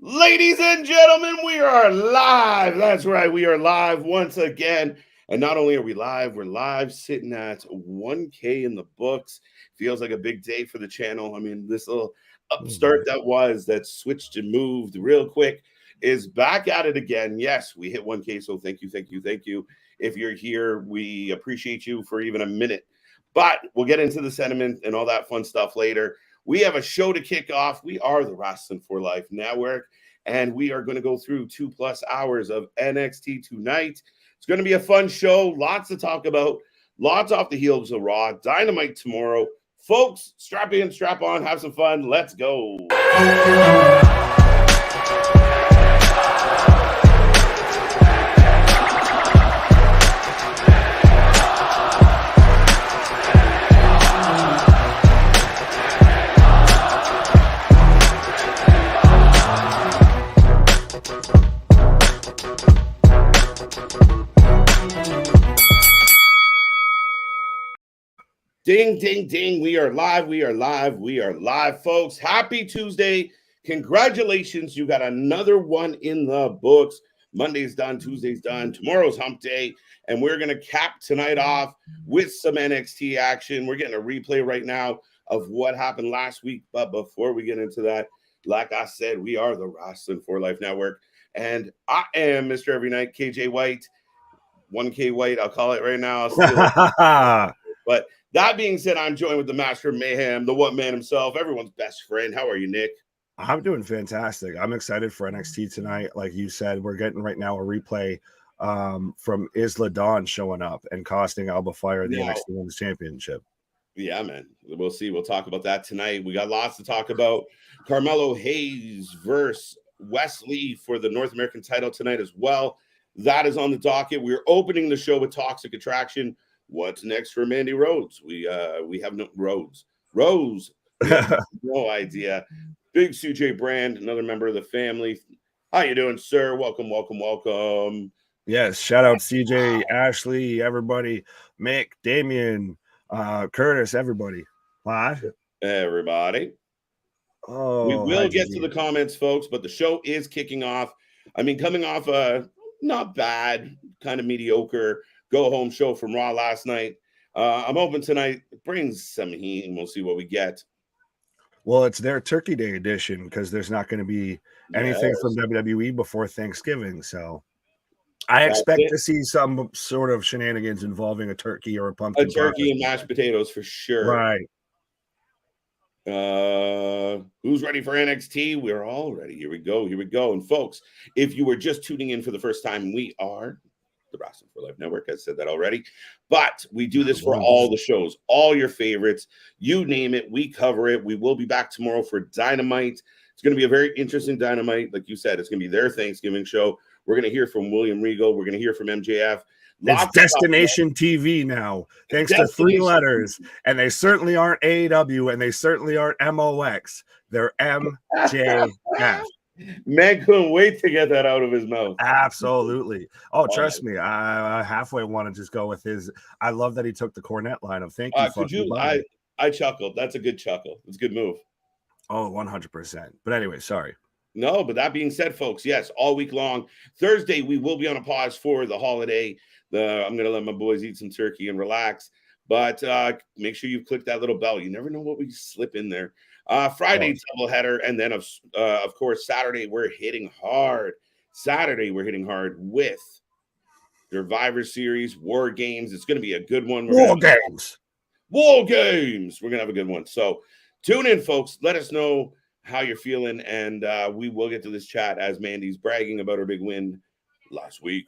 Ladies and gentlemen, we are live. That's right. We are live once again. And not only are we live, we're live sitting at 1K in the books. Feels like a big day for the channel. I mean, this little upstart that switched and moved real quick is back at it again. Yes, we hit 1K. So thank you, thank you, thank you. If you're here, we appreciate you for even a minute. But we'll get into the sentiment and all that fun stuff later. We have a show to kick off. We are the Wrasslin for Life Network, and we are going to go through 2+ hours of NXT tonight. It's going to be a fun show. Lots to talk about. Lots off the heels of Raw. Dynamite tomorrow. Folks, strap in, strap on, have some fun. Let's go. Ding, ding, ding. We are live. We are live. We are live, folks. Happy Tuesday. Congratulations. You got another one in the books. Monday's done. Tuesday's done. Tomorrow's hump day. And we're going to cap tonight off with some NXT action. We're getting a replay right now of what happened last week. But before we get into that, like I said, we are the Wrasslin for Life Network. And I am Mr. Every Night, KJ White. 1K White, I'll call it right now. But that being said, I'm joined with the Master of Mayhem, the one man himself, everyone's best friend. How are you, Nick? I'm doing fantastic. I'm excited for NXT tonight. Like you said, we're getting right now a replay from Isla Dawn showing up and costing Alba Fire the NXT Women's Championship. Yeah, man. We'll see. We'll talk about that tonight. We got lots to talk about. Carmelo Hayes versus Wes Lee for the North American title tonight as well. That is on the docket. We're opening the show with Toxic Attraction. What's next for Mandy Rose? We have no Rose. We have no idea. Big CJ Brand, another member of the family. How you doing, sir? Welcome, welcome, welcome. Yes, shout out CJ, Ashley, everybody, Mick, Damien, Curtis, everybody. What? Everybody. Oh, we will get to the comments, folks, but the show is kicking off. I mean, coming off a not bad, kind of mediocre go-home show from Raw last night. I'm hoping tonight brings some heat, and we'll see what we get. Well, it's their Turkey Day edition because there's not going to be anything from WWE before Thanksgiving. So I expect to see some sort of shenanigans involving a turkey or a pumpkin. A turkey and mashed potatoes for sure. Right. Who's ready for NXT? We're all ready. Here we go. Here we go. And folks, if you were just tuning in for the first time, we are the Wrasslin for Life Network. I said that already, but we do this for all the shows, all your favorites, you name it, we cover it. We will be back tomorrow for Dynamite. It's going to be a very interesting Dynamite. Like you said, it's going to be their Thanksgiving show. We're going to hear from William Regal. We're going to hear from MJF. It's Destination TV now, thanks to 3 letters, and they certainly aren't AEW, and they certainly aren't MOX. They're MJF. Man couldn't wait to get that out of his mouth. Absolutely. Oh, trust me, I halfway want to just go with his. I love that he took the Cornette line of thank you. I chuckled. That's a good chuckle. It's a good move. Oh, 100%. But anyway, sorry. No, but that being said, folks, yes, all week long. Thursday, we will be on a pause for the holiday. I'm going to let my boys eat some turkey and relax. But make sure you click that little bell. You never know what we slip in there. Friday, doubleheader. And then, of course, Saturday, we're hitting hard. With Survivor Series, War Games. It's going to be a good one. War Games. We're going to have a good one. So tune in, folks. Let us know how you're feeling. And we will get to this chat as Mandy's bragging about her big win last week.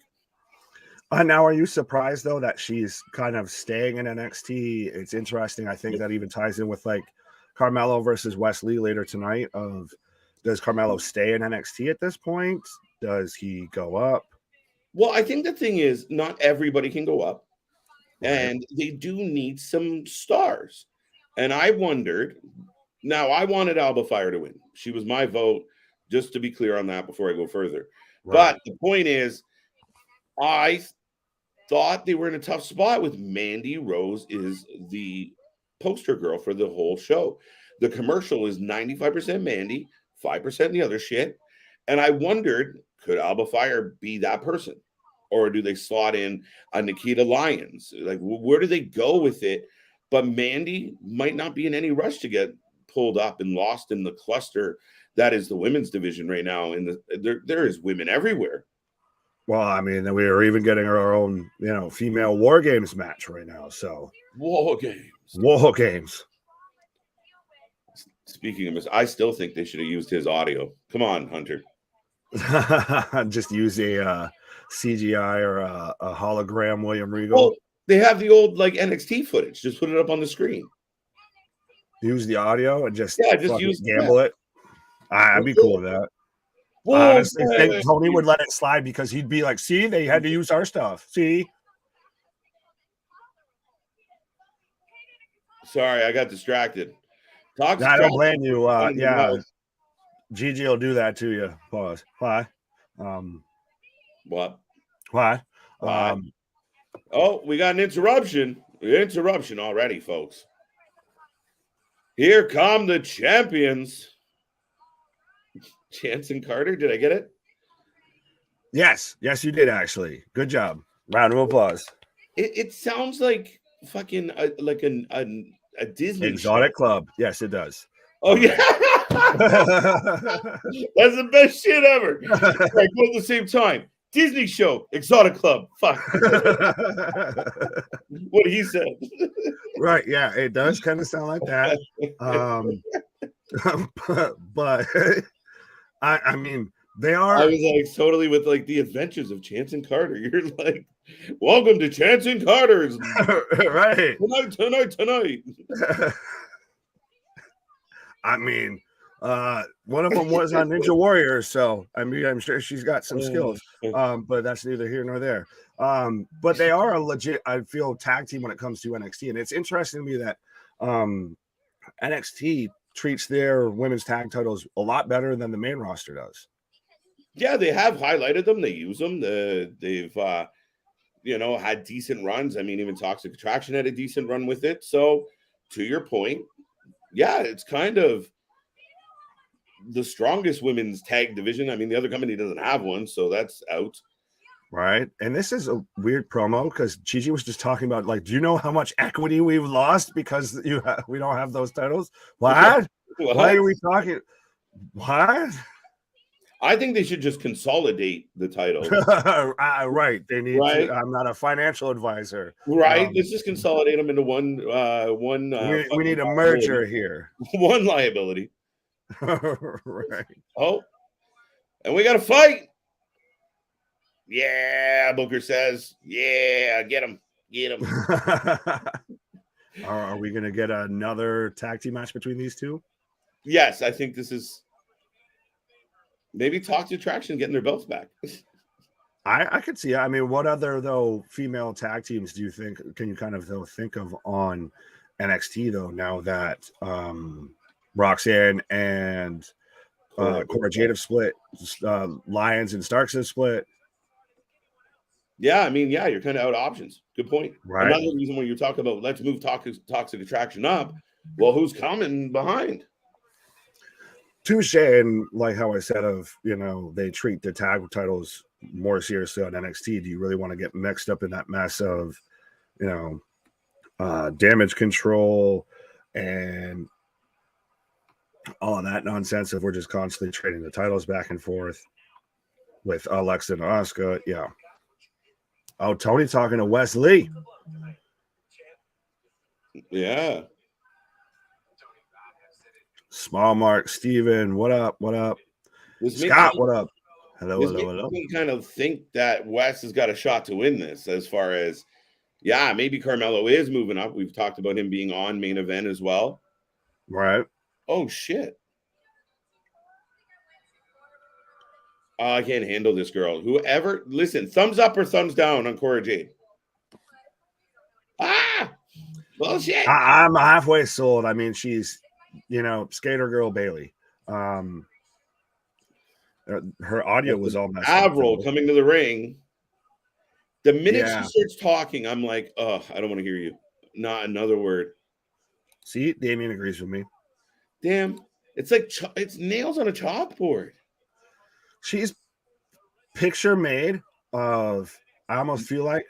Now, are you surprised, though, that she's kind of staying in NXT? It's interesting. I think that even ties in with, like, Carmelo versus Wes Lee later tonight. Does Carmelo stay in NXT at this point? Does he go up? Well, I think the thing is not everybody can go up. And they do need some stars. And I wondered. Now, I wanted Alba Fire to win. She was my vote, just to be clear on that before I go further. Right. But the point is, I thought they were in a tough spot with Mandy Rose is the poster girl for the whole show. The commercial is 95% Mandy, 5% the other shit. And I wondered, could Alba Fire be that person? Or do they slot in a Nikita Lyons? Like, where do they go with it? But Mandy might not be in any rush to get pulled up and lost in the cluster that is the women's division right now. And there is women everywhere. Well, I mean, we are even getting our own, female War Games match right now. So War Games. War Games. Speaking of this, I still think they should have used his audio. Come on, Hunter. Just use a CGI or a hologram William Regal. Well, they have the old NXT footage. Just put it up on the screen. Use the audio and just gamble it. I'd be cool with that. I honestly think Tony would let it slide because he'd be like, see, they had to use our stuff. See? Sorry, I got distracted. I don't blame you. Yeah. Gigi will do that to you. Pause. Why? What? Why? We got an interruption. Interruption already, folks. Here come the champions. Chance and Carter, did I get it? Yes, you did actually. Good job. Round of applause. It sounds like fucking like a Disney Exotic show. Club. Yes, it does. Oh yeah, that's the best shit ever. Right, both at the same time. Disney show, Exotic Club. Fuck. What he said. Right, yeah, it does kind of sound like that. But I mean, they are. I was totally with the adventures of Chance and Carter. You're like, welcome to Chance and Carter's. Right. Tonight. I mean, one of them was on Ninja Warrior, so I mean, I'm sure she's got some skills. But that's neither here nor there. But they are a legit, I feel, tag team when it comes to NXT, and it's interesting to me that NXT treats their women's tag titles a lot better than the main roster does. Yeah, they have highlighted them. They use them. They've had decent runs. I mean, even Toxic Attraction had a decent run with it. So, to your point, yeah, it's kind of the strongest women's tag division. I mean, the other company doesn't have one, so that's out. Right. And this is a weird promo because Gigi was just talking about, do you know how much equity we've lost because we don't have those titles? What? Why are we talking? What? I think they should just consolidate the titles. Right. They need to. I'm not a financial advisor. Right. Let's just consolidate them into one. We need a merger here. One liability. Right. Oh, and we got to fight. Yeah, Booker says. Yeah, get him. Are we going to get another tag team match between these two? Yes, I think this is maybe Toxic Attraction getting their belts back. I could see. I mean, what other female tag teams do you think can you kind of think of on NXT now that Roxanne and Cora Jade have split, Lyons and Starks have split? Yeah, I mean, you're kind of out of options. Good point. Right. Another reason when you're talking about let's move Toxic Attraction up, well, who's coming behind? Touche, and how I said they treat the tag titles more seriously on NXT. Do you really want to get mixed up in that mess of, damage control and all of that nonsense if we're just constantly trading the titles back and forth with Alexa and Asuka? Yeah. Oh, Tony talking to Wes Lee. Yeah. Small Mark, Steven, what up? Scott, what up? Hello. We kind of think that Wes has got a shot to win this as far as, maybe Carmelo is moving up. We've talked about him being on main event as well. Right. Oh, shit. I can't handle this girl. Whoever, listen, thumbs up or thumbs down on Cora Jade? Bullshit. I'm halfway sold. I mean, she's, skater girl Bailey. Her audio was all messed up. Avril coming to the ring. The minute she starts talking, I'm like, I don't want to hear you. Not another word. See, Damien agrees with me. Damn. It's like it's nails on a chalkboard. she's picture made of. I almost feel like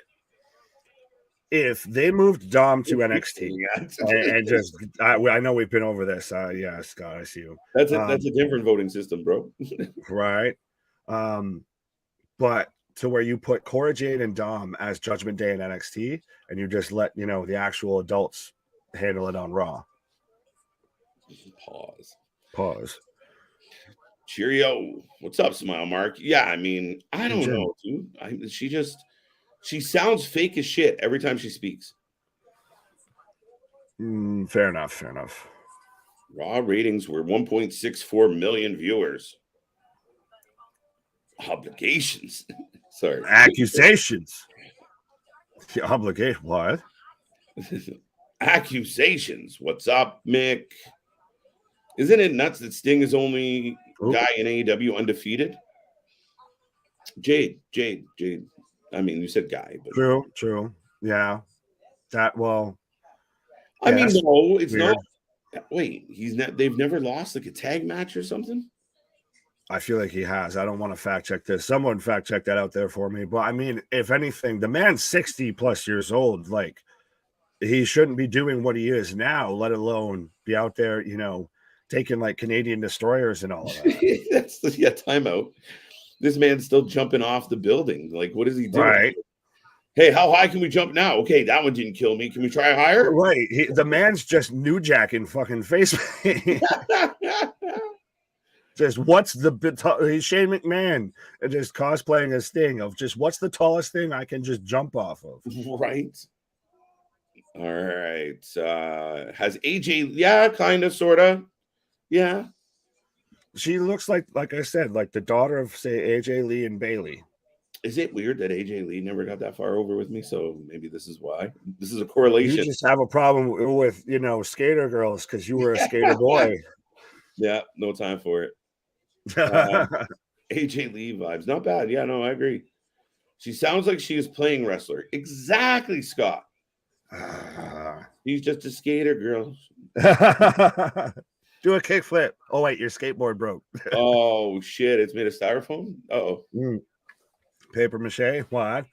if they moved Dom to NXT and just, I know we've been over this. Yeah, Scott, I see you. That's a different voting system, bro. Right. But to where you put Cora, Jade, and Dom as Judgment Day in NXT, and you just let the actual adults handle it on Raw. Pause. Cheerio. What's up, Smile Mark? Yeah, I mean, I don't know, dude. She sounds fake as shit every time she speaks. Fair enough. Raw ratings were 1.64 million viewers. Obligations. Sorry. Accusations. Obligation. What? Accusations. What's up, Mick? Isn't it nuts that Sting is only guy in AEW undefeated? Jade. I mean, you said guy, but true. Yeah. That well. I mean, no, it's weird. Not. Wait, they've never lost like a tag match or something? I feel like he has. I don't want to fact check this. Someone fact check that out there for me. But I mean, if anything, the man's 60 plus years old. Like, he shouldn't be doing what he is now, let alone be out there, taking like Canadian destroyers and all of that. That's timeout. This man's still jumping off the building. Like, what is he doing? Right. Hey, how high can we jump now? Okay, that one didn't kill me. Can we try higher? Right. The man's just New Jack in fucking face. Just he's Shane McMahon and just cosplaying as Sting of just what's the tallest thing I can just jump off of. Right. All right. Has AJ, yeah, kind of, sort of. Yeah. She looks like I said, like the daughter of, say, AJ Lee and Bailey. Is it weird that AJ Lee never got that far over with me? So maybe this is why. This is a correlation. You just have a problem with, skater girls because you were a skater boy. Yeah, no time for it. AJ Lee vibes. Not bad. Yeah, no, I agree. She sounds like she is playing wrestler. Exactly, Scott. She's just a skater girl. Do a kickflip. Oh, wait, your skateboard broke. Oh, shit. It's made of styrofoam? Uh-oh. Paper mache? What?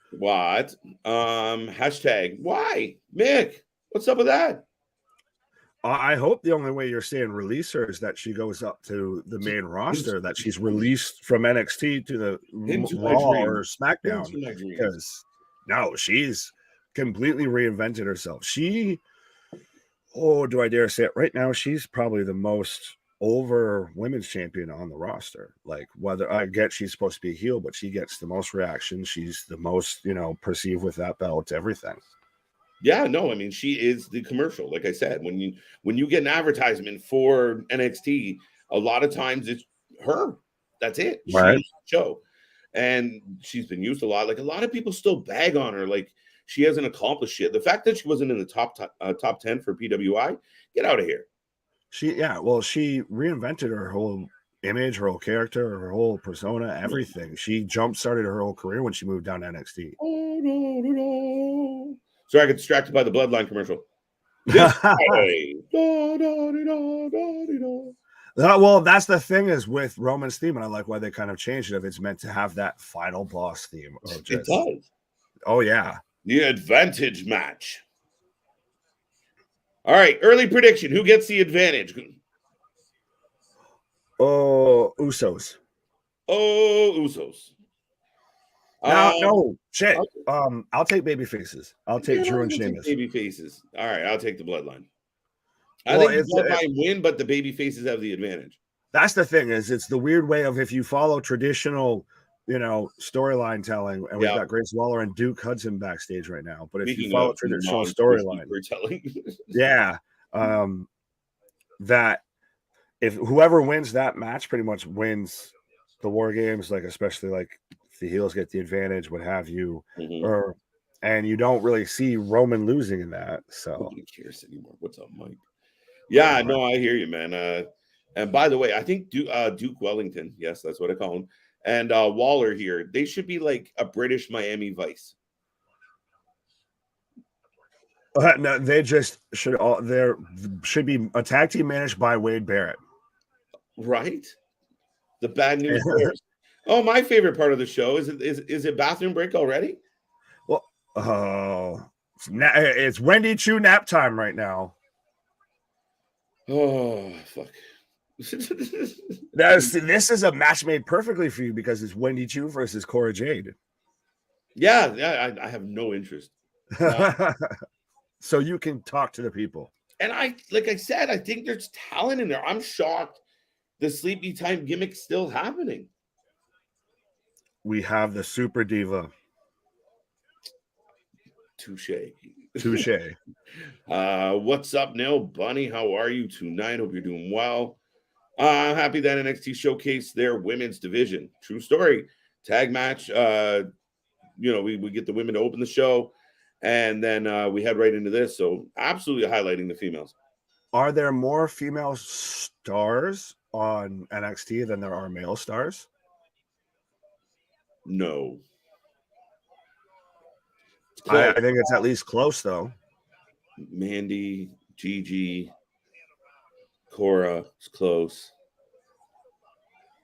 Hashtag. Why? Mick, what's up with that? I hope the only way you're saying release her is that she goes up to the main roster, that she's released from NXT to the Raw or SmackDown. Because no, she's completely reinvented herself. Do I dare say it right now? She's probably the most over women's champion on the roster. Like, whether I get she's supposed to be a heel, but she gets the most reaction. She's the most, perceived with that belt, everything. Yeah, no, I mean, she is the commercial. Like I said, when you get an advertisement for NXT, a lot of times it's her. That's it. Right. She's the show. And she's been used a lot. Like, a lot of people still bag on her. Like, she hasn't accomplished shit. The fact that she wasn't in the top 10 for PWI, get out of here. She reinvented her whole image, her whole character, her whole persona, everything. She jump-started her whole career when she moved down to NXT. Sorry, I got distracted by the Bloodline commercial. Well, that's the thing is with Roman's theme, and I like why they kind of changed it. If it's meant to have that final boss theme. It does. Oh, yeah. The advantage match. All right, early prediction. Who gets the advantage? Usos. Usos. No, shit. I'll take baby faces. I'll take Drew and Sheamus. Baby faces. All right, I'll take the Bloodline. I think the Bloodline win, but the baby faces have the advantage. That's the thing is, it's the weird way of if you follow traditional, storyline telling, and we've got Grace Waller and Duke Hudson backstage right now. But if you follow traditional storyline, that if whoever wins that match pretty much wins the War Games, like especially like the heels get the advantage, what have you, and you don't really see Roman losing in that. So nobody cares anymore. What's up, Mike? Yeah, no, I hear you, man. And by the way, I think Duke Wellington, yes, that's what I call him, and Waller here, they should be like a British Miami Vice. No, they just should there should be a tag team managed by Wade Barrett. Right? The bad news bears. Oh, my favorite part of the show is it bathroom break already? Well, oh, it's Wendy Choo nap time right now. Oh, fuck. This is a match made perfectly for you because it's Wendy Choo versus Cora Jade. Yeah, I have no interest. So you can talk to the people. And like I said, I think there's talent in there. I'm shocked the sleepy time gimmick's still happening. We have the super diva. Touche. What's up, Nil Bunny? How are you tonight? Hope you're doing well. I'm happy that NXT showcased their women's division. True story. Tag match. We get the women to open the show, and then we head right into this. So absolutely highlighting the females. Are there more female stars on NXT than there are male stars? No. I think it's at least close, though. Mandy, Gigi, Cora is close.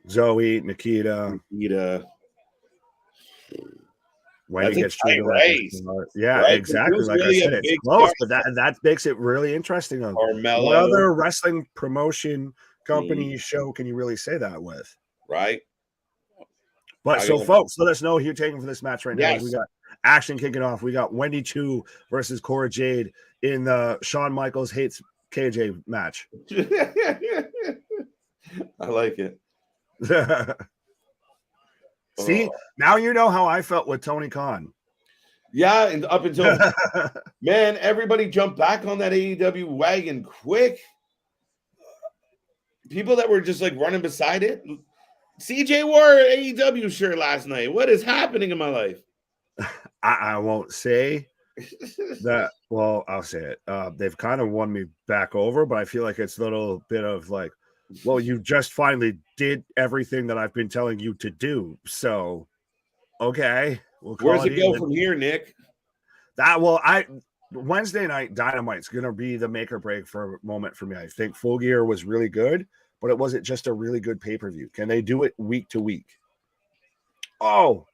Zoe, Nikita. Wendy gets treated race. Yeah, right? Exactly. Like really I said, it's close, but that makes it really interesting. Carmelo. What other wrestling promotion company show can you really say that with? Right. But folks, let us know who you're taking for this match right now. We got action kicking off. We got Wendy Choo versus Cora Jade in the Shawn Michaels hates KJ match. I like it. See, now you know how I felt with Tony Khan. Yeah, and up until man, everybody jumped back on that AEW wagon quick. People that were just like running beside it. CJ wore an AEW shirt last night. What is happening in my life? I won't say that. Well, I'll say it. They've kind of won me back over, but I feel like it's a little bit of like, well, you just finally did everything that I've been telling you to do. So, okay. Where's it go from here, Nick? Wednesday night Dynamite's going to be the make or break for a moment for me. I think Full Gear was really good, but it wasn't just a really good pay-per-view. Can they do it week to week? Oh.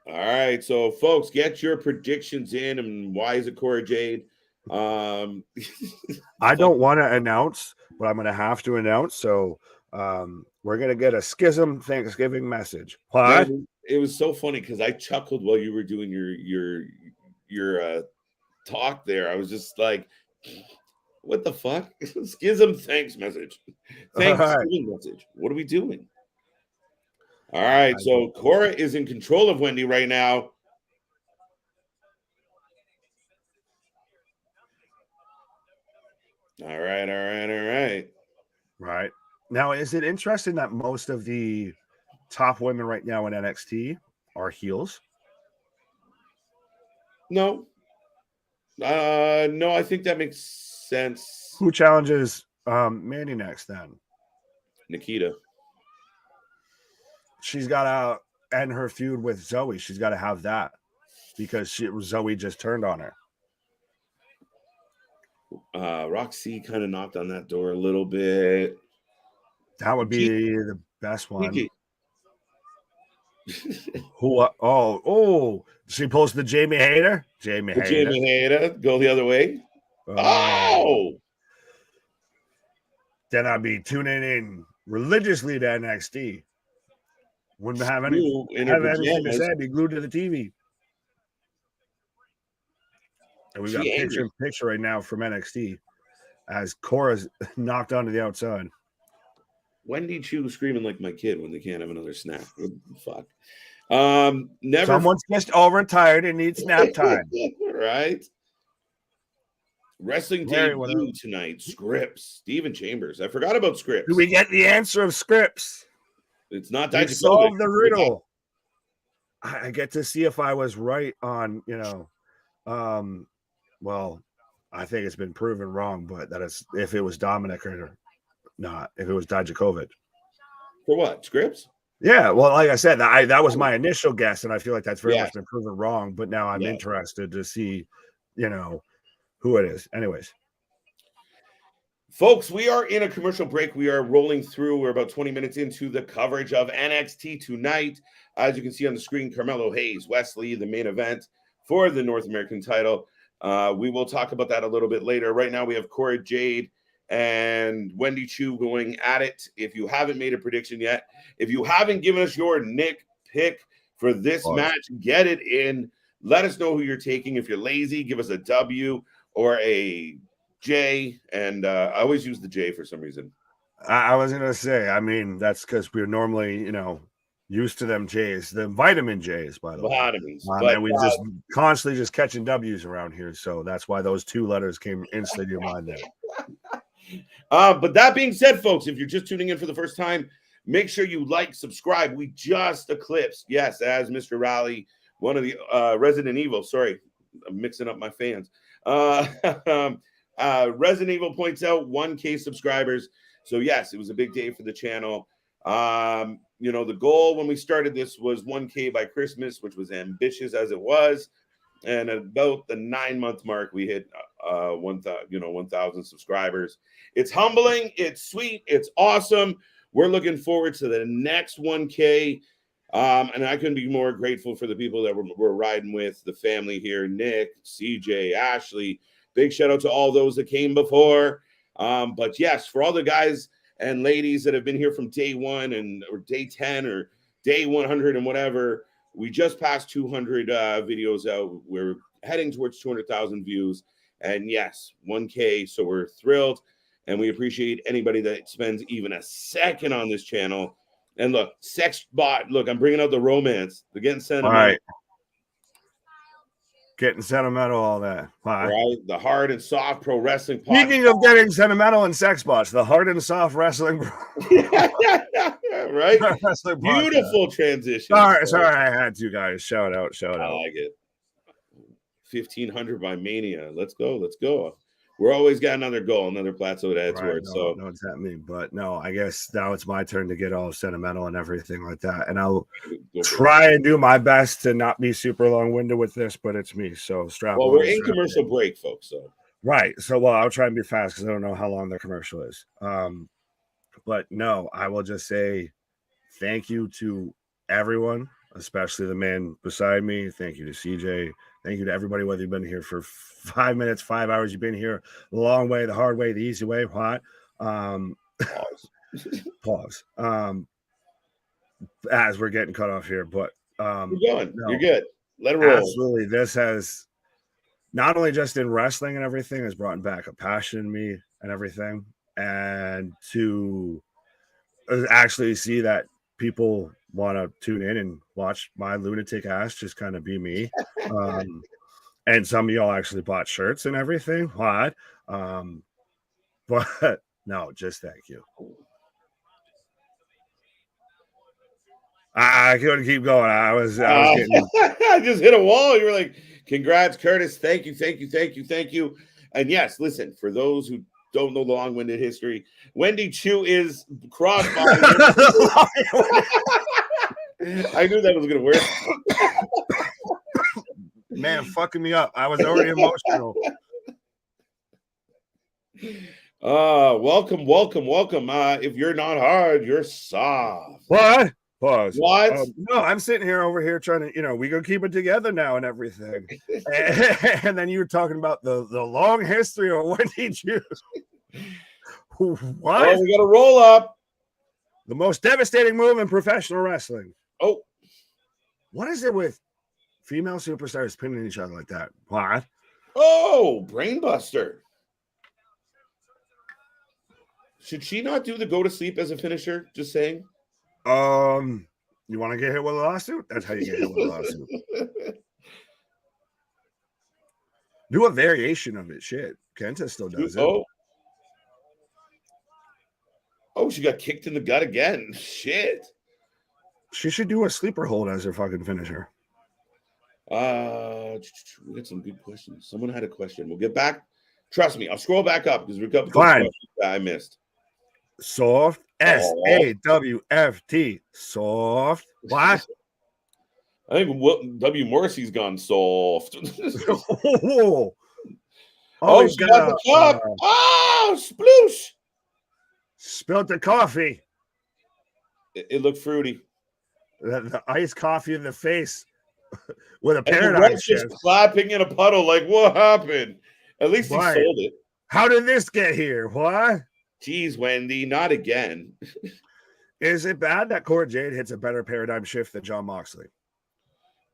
All right. So, folks, get your predictions in. And why is it Cora Jade? I don't want to announce, but I'm going to have to announce. So we're going to get a Schism Thanksgiving message. What? It was so funny because I chuckled while you were doing your talk there. I was just like, what the fuck? Schism thanks message. Thanksgiving message. What are we doing? All right. So Cora is in control of Wendy right now. All right. Right. Now, is it interesting that most of the top women right now in NXT are heels? No. No, I think that makes sense. Who challenges Mandy next then? Nikita. She's got to end her feud with Zoe. She's got to have that because Zoe just turned on her. Roxy kind of knocked on that door a little bit. That would be the best one. Who? Oh! She posted the Jamie Hater. Jamie Hater. Go the other way. Then I'd be tuning in religiously to NXT. Wouldn't have anything to say. I'd be glued to the TV. And we've got picture right now from NXT as Cora's knocked onto the outside. Wendy Choo screaming like my kid when they can't have another snack. What the fuck? Someone's just overtired and needs nap time. Right? Wrestling debut tonight. Scripps. Steven Chambers. I forgot about Scripps. Do we get the answer of Scripps? It's not that. Solve the riddle. I get to see if I was right on, well, I think it's been proven wrong, but that is if it was Dominic or not, if it was Dijakovic. For what? Scripps? Yeah, well, like I said, that was my initial guess, and I feel like that's very much been proven wrong, but now I'm interested to see, who it is. Anyways. Folks, we are in a commercial break. We are rolling through. We're about 20 minutes into the coverage of NXT tonight. As you can see on the screen, Carmelo Hayes, Wes Lee, the main event for the North American title. We will talk about that a little bit later. Right now, we have Cora, Jade, and Wendy Choo going at it. If you haven't made a prediction yet, if you haven't given us your Nick pick for this match, get it in. Let us know who you're taking. If you're lazy, give us a W or a J, and I always use the J for some reason. I was gonna say, I mean, that's because we're normally, used to them J's, the vitamin J's, by the way. And we just constantly just catching W's around here, so that's why those two letters came instantly to your mind there. But that being said, folks, if you're just tuning in for the first time, make sure you like, subscribe. We just eclipsed, yes, as Mr. Raleigh, one of the Resident Evil. Sorry, I'm mixing up my fans. Resident Evil points out 1K subscribers. So yes, it was a big day for the channel. The goal when we started this was 1K by Christmas, which was ambitious as it was. And about the 9-month mark, we hit 1,000 subscribers. It's humbling. It's sweet. It's awesome. We're looking forward to the next 1K. And I couldn't be more grateful for the people that we're riding with, the family here, Nick, CJ, Ashley. Big shout out to all those that came before. But yes, for all the guys and ladies that have been here from day 1 or day 10 or day 100 and whatever, we just passed 200 videos out. We're heading towards 200,000 views. And yes, 1K. So we're thrilled. And we appreciate anybody that spends even a second on this channel. And look, sex bot. Look, I'm bringing out the romance. They're getting sentimental. All right. Getting sentimental, all that. Right? The hard and soft pro wrestling podcast. Speaking of getting sentimental and sex bots, the hard and soft wrestling. Right? Wrestling Beautiful transition. Sorry, I had to, guys. Shout out. I like it. 1,500 by Mania. Let's go. We're always got another goal, another plateau to add towards. No, it's not me, but no, I guess now it's my turn to get all sentimental and everything like that. And I'll try and do my best to not be super long-winded with this, but it's me. So strap. Well, we're in commercial break, folks. So I'll try and be fast because I don't know how long the commercial is. But no, I will just say thank you to everyone, especially the man beside me. Thank you to CJ. Thank you to everybody, whether you've been here for 5 minutes, 5 hours, you've been here the long way, the hard way, the easy way. What? Pause. As we're getting cut off here, but you're going. No, you're good. Let it roll. Absolutely. This has not only just in wrestling and everything has brought back a passion in me and everything, and to actually see that people want to tune in and watch my lunatic ass just kind of be me. And some of y'all actually bought shirts and everything. What? But no, just thank you. I couldn't keep going. I was getting... I just hit a wall. You were like, congrats, Curtis. Thank you. And yes, listen, for those who don't know the long-winded history, Wendy Choo is crossbody. I knew that was going to work. Man, fucking me up. I was already emotional. Welcome. If you're not hard, you're soft. What? Pause. What? No, I'm sitting here over here trying to, we gonna keep it together now and everything. And then you were talking about the long history of Wendy Choo. What? Oh, we got to roll up. The most devastating move in professional wrestling. Oh. What is it with female superstars pinning each other like that? What? Oh, brainbuster. Should she not do the go to sleep as a finisher? Just saying. You want to get hit with a lawsuit? That's how you get hit with a lawsuit. Do a variation of it. Shit. Kenta still does it. Oh, she got kicked in the gut again. Shit. She should do a sleeper hold as her fucking finisher. We got some good questions. Someone had a question. We'll get back. Trust me, I'll scroll back up because we've got questions that I missed. Soft. SAWFT. Soft. What? I think W. Morrissey's gone soft. Oh, she got the cup. Oh, sploosh. Spilled the coffee. It looked fruity. The iced coffee in the face with a And the paradigm ref's shift. just clapping in a puddle. Like, what happened? At least he sold it. How did this get here? What? Jeez, Wendy, not again. Is it bad that Cora Jade hits a better paradigm shift than Jon Moxley?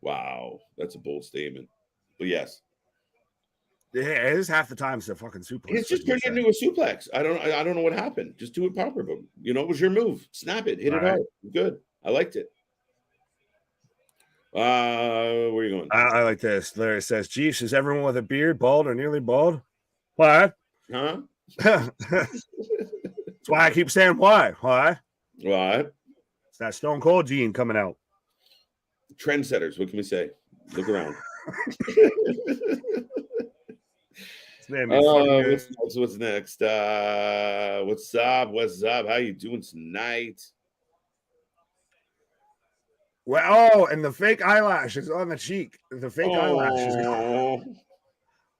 Wow, that's a bold statement. But yes. Yeah, it is half the time it's a fucking suplex. It's just turned into a suplex. I don't know what happened. Just do it proper, but it was your move. Snap it, hit it hard. Good. I liked it. Where are you going? I like this. Larry says, "Geez, is everyone with a beard bald or nearly bald? Why? Huh? That's why I keep saying why. Why? What? It's that Stone Cold gene coming out. Trendsetters. What can we say? Look around. What's next? What's up? What's up? How you doing tonight? Well, and the fake eyelashes on the cheek. The fake eyelashes.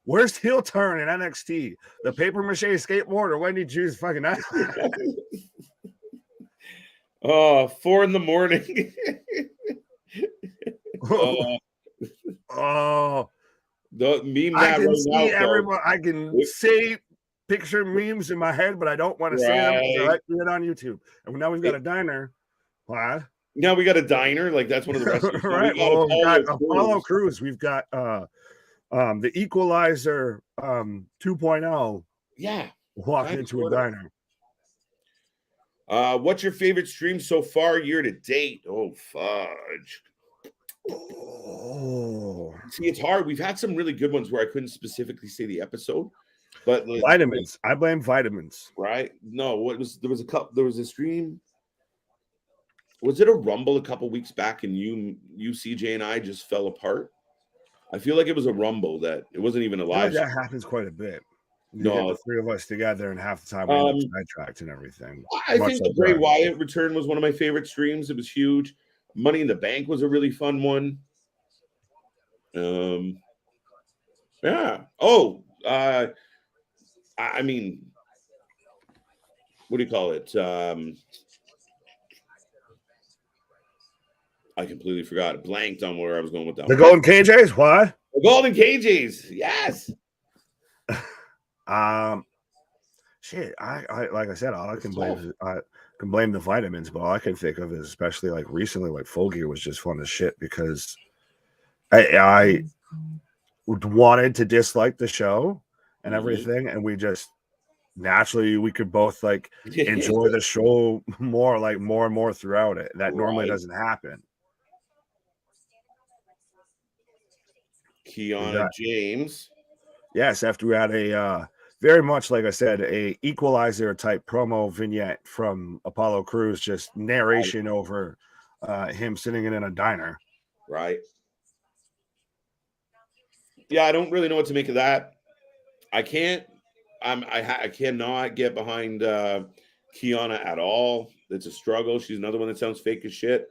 Worst heel turn in NXT. The paper mache skateboard or Wendy Choo's fucking eyelashes. 4 in the morning. The meme I can right see now, everyone. I can say picture memes in my head, but I don't want to say them because I like doing it on YouTube. And now we've got a diner. What? Now we got a diner. Like that's one of the restaurants. Right. We've got Apollo Crews. We've got the Equalizer 2.0. Yeah. Walking into a diner. What's your favorite stream so far year to date? Oh, fudge. Oh, see, it's hard. We've had some really good ones where I couldn't specifically say the episode, but vitamins. I blame vitamins. Right? No, there was a stream. Was it a Rumble a couple weeks back and you, CJ, and I just fell apart? I feel like it was a Rumble that it wasn't even a live. That happens quite a bit. You no, get the three of us together, and half the time we end up sidetracked and everything. I think the Bray Wyatt return was one of my favorite streams. It was huge. Money in the Bank was a really fun one. Yeah. Oh, I mean, what do you call it? I completely forgot. Blanked on where I was going with that. The Golden KJs? What? The Golden KJs. Yes. Shit. I like I said, all I can blame the vitamins, but all I can think of is especially like recently, like Full Gear was just fun as shit because I wanted to dislike the show and everything, and we just naturally we could both like enjoy the show more and more throughout it. That normally doesn't happen. Kiana James. Yes, after we had a very much, like I said, a Equalizer type promo vignette from Apollo Crews, just narration over him sitting in a diner. Right. Yeah, I don't really know what to make of that. I can't. I cannot get behind Kiana at all. It's a struggle. She's another one that sounds fake as shit.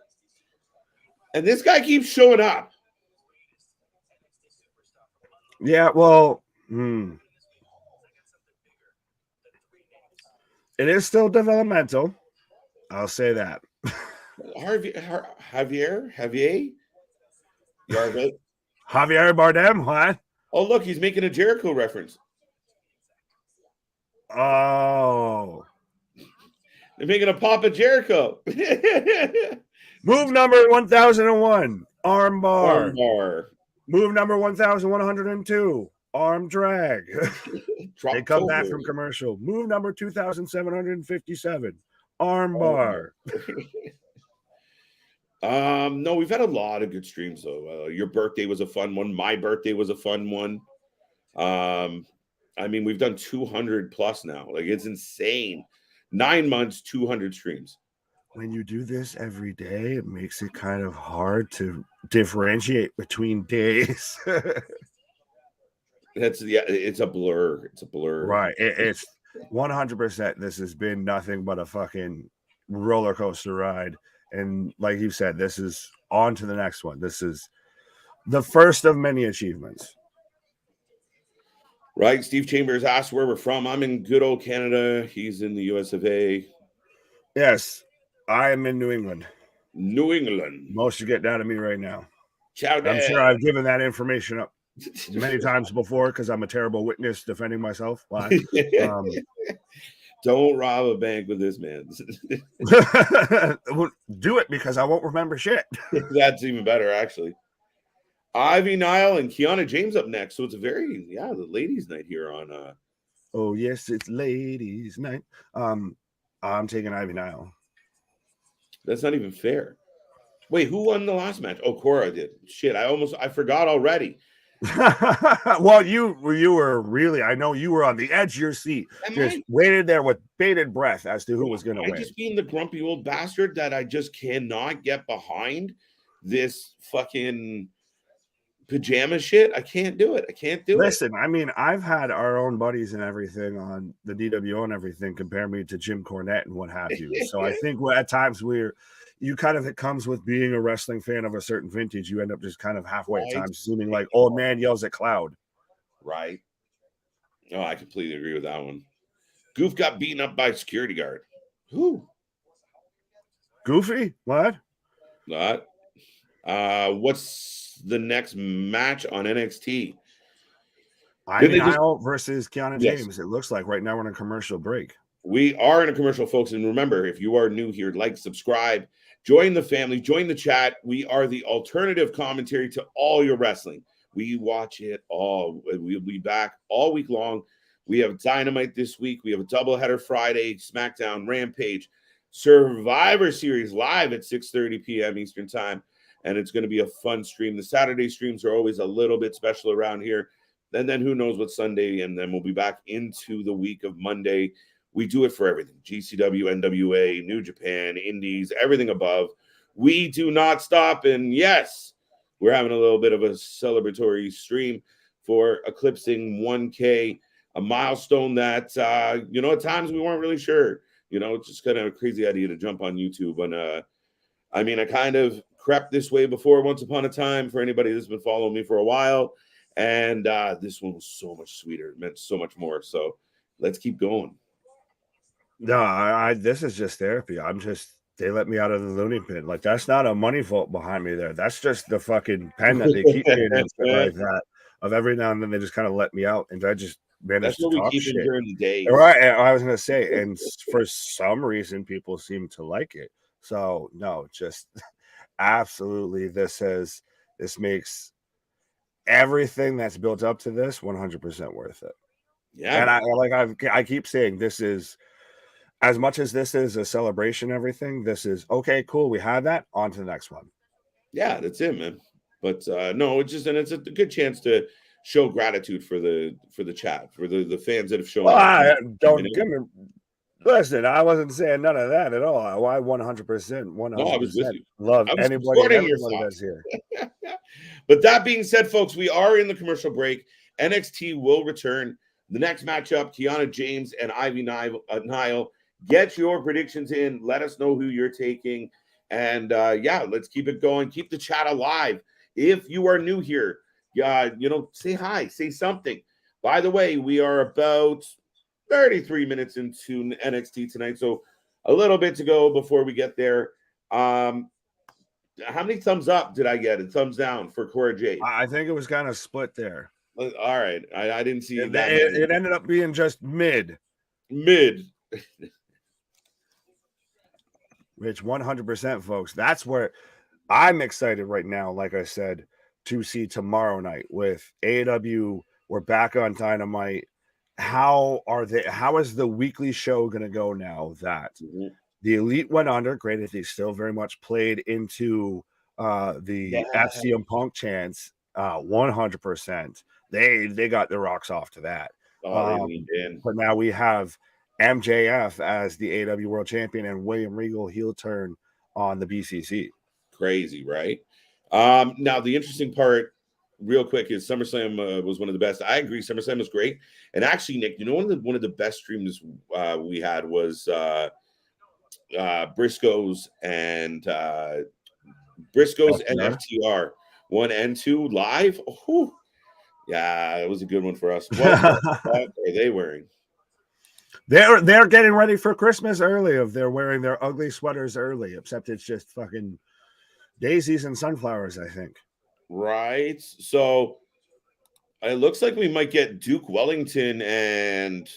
And this guy keeps showing up. Yeah, well, it is still developmental. I'll say that. Javier? Javier Bardem, what? Oh, look, he's making a Jericho reference. Oh. They're making a Papa Jericho. Move number 1001, arm bar. Arm bar. Move number 1102, arm drag. They come back from commercial. Move number 2757, arm bar. No, we've had a lot of good streams though. Your birthday was a fun one. My birthday was a fun one. I mean, we've done 200 plus now. Like it's insane. 9 months, 200 streams. When you do this every day, it makes it kind of hard to differentiate between days. It's a blur. It's a blur. Right. It's 100%. This has been nothing but a fucking roller coaster ride. And like you said, this is on to the next one. This is the first of many achievements. Right. Steve Chambers asked where we're from. I'm in good old Canada. He's in the US of A. Yes, I am in New England. New England. Most you get down to me right now. Ciao, I'm sure I've given that information up many times before because I'm a terrible witness defending myself. Why? Don't rob a bank with this man. Do it because I won't remember shit. That's even better, actually. Ivy, Nile, and Kiana James up next. So it's a very, the ladies' night here on. Oh yes, it's ladies' night. I'm taking Ivy Nile. That's not even fair. Wait, who won the last match? Oh, Cora did. Shit, I forgot already. Well, you were really, I know you were on the edge of your seat. Waited there with bated breath as to who was going to win. Just being the grumpy old bastard that I just cannot get behind this fucking pajama shit. I can't do it. Listen, I mean, I've had our own buddies and everything on the DWO and everything compare me to Jim Cornette and what have you. So I think at times it comes with being a wrestling fan of a certain vintage. You end up just kind of halfway at times seeming like old man yells at cloud. Right. Oh, I completely agree with that one. Goof got beaten up by a security guard. Who? Goofy? What? That. What's the next match on NXT? Nile versus Kiana James. It looks like right now we're in a commercial break. We are in a commercial, folks. And remember, if you are new here, like, subscribe, join the family, join the chat. We are the alternative commentary to all your wrestling. We watch it all. We'll be back all week long. We have Dynamite this week. We have a doubleheader Friday, SmackDown, Rampage, Survivor Series live at 6:30 p.m. Eastern Time. And it's going to be a fun stream. The Saturday streams are always a little bit special around here. And then who knows what Sunday. And then we'll be back into the week of Monday. We do it for everything. GCW, NWA, New Japan, Indies, everything above. We do not stop. And yes, we're having a little bit of a celebratory stream for eclipsing 1K, a milestone that, at times we weren't really sure. It's just kind of a crazy idea to jump on YouTube. And I kind of crept this way before once upon a time for anybody that's been following me for a while. And this one was so much sweeter. It meant so much more. So let's keep going. No, this is just therapy. They let me out of the loony bin. Like, that's not a money vault behind me there. That's just the fucking pen that they keep me in and stuff like that. Of every now and then they just kind of let me out, and I just managed to talk shit during the day. Right, I was gonna say, and for some reason people seem to like it. So no, just absolutely, this makes everything that's built up to this 100% worth it. Yeah, and I keep saying, this is, as much as this is a celebration, everything, this is okay, cool. We had that, on to the next one. Yeah, that's it, man. But no, it's a good chance to show gratitude for the chat, for the fans that have shown up. Listen, I wasn't saying none of that at all. I 100%, No, I was with you. Love anybody that's here. But that being said, folks, we are in the commercial break. NXT will return. The next matchup, Kiana James and Ivy Nile. Get your predictions in. Let us know who you're taking. And let's keep it going. Keep the chat alive. If you are new here, say hi, say something. By the way, we are about 33 minutes into NXT tonight, so a little bit to go before we get there. How many thumbs up did I get and thumbs down for Cora Jade? I think it was kind of split there. All right. I didn't see that. It ended up being just mid. Which 100%, folks. That's where I'm excited right now, like I said, to see tomorrow night with AEW. We're back on Dynamite. How is the weekly show going to go now that the Elite went under? Granted, they still very much played into the FCM Punk chance 100%. They got their rocks off to that. But now we have MJF as the AEW World Champion and William Regal heel turn on the BCC. Crazy, right? Now, the interesting part, real quick, is SummerSlam was one of the best. I agree, SummerSlam was great. And actually, Nick, one of the best streams we had was Briscoes and FTR 1 and 2 live. Yeah, it was a good one for us. What are they wearing? They're getting ready for Christmas early. They're wearing their ugly sweaters early, except it's just fucking daisies and sunflowers, I think. Right. So it looks like we might get Duke Wellington and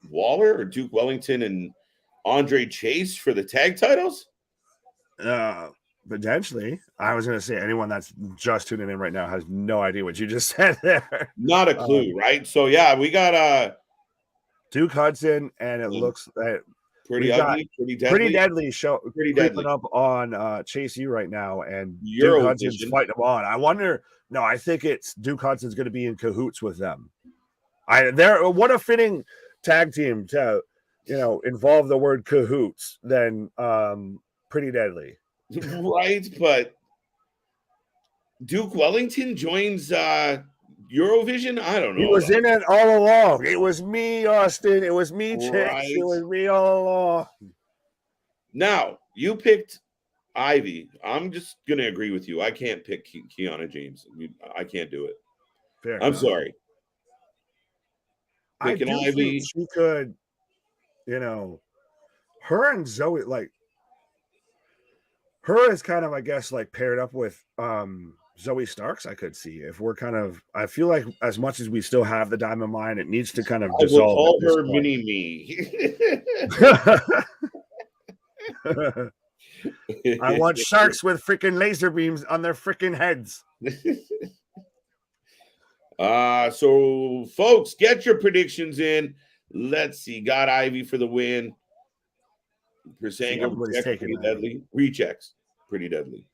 Waller, or Duke Wellington and Andre Chase for the tag titles. Potentially. I was gonna say anyone that's just tuning in right now has no idea what you just said there. Not a clue, right? So yeah, we got Duke Hudson, and it looks that pretty ugly, pretty deadly. Pretty deadly show Pretty deadly up on Chase U right now, and Euro Duke Hudson's edition. fighting them on. I wonder. No, I think it's Duke Hudson's going to be in cahoots with them. What a fitting tag team to involve the word cahoots than Pretty Deadly. Right, but Duke Wellington joins Eurovision. I don't know. He was in it all along. It was me, Austin. It was me, Chase. Right. It was me all along. Now you picked Ivy. I'm just gonna agree with you. I can't pick Kiana James. I can't do it. Fair I'm enough. Sorry. Picking Ivy. She could, her and Zoe, like her is kind of, I guess, like paired up with Zoe Starks. I could see if we're kind of. I feel like as much as we still have the Diamond Mine, it needs to kind of dissolve. I will call her Mini Me. I want sharks with freaking laser beams on their freaking heads. So folks, get your predictions in. Let's see. Got Ivy for the win. Everybody's taking pretty deadly. Rechecks. Pretty deadly.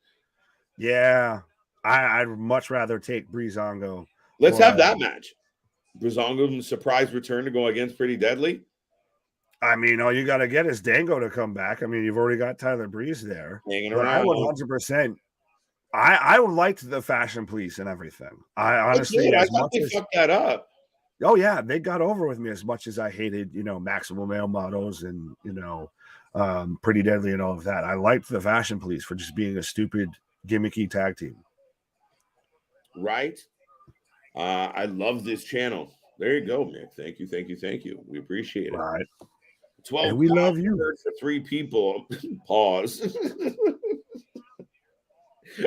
Yeah. I'd much rather take Breezango. Let's have that match. Breezango's surprise return to go against Pretty Deadly. I mean, all you got to get is Dango to come back. I mean, you've already got Tyler Breeze there. Hanging around. I would 100%. I liked the fashion police and everything. I honestly, I thought they fucked that up. Oh yeah, they got over with me as much as I hated, Maximum Male Models and Pretty Deadly and all of that. I liked the fashion police for just being a stupid gimmicky tag team. Right. I love this channel. There you go, man. Thank you. We appreciate it. Right. 12. And we love you. For 3 people. Pause.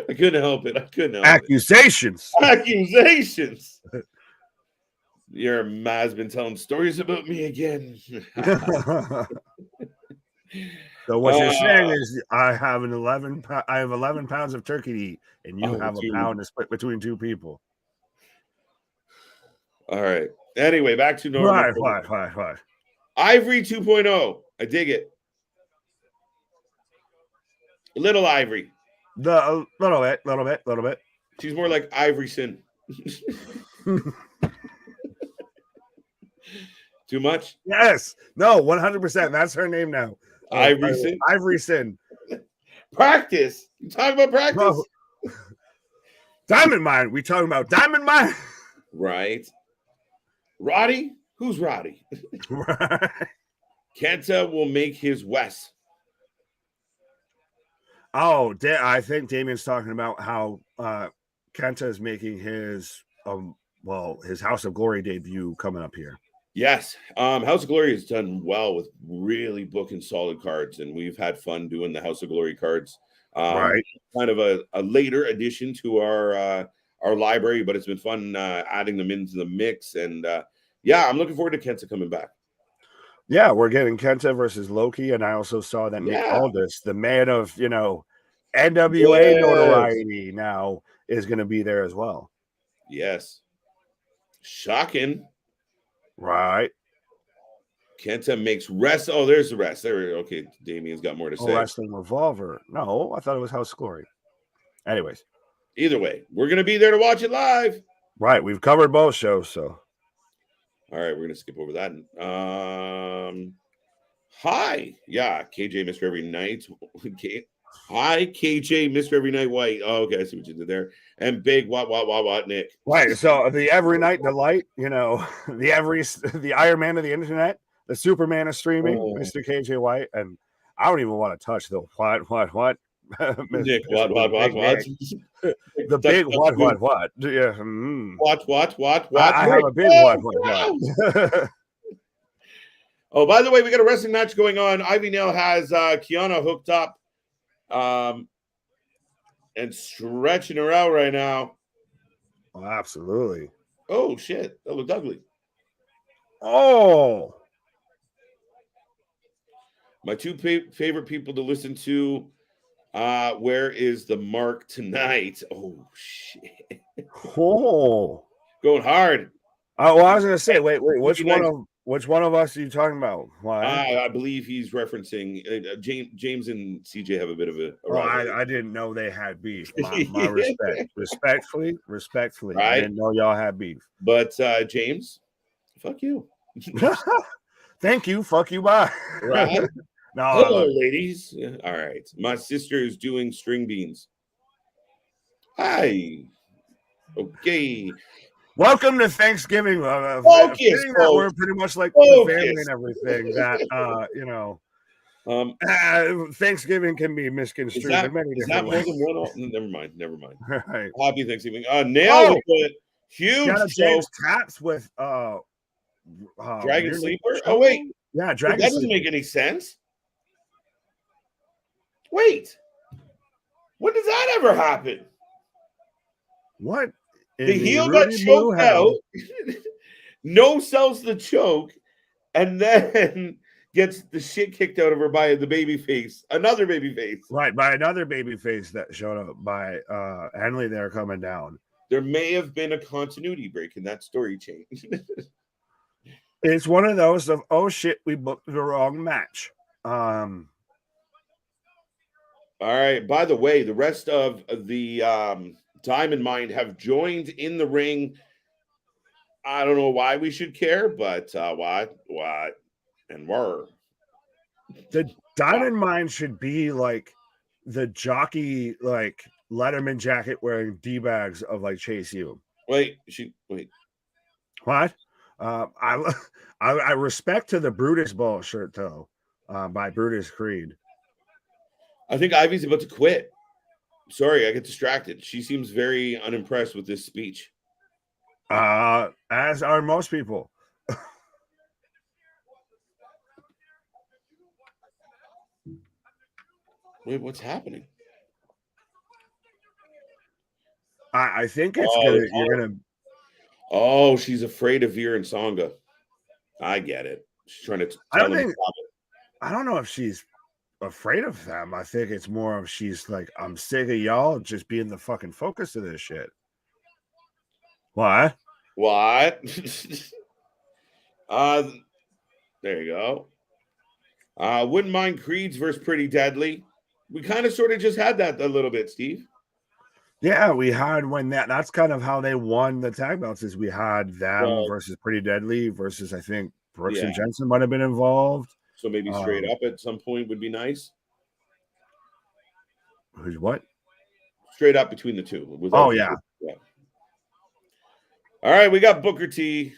I couldn't help it. Accusations. Your ma's been telling stories about me again. So what you're saying is I have 11 pounds of turkey to eat, and you have a pound to split between 2 people. All right. Anyway, back to normal. Right. Ivory 2.0. I dig it. Little Ivory. Little bit. She's more like Iverson. Too much? Yes. No, 100%. That's her name now. Iverson. Practice. You talking about practice? Bro. Diamond Mine. We talking about Diamond Mine? Right. Roddy? Who's Roddy? Right. Kenta will make his Wes. Oh, I think Damien's talking about how Kenta is making his his House of Glory debut coming up here. Yes. House of Glory has done well with really booking solid cards, and we've had fun doing the House of Glory cards. Right. Kind of a later addition to our library, but it's been fun adding them into the mix. And I'm looking forward to Kenta coming back. Yeah, we're getting Kenta versus Loki, and I also saw that Nick Aldis, the man of NWA notoriety, now is going to be there as well. Yes. Shocking. Right. Kenta makes rest. Oh, there's the rest. There. Okay, Damien's got more to say. Wrestling Revolver. No, I thought it was House of Glory. Anyways. Either way, we're going to be there to watch it live. Right. We've covered both shows, so. All right, we're going to skip over that. Hi. Yeah, KJ, Mr. Every Night. Hi, KJ, Mr. Every Night White. Oh, okay, I see what you did there. And big what, Nick. Right, so the Every Night Delight, the Iron Man of the internet, the Superman of streaming, Mr. KJ White, and I don't even want to touch the what. Nick, what? The big what? Yeah. What? I have a big what. Oh, by the way, we got a wrestling match going on. Ivy Nile has Kiana hooked up and stretching her out right now. Oh, absolutely. Oh, shit. That looked ugly. Oh. My two favorite people to listen to. Where is the mark tonight? Oh, shit. Oh. Going hard. Well, I was going to say, wait. Which one of us are you talking about? Why? I believe he's referencing James and CJ have a bit of a I didn't know they had beef. My respect. Respectfully. Right? I didn't know y'all had beef. But James, fuck you. Thank you. Fuck you. Bye. Right? No, hello, ladies. All right. My sister is doing string beans. Hi. Okay. Welcome to Thanksgiving. Focus, that we're pretty much like the family and everything. That Thanksgiving can be misconstrued in many different ways. Never mind. Right. Happy Thanksgiving. Nail with a huge James taps with Dragon Sleeper. Oh wait, yeah, Dragon. That doesn't make any sense. Wait, when does that ever happen? What? The heel got choked out. No sells the choke, and then gets the shit kicked out of her by the baby face. Another baby face. Right, by another baby face that showed up by Henley there coming down. There may have been a continuity break in that story chain. It's one of those of, oh shit, we booked the wrong match. All right. By the way, the rest of the Diamond Mine have joined in the ring. I don't know why we should care, but what, and where. The Diamond Mine should be like the jockey, like Letterman jacket wearing D-bags of like Chase U. Wait. What? I respect to the Brutus Ball shirt though, by Brutus Creed. I think Ivy's about to quit. Sorry, I get distracted. She seems very unimpressed with this speech. As are most people. Wait, what's happening? I think you're gonna. Oh, she's afraid of Veer and Songa. I get it. She's trying to tell them to stop it. I don't know if she's afraid of them. I think it's more of she's like, I'm sick of y'all just being the fucking focus of this shit. What? There you go. Wouldn't mind Creeds versus Pretty Deadly. We kind of sort of just had that a little bit, Steve. Yeah, we had when that's kind of how they won the tag belts. Is we had them versus Pretty Deadly versus I think Brooks and Jensen might have been involved. So maybe straight up at some point would be nice. Who's what? Straight up between the two. Yeah. All right, we got Booker T.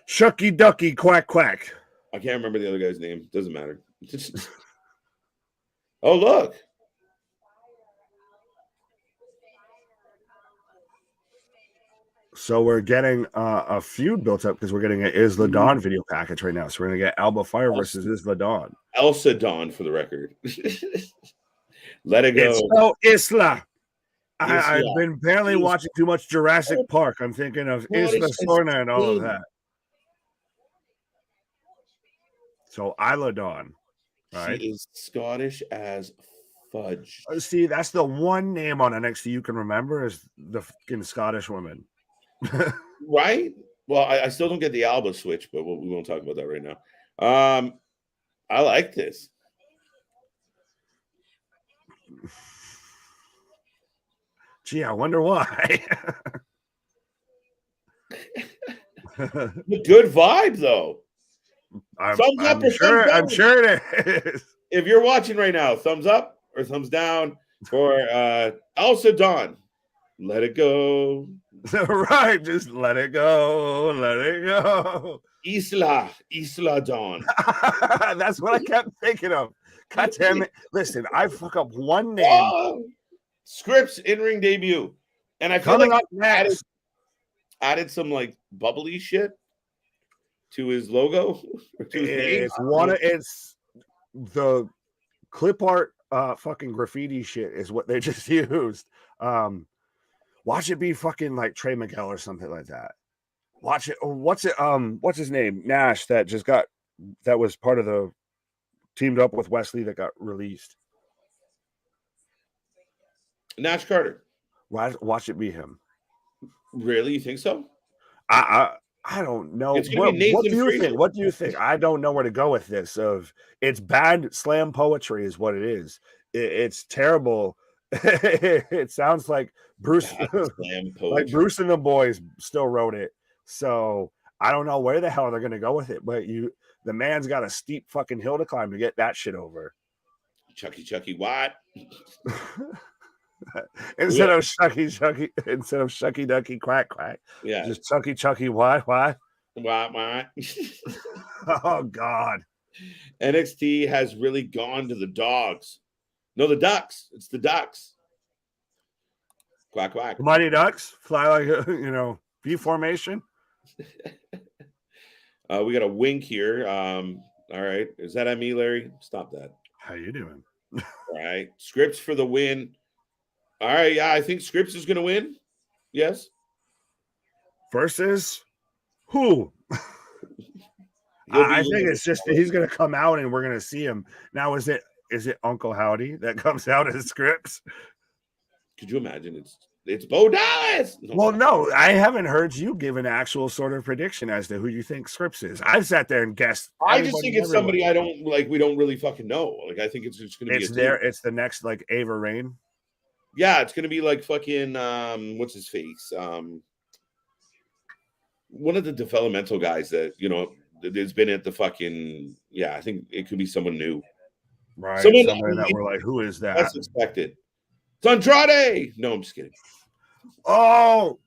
Shucky Ducky Quack Quack. I can't remember the other guy's name. Doesn't matter. Oh, look. So we're getting a feud built up because we're getting an Isla Dawn video package right now. So we're going to get Alba Fire versus Isla Dawn. Elsa Dawn for the record. Let it go. It's Isla. I've been apparently watching too much Jurassic Park. I'm thinking of Isla Sorna and all of that. So Isla Dawn. Right? She is Scottish as fudge. See, that's the one name on NXT you can remember is the fucking Scottish woman. Right? Well, I still don't get the Alba switch, but we won't talk about that right now. I like this. Gee, I wonder why. Good vibe, though. I'm sure it is. If you're watching right now, thumbs up or thumbs down for Elsa Dawn. Let it go. Right, just let it go. Let it go. Isla Dawn. That's what I kept thinking of. God damn it. Listen, I fuck up one name. Oh, Scripps in-ring debut. And I feel Coming like up next. added some like bubbly shit to his logo. To his name. It's the clip art fucking graffiti shit is what they just used. Watch it be fucking like Trey Miguel or something like that. Watch it. What's his name? Nash that was part of the teamed up with Wes Lee that got released. Nash Carter. Watch it be him. Really? You think so? I don't know. What do you think? What do you think? I don't know where to go with this. It's bad slam poetry is what it is. It's terrible. It sounds like Bruce like Bruce and the boys still wrote it. So I don't know where the hell they're gonna go with it, but the man's got a steep fucking hill to climb to get that shit over. Chucky what? instead of Shucky Ducky Quack Quack. Yeah. Just Chucky what? What? Oh God. NXT has really gone to the dogs. No, the ducks. It's the ducks. Quack quack. The Mighty Ducks fly like V formation. We got a wink here. All right. Is that at me, Larry? Stop that. How you doing? All right. Scripps for the win. All right. Yeah, I think Scripps is going to win. Yes. Versus who? I think it's just he's going to come out and we're going to see him. Now, is it Uncle Howdy that comes out as Scripps? Could you imagine? It's Bo Dallas. No, I haven't heard you give an actual sort of prediction as to who you think Scripps is. I've sat there and guessed. I just think it's somebody I don't like. We don't really fucking know. Like, I think it's just going to be. It's the next like Ava Rain. Yeah, it's going to be like fucking what's his face? One of the developmental guys that has been at the fucking. Yeah, I think it could be someone new. Right. Somebody that we're like, who is that? That's expected. It's Andrade. No, I'm just kidding. Oh,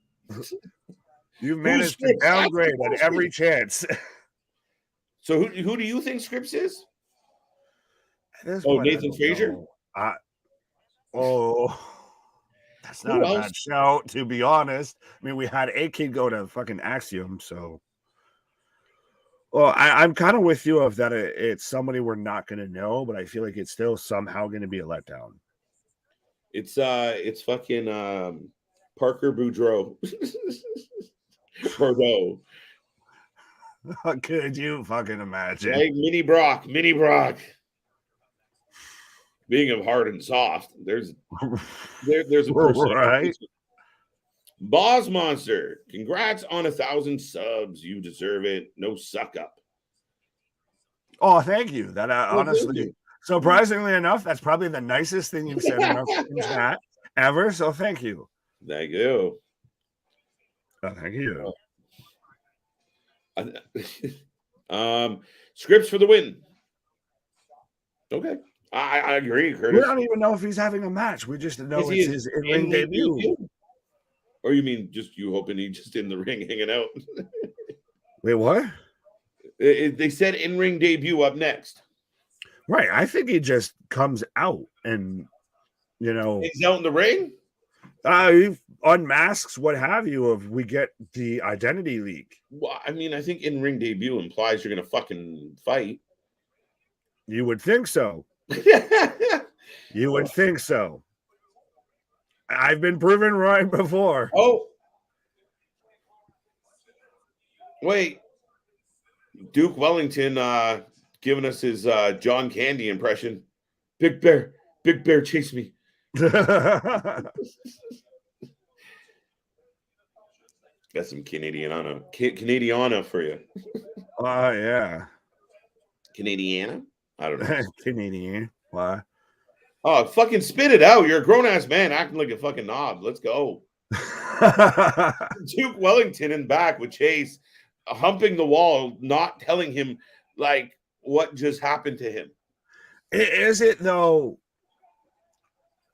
you managed to downgrade at every chance. So who do you think Scripps is? Nathan Frazier? That's not a bad shout, to be honest. I mean, we had a kid go to fucking Axiom, so. Well, I'm kind of with you of that it's somebody we're not going to know, but I feel like it's still somehow going to be a letdown. It's fucking Parker Boudreaux. Bordeaux. Could you fucking imagine? Like Mini Brock. Being of hard and soft, there's a person. Right. Boss Monster, congrats on 1,000 subs. You deserve it. No suck up. Oh, thank you. That honestly, surprisingly enough, that's probably the nicest thing you've said in our chat ever. So thank you. Thank you. Thank you. Scripts for the win. Okay. I agree, Curtis. We don't even know if he's having a match. We just know it's his in-ring debut. Or you mean you hoping he's just in the ring hanging out? Wait, what? They said in-ring debut up next. Right. I think he just comes out and, he's out in the ring? He unmasks, what have you, if we get the identity leak. Well, I mean, I think in-ring debut implies you're going to fucking fight. You would think so. You would think so. I've been proven right before. Oh. Wait. Duke Wellington giving us his John Candy impression. Big bear, chase me. Got some Canadiana for you. Oh, yeah. Canadiana? I don't know. Canadian. Why? Oh, fucking spit it out. You're a grown-ass man acting like a fucking knob. Let's go. Duke Wellington in back with Chase humping the wall, not telling him, like, what just happened to him. Is it, though?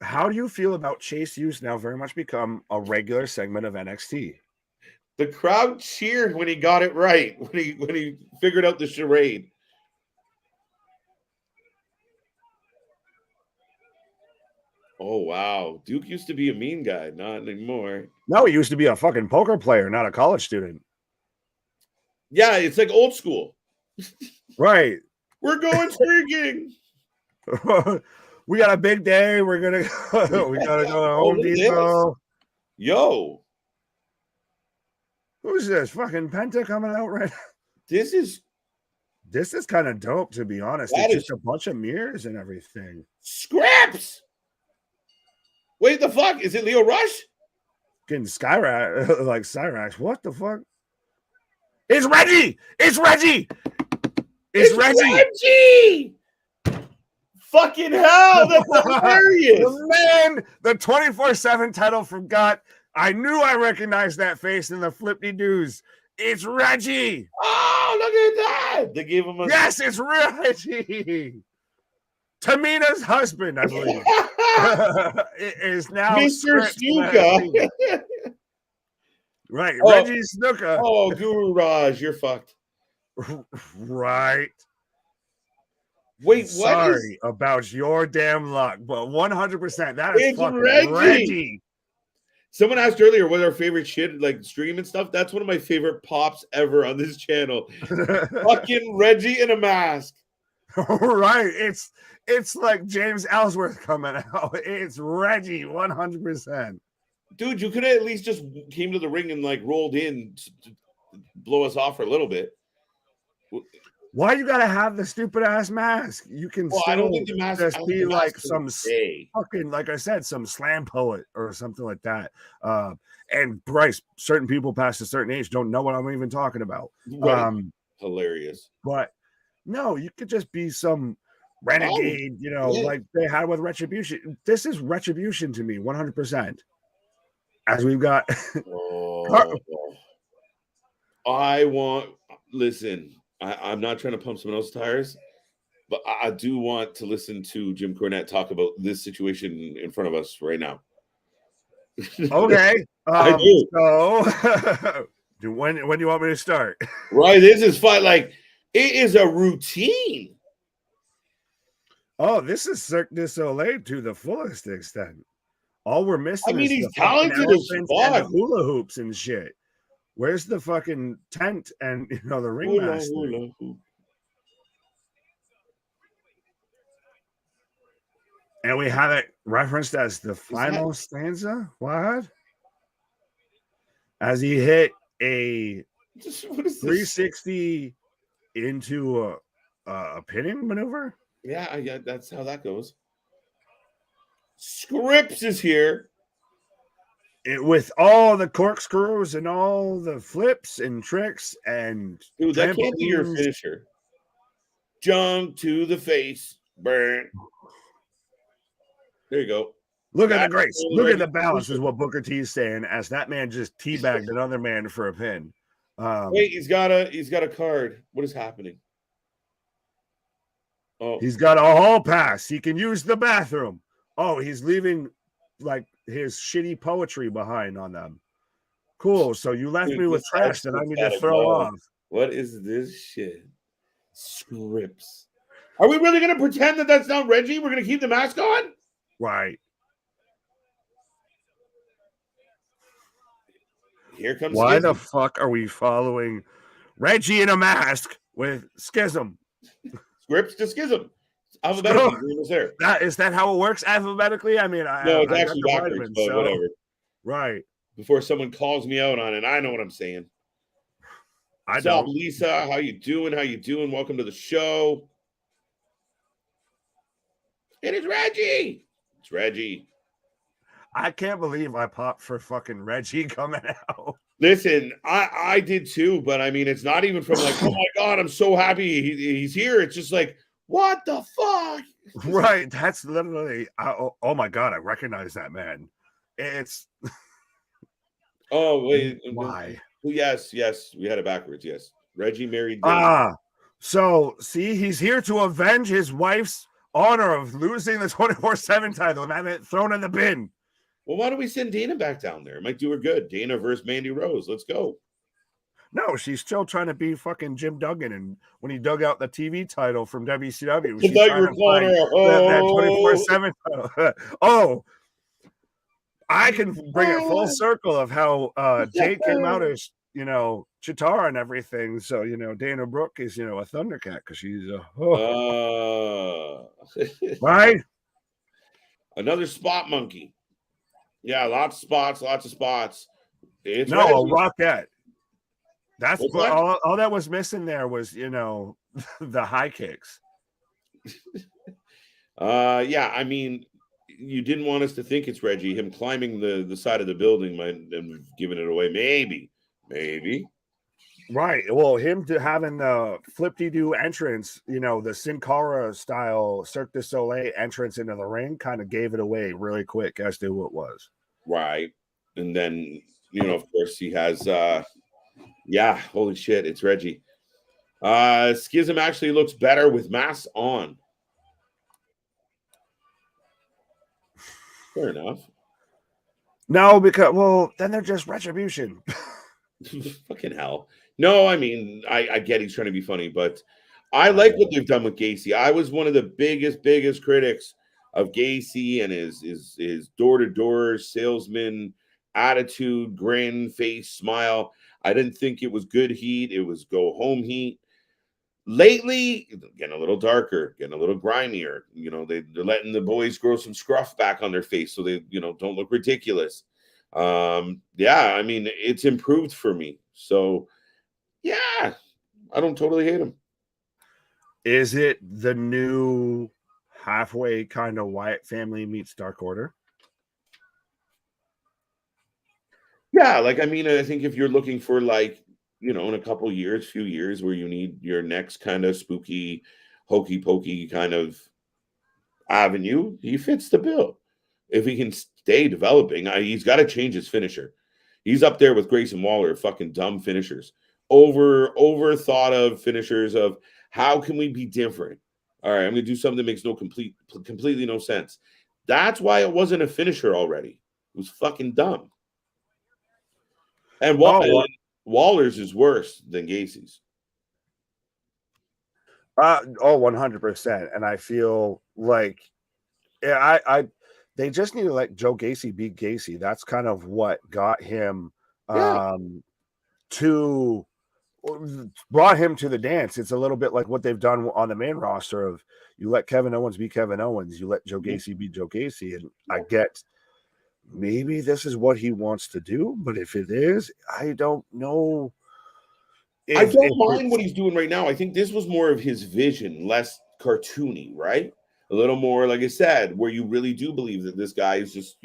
How do you feel about Chase U's now very much become a regular segment of NXT? The crowd cheered when he got it right, when he figured out the charade. Oh wow, Duke used to be a mean guy, not anymore. No, he used to be a fucking poker player, not a college student. Yeah, it's like old school. Right. We're going streaking. We got a big day. We're gonna we gotta go to Home Depot. Yo, who's this? Fucking Penta coming out right now? This is kind of dope, to be honest. It's just a bunch of mirrors and everything. Scraps. Wait, the fuck? Is it Leo Rush? Getting Skyrax, like Cyrax. What the fuck? It's Reggie! It's Reggie! It's Reggie! Fucking hell, that's hilarious. The 24/7 title from GOT. I knew I recognized that face in the Flip-de-doos. It's Reggie. Oh, look at that. They gave him a... Yes, it's Reggie. Tamina's husband, I believe. It is now Mr. Snuka. Right, Reggie Snuka. Oh, Guru Raj, you're fucked. Right. Wait, sorry about your damn luck, but 100% that is fucking Reggie. Someone asked earlier what our favorite shit, like stream and stuff. That's one of my favorite pops ever on this channel. Fucking Reggie in a mask. Right. It's like James Ellsworth coming out. It's Reggie, 100%. Dude, you could have at least just came to the ring and like rolled in to blow us off for a little bit. Why you gotta have the stupid ass mask? You can still I don't think the mask just be like some fucking, like I said, some slam poet or something like that. And Bryce, certain people past a certain age don't know what I'm even talking about. Right. Hilarious. But no, you could just be some renegade, like they had with Retribution. This is Retribution to me, 100%. As we've got. Listen, I'm not trying to pump someone else's tires, but I do want to listen to Jim Cornette talk about this situation in front of us right now. Okay. I do. So, when do you want me to start? Right. This is fun. Like, it is a routine. Oh, this is Cirque du Soleil to the fullest extent. All we're missing is he's the talented as fuck. And the hula hoops and shit. Where's the fucking tent and the ring master? And we have it referenced as the final stanza. What? As he hit a 360 into a pinning maneuver. Yeah, that's how that goes. Scripps is here. With all the corkscrews and all the flips and tricks and dude, that can't be your finisher. Jump to the face, burn. There you go. Look at the grace. Look at the balance, is what Booker T is saying. As that man just teabagged another man for a pin. Wait, he's got a card. What is happening? Oh, he's got a hall pass. He can use the bathroom. Oh, he's leaving like his shitty poetry behind on them. Cool. So you left me with trash that I need to throw off. What is this shit? Scripts. Are we really going to pretend that that's not Reggie? We're going to keep the mask on? Right. Here comes Why Schism. the fuck are we following Reggie in a mask with Schism? Scripts to Schism. Alphabetically, there. Is that how it works alphabetically? I mean, no, it's actually backwards, but whatever. Right. Before someone calls me out on it, I know what I'm saying. What's up, Lisa? How you doing? Welcome to the show. It is Reggie. It's Reggie. I can't believe I popped for fucking Reggie coming out. Listen, I did too, but I mean, it's not even from like, oh my God, I'm so happy he's here. It's just like, what the fuck? Right. That's literally, oh my God, I recognize that man. It's. Oh, wait. Why? Yes. We had it backwards. Yes. Reggie married Jade. So see, he's here to avenge his wife's honor of losing the 24/7 title and have it thrown in the bin. Well, why don't we send Dana back down there? It might do her good. Dana versus Mandy Rose. Let's go. No, she's still trying to be fucking Jim Duggan. And when he dug out the TV title from WCW, she's trying to find that 24/7 title. Oh, I can bring it full circle of how Jade came out as, Chitara and everything. So, Dana Brooke is, a Thundercat because she's right. Another spot monkey. Yeah, lots of spots. It's a Rockette. That's what all that was missing there was, the high kicks. Yeah, I mean, you didn't want us to think it's Reggie. Him climbing the side of the building might have given it away. Maybe. Right. Well, him having the flip-de-doo entrance, the Sin Cara style Cirque du Soleil entrance into the ring kind of gave it away really quick as to who it was. Right. And then, of course, he has, holy shit, it's Reggie. Schism actually looks better with masks on. Fair enough. No, because, then they're just Retribution. Fucking hell. No, I mean, I get he's trying to be funny, but I like what they've done with Jacy. I was one of the biggest critics of Jacy and his door-to-door salesman attitude, grin, face, smile. I didn't think it was good heat. It was go-home heat. Lately, getting a little darker, getting a little grimier. They're letting the boys grow some scruff back on their face so they, don't look ridiculous. I mean, it's improved for me. So, yeah, I don't totally hate him. Is it the new halfway kind of Wyatt family meets Dark Order? Yeah, I think if you're looking for in a few years where you need your next kind of spooky, hokey pokey kind of avenue, he fits the bill. If he can stay developing, he's got to change his finisher. He's up there with Grayson Waller, fucking dumb finishers. Over thought of finishers of how can we be different? All right, I'm going to do something that makes completely no sense. That's why it wasn't a finisher already. It was fucking dumb. And Waller's is worse than Gacy's. 100%. And I feel like, they just need to let Joe Gacy beat Jacy. That's kind of what got him brought him to the dance. It's a little bit like what they've done on the main roster of you let Kevin Owens be Kevin Owens, you let Joe Gacy be Joe Gacy. And I get maybe this is what he wants to do, but if it is, I don't know. I don't mind what he's doing right now. I think this was more of his vision, less cartoony, right? A little more, like I said, where you really do believe that this guy is just,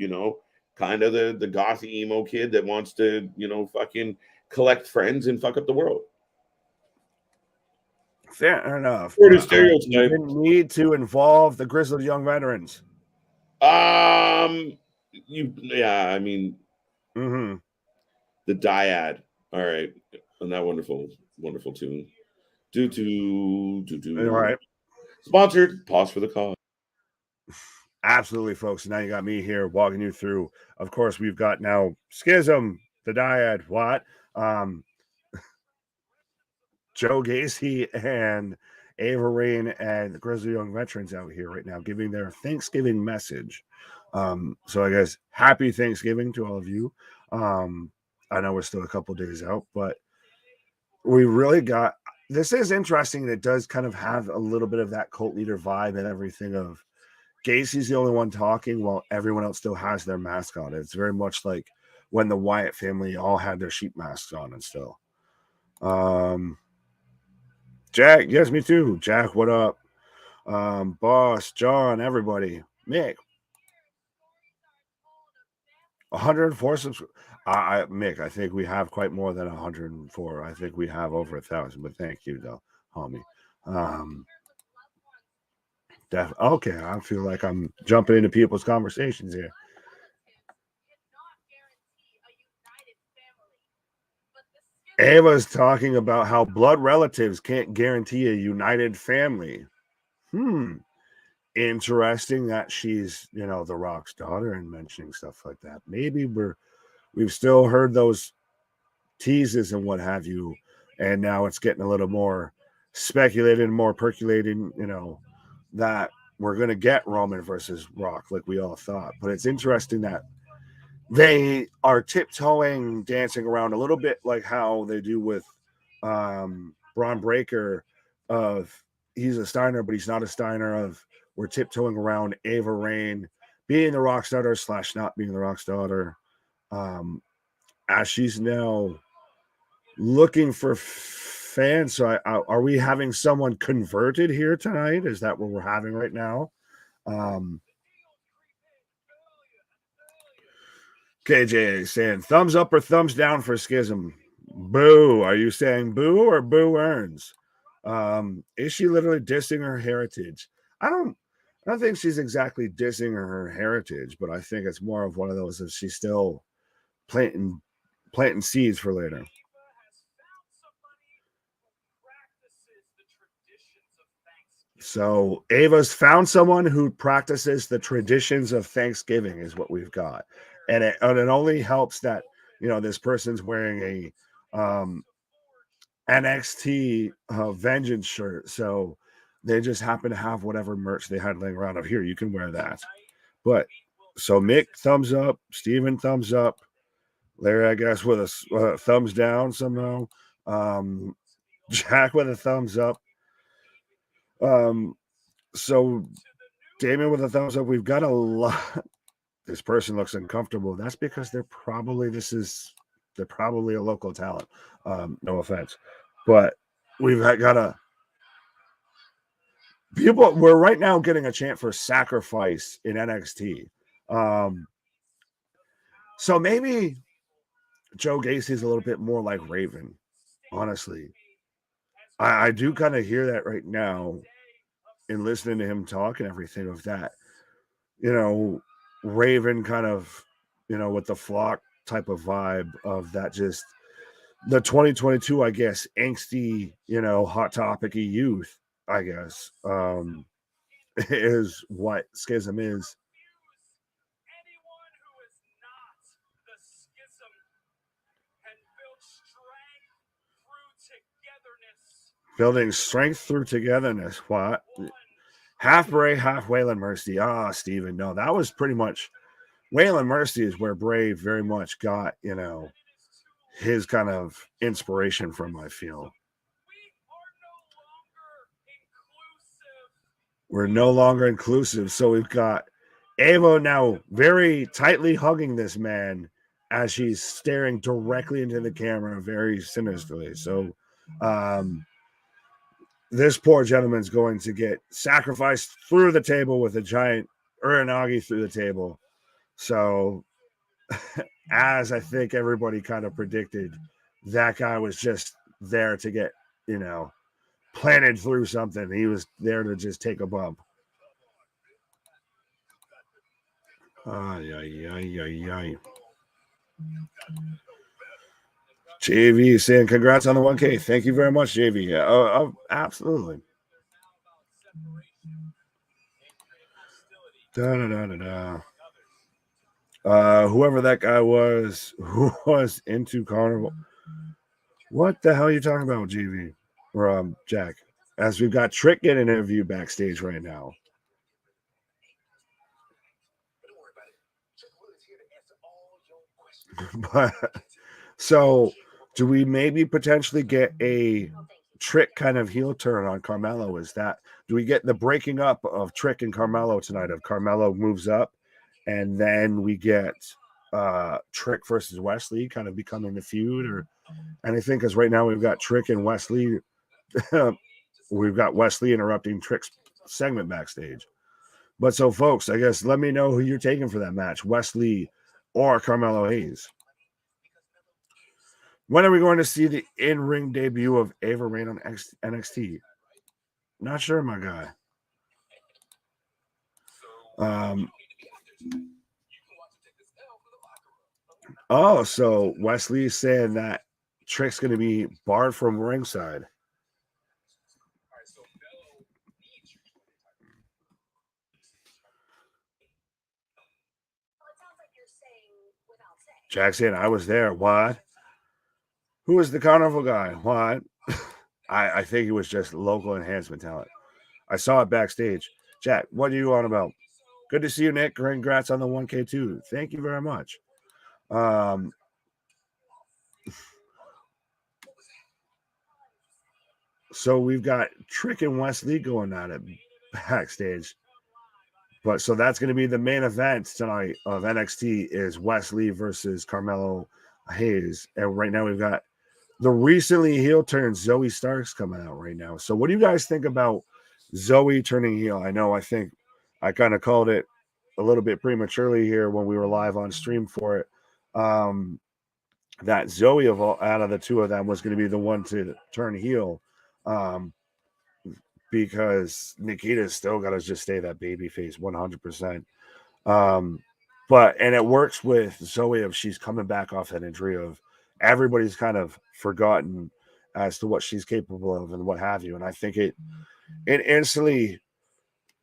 kind of the gothy emo kid that wants to, fucking collect friends and fuck up the world. Fair enough. You didn't need to involve the grizzled young veterans. I mean, the dyad. All right, and that wonderful tune. All right. Sponsored. Pause for the call. Absolutely, folks. Now you got me here walking you through. Of course, we've got now Schism, the dyad. What? Joe Gacy and Ava Rain and the Grizzly Young Veterans out here right now giving their Thanksgiving message. So I guess happy Thanksgiving to all of you. I know we're still a couple days out, but we really got this is interesting. It does kind of have a little bit of that cult leader vibe and everything of Gacy's the only one talking while everyone else still has their mask on. It's very much like when the Wyatt family all had their sheep masks on and still. Jack, yes, me too. Jack, what up? Boss, John, everybody. Mick. 104 subscribers. Mick, I think we have quite more than 104. I think we have over 1,000, but thank you, though, homie. Okay, I feel like I'm jumping into people's conversations here. Ava's talking about how blood relatives can't guarantee a united family. Interesting that she's, The Rock's daughter and mentioning stuff like that. Maybe we've still heard those teases and what have you, and now it's getting a little more speculated, more percolating, that we're going to get Roman versus Rock like we all thought. But it's interesting that they are tiptoeing, dancing around a little bit like how they do with Bron Breakker of he's a Steiner, but he's not a Steiner of we're tiptoeing around Ava Raine being the Rock's daughter / not being the Rock's daughter. As she's now looking for fans. So are we having someone converted here tonight? Is that what we're having right now? KJ saying thumbs up or thumbs down for Schism. Boo. Are you saying boo or boo earns? Is she literally dissing her heritage? I don't think she's exactly dissing her heritage, but I think it's more of one of those that she's still planting seeds for later. So Ava's found someone who practices the traditions of Thanksgiving is what we've got. And it only helps that, this person's wearing a NXT Vengeance shirt. So they just happen to have whatever merch they had laying around of here. You can wear that. But so Mick, thumbs up. Steven, thumbs up. Larry, I guess, with a thumbs down somehow. Jack with a thumbs up. So Damien with a thumbs up. We've got a lot. This person looks uncomfortable. That's because they're probably a local talent. No offense, but we've got people. We're right now getting a chant for sacrifice in NXT. So maybe Joe Gacy's a little bit more like Raven. Honestly, I do kind of hear that right now in listening to him talk and everything of that. Raven kind of, with the flock type of vibe of that, just the 2022, I guess, angsty, hot topic-y youth, I guess, is what Schism is. Building strength through togetherness. What? Half Bray, half Waylon Mercy. Steven. No, that was pretty much Waylon Mercy is where Bray very much got, his kind of inspiration from, I feel. We're no longer inclusive. So we've got Ava now very tightly hugging this man as she's staring directly into the camera very sinisterly. So this poor gentleman's going to get sacrificed through the table with a giant uranagi through the table. So as I think everybody kind of predicted, that guy was just there to get, planted through something. He was there to just take a bump. JV saying congrats on the 1K. Thank you very much, JV. Absolutely. Whoever that guy was who was into Carnival. What the hell are you talking about, JV? Or Jack? As we've got Trick getting an interview backstage right now. But so do we maybe potentially get a Trick kind of heel turn on Carmelo? Do we get the breaking up of Trick and Carmelo tonight? Of Carmelo moves up, and then we get Trick versus Wes Lee kind of becoming the feud or anything? Because right now we've got Trick and Wes Lee. We've got Wes Lee interrupting Trick's segment backstage. But so, folks, I guess let me know who you're taking for that match, Wes Lee or Carmelo Hayes. When are we going to see the in-ring debut of Ava Raine on NXT? Not sure, my guy. So Wes Lee is saying that Trick's going to be barred from ringside. Jackson, I was there. What? Who was the carnival guy? What? I think he was just local enhancement talent. I saw it backstage. Jack, what are you on about? Good to see you, Nick. Congrats on the 1K too. Thank you very much. So we've got Trick and Wes Lee going at it backstage. But so that's going to be the main event tonight of NXT is Wes Lee versus Carmelo Hayes. And right now we've got the recently heel turned Zoe Stark's coming out right now. So what do you guys think about Zoe turning heel? I think I kind of called it a little bit prematurely here when we were live on stream for it. That Zoe out of the two of them was going to be the one to turn heel. Because Nikita's still got to just stay that baby face 100%. And it works with Zoe if she's coming back off that injury of everybody's kind of forgotten as to what she's capable of and what have you. And I think it instantly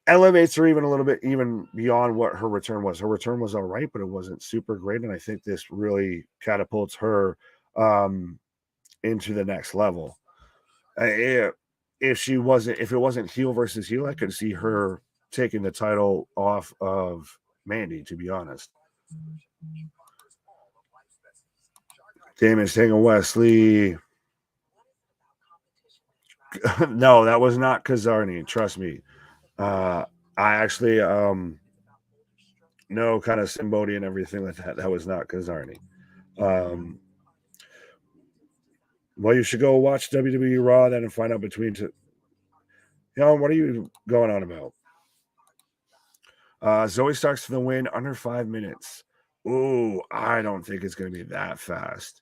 elevates her even a little bit, even beyond what her return was. Her return was all right, but it wasn't super great. And I think this really catapults her into the next level. If it wasn't heel versus heel, I could see her taking the title off of Mandy, to be honest. Damon's taking Wes Lee. No, that was not Kazarni. Trust me. I actually know kind of Simbodi and everything like that. That was not Kazarni. Well, you should go watch WWE Raw then and find out between two. What are you going on about? Zoe Starks for the win under 5 minutes. Ooh, I don't think it's going to be that fast.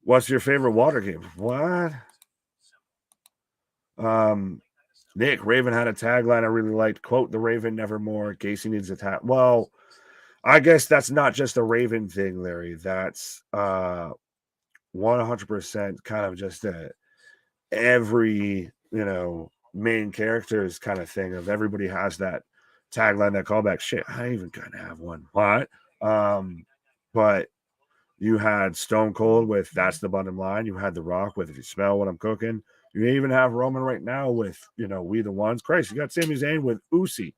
What's your favorite water game? What? Nick, Raven had a tagline I really liked. Quote, the Raven nevermore. Gacy needs a tag. Well, I guess that's not just a Raven thing, Larry. That's 100% kind of just every, main characters kind of thing of everybody has that tagline, that callback. Shit, I even kind of have one. What? But you had Stone Cold with That's the Bottom Line. You had The Rock with If You Smell What I'm Cooking. You even have Roman right now with, We the Ones. Christ, you got Sami Zayn with Usi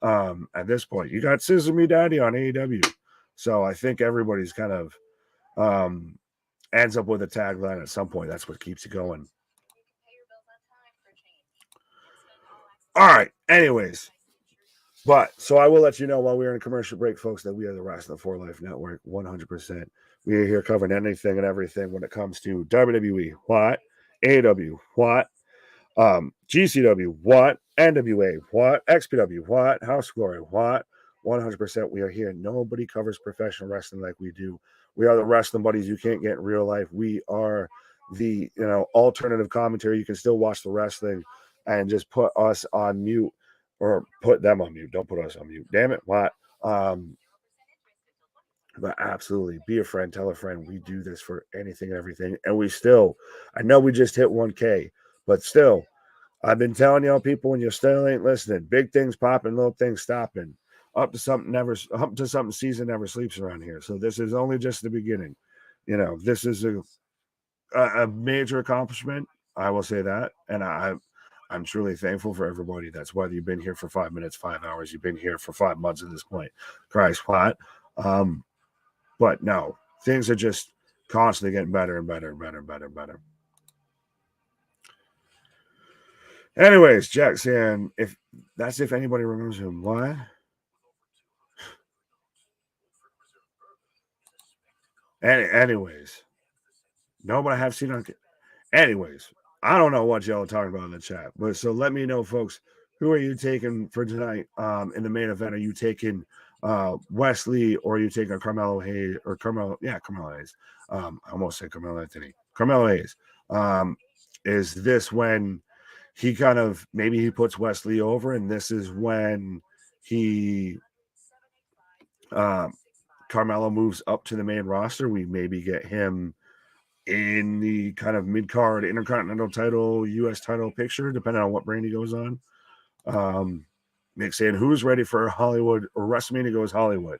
at this point. You got Schism Me Daddy on AEW. So I think everybody's kind of ends up with a tagline at some point. That's what keeps you going. All right. Anyways. So I will let you know while we're in a commercial break, folks, that we are the Wrasslin for Life Network, 100%. We are here covering anything and everything when it comes to WWE, what? AEW, what? GCW, what? NWA, what? XPW, what? House Glory, what? 100% we are here. Nobody covers professional wrestling like we do. We are the wrestling buddies you can't get in real life. We are the, alternative commentary. You can still watch the wrestling and just put us on mute. Or put them on mute. Don't put us on mute. Damn it. What? But absolutely, be a friend. Tell a friend. We do this for anything and everything. And we still, I know we just hit 1K, but still, I've been telling y'all people when you still ain't listening, big things popping, little things stopping. Up to something season never sleeps around here. So this is only just the beginning. This is a major accomplishment. I will say that. And I'm truly thankful for everybody. That's whether you've been here for 5 minutes, 5 hours, you've been here for 5 months at this point. Christ, what? But no, things are just constantly getting better and better and better and better and better. Anyways, Jack saying if anybody remembers him, what? Anyways, no, but I have seen on. Anyways, I don't know what y'all are talking about in the chat, but so let me know, folks. Who are you taking for tonight in the main event? Are you taking Wes Lee or are you taking Carmelo Hayes or Carmelo Hayes? I almost said Carmelo Anthony. Carmelo Hayes. Is this when he kind of maybe he puts Wes Lee over, and this is when he Carmelo moves up to the main roster? We maybe get him in the kind of mid-card intercontinental title, U.S. title picture, depending on what brand he goes on. Nick saying, who's ready for Hollywood or WrestleMania goes Hollywood?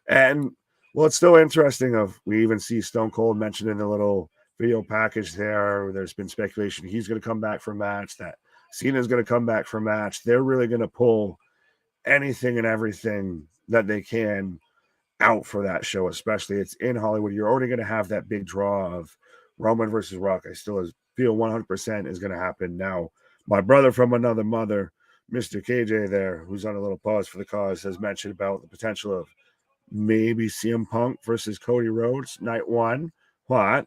And, well, it's still interesting we even see Stone Cold mentioned in the little video package there. There's been speculation he's going to come back for a match, that Cena's going to come back for a match. They're really going to pull anything and everything that they can out for that show, especially it's in Hollywood. You're already going to have that big draw of Roman versus Rock. I still feel 100% is going to happen. Now, my brother from another mother, Mr. KJ there, who's on a little pause for the cause, has mentioned about the potential of maybe CM Punk versus Cody Rhodes night one. What?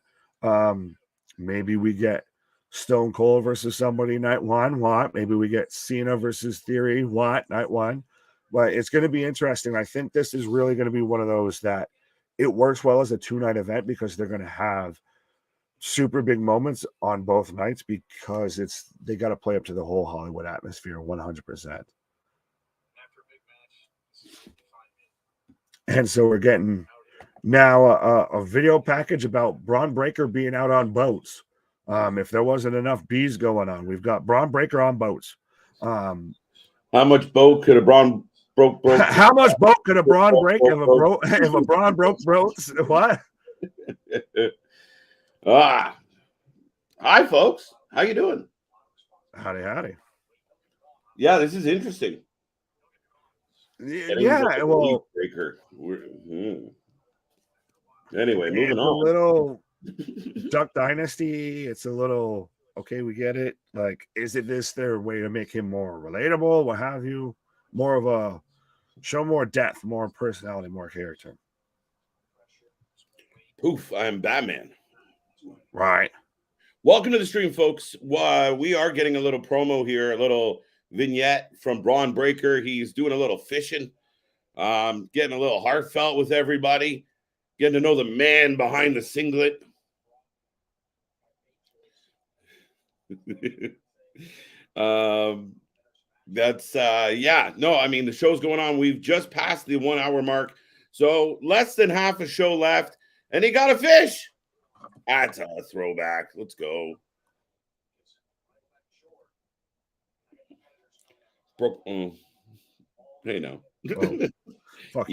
Maybe we get Stone Cold versus somebody night one. What? Maybe we get Cena versus Theory. What? Night one. But it's going to be interesting. I think this is really going to be one of those that it works well as a 2-night event because they're going to have super big moments on both nights because they got to play up to the whole Hollywood atmosphere 100%. And so we're getting now a video package about Bron Breakker being out on boats. If there wasn't enough bees going on, we've got Bron Breakker on boats. How much boat could a Bron broke? How much boat could a Bron break if a Bron broke? What? Hi, folks. How you doing? Howdy. Yeah, this is interesting. Yeah, well, Breaker. Anyway, moving on. A little Duck Dynasty. It's a little okay. We get it. Like, is it their way to make him more relatable? What have you? More of a show, more depth, more personality, more character. Poof! I am Batman. Right. Welcome to the stream, folks. We are getting a little promo here, a little vignette from Bron Breakker. He's doing a little fishing, getting a little heartfelt with everybody, getting to know the man behind the singlet. I mean, the show's going on. We've just passed the 1 hour mark, so less than half a show left, and he got a fish. That's a throwback. Let's go. Hey, no. Oh, fuck.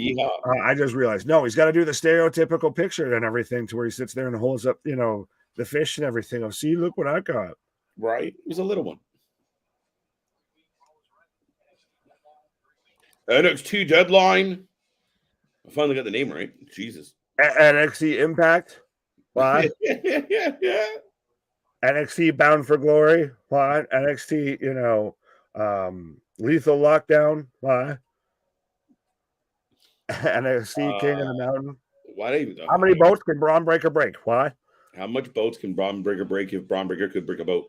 I just realized. No, he's got to do the stereotypical picture and everything to where he sits there and holds up, the fish and everything. Oh, see, look what I got. Right. It was a little one. NXT Deadline. I finally got the name right. Jesus. NXT Impact. What? Yeah. NXT Bound for Glory. What? NXT, Lethal Lockdown. What? NXT King of the Mountain. How many boats can Bron Breakker break? What? How much boats can Bron Breakker break if Bron Breakker could break a boat?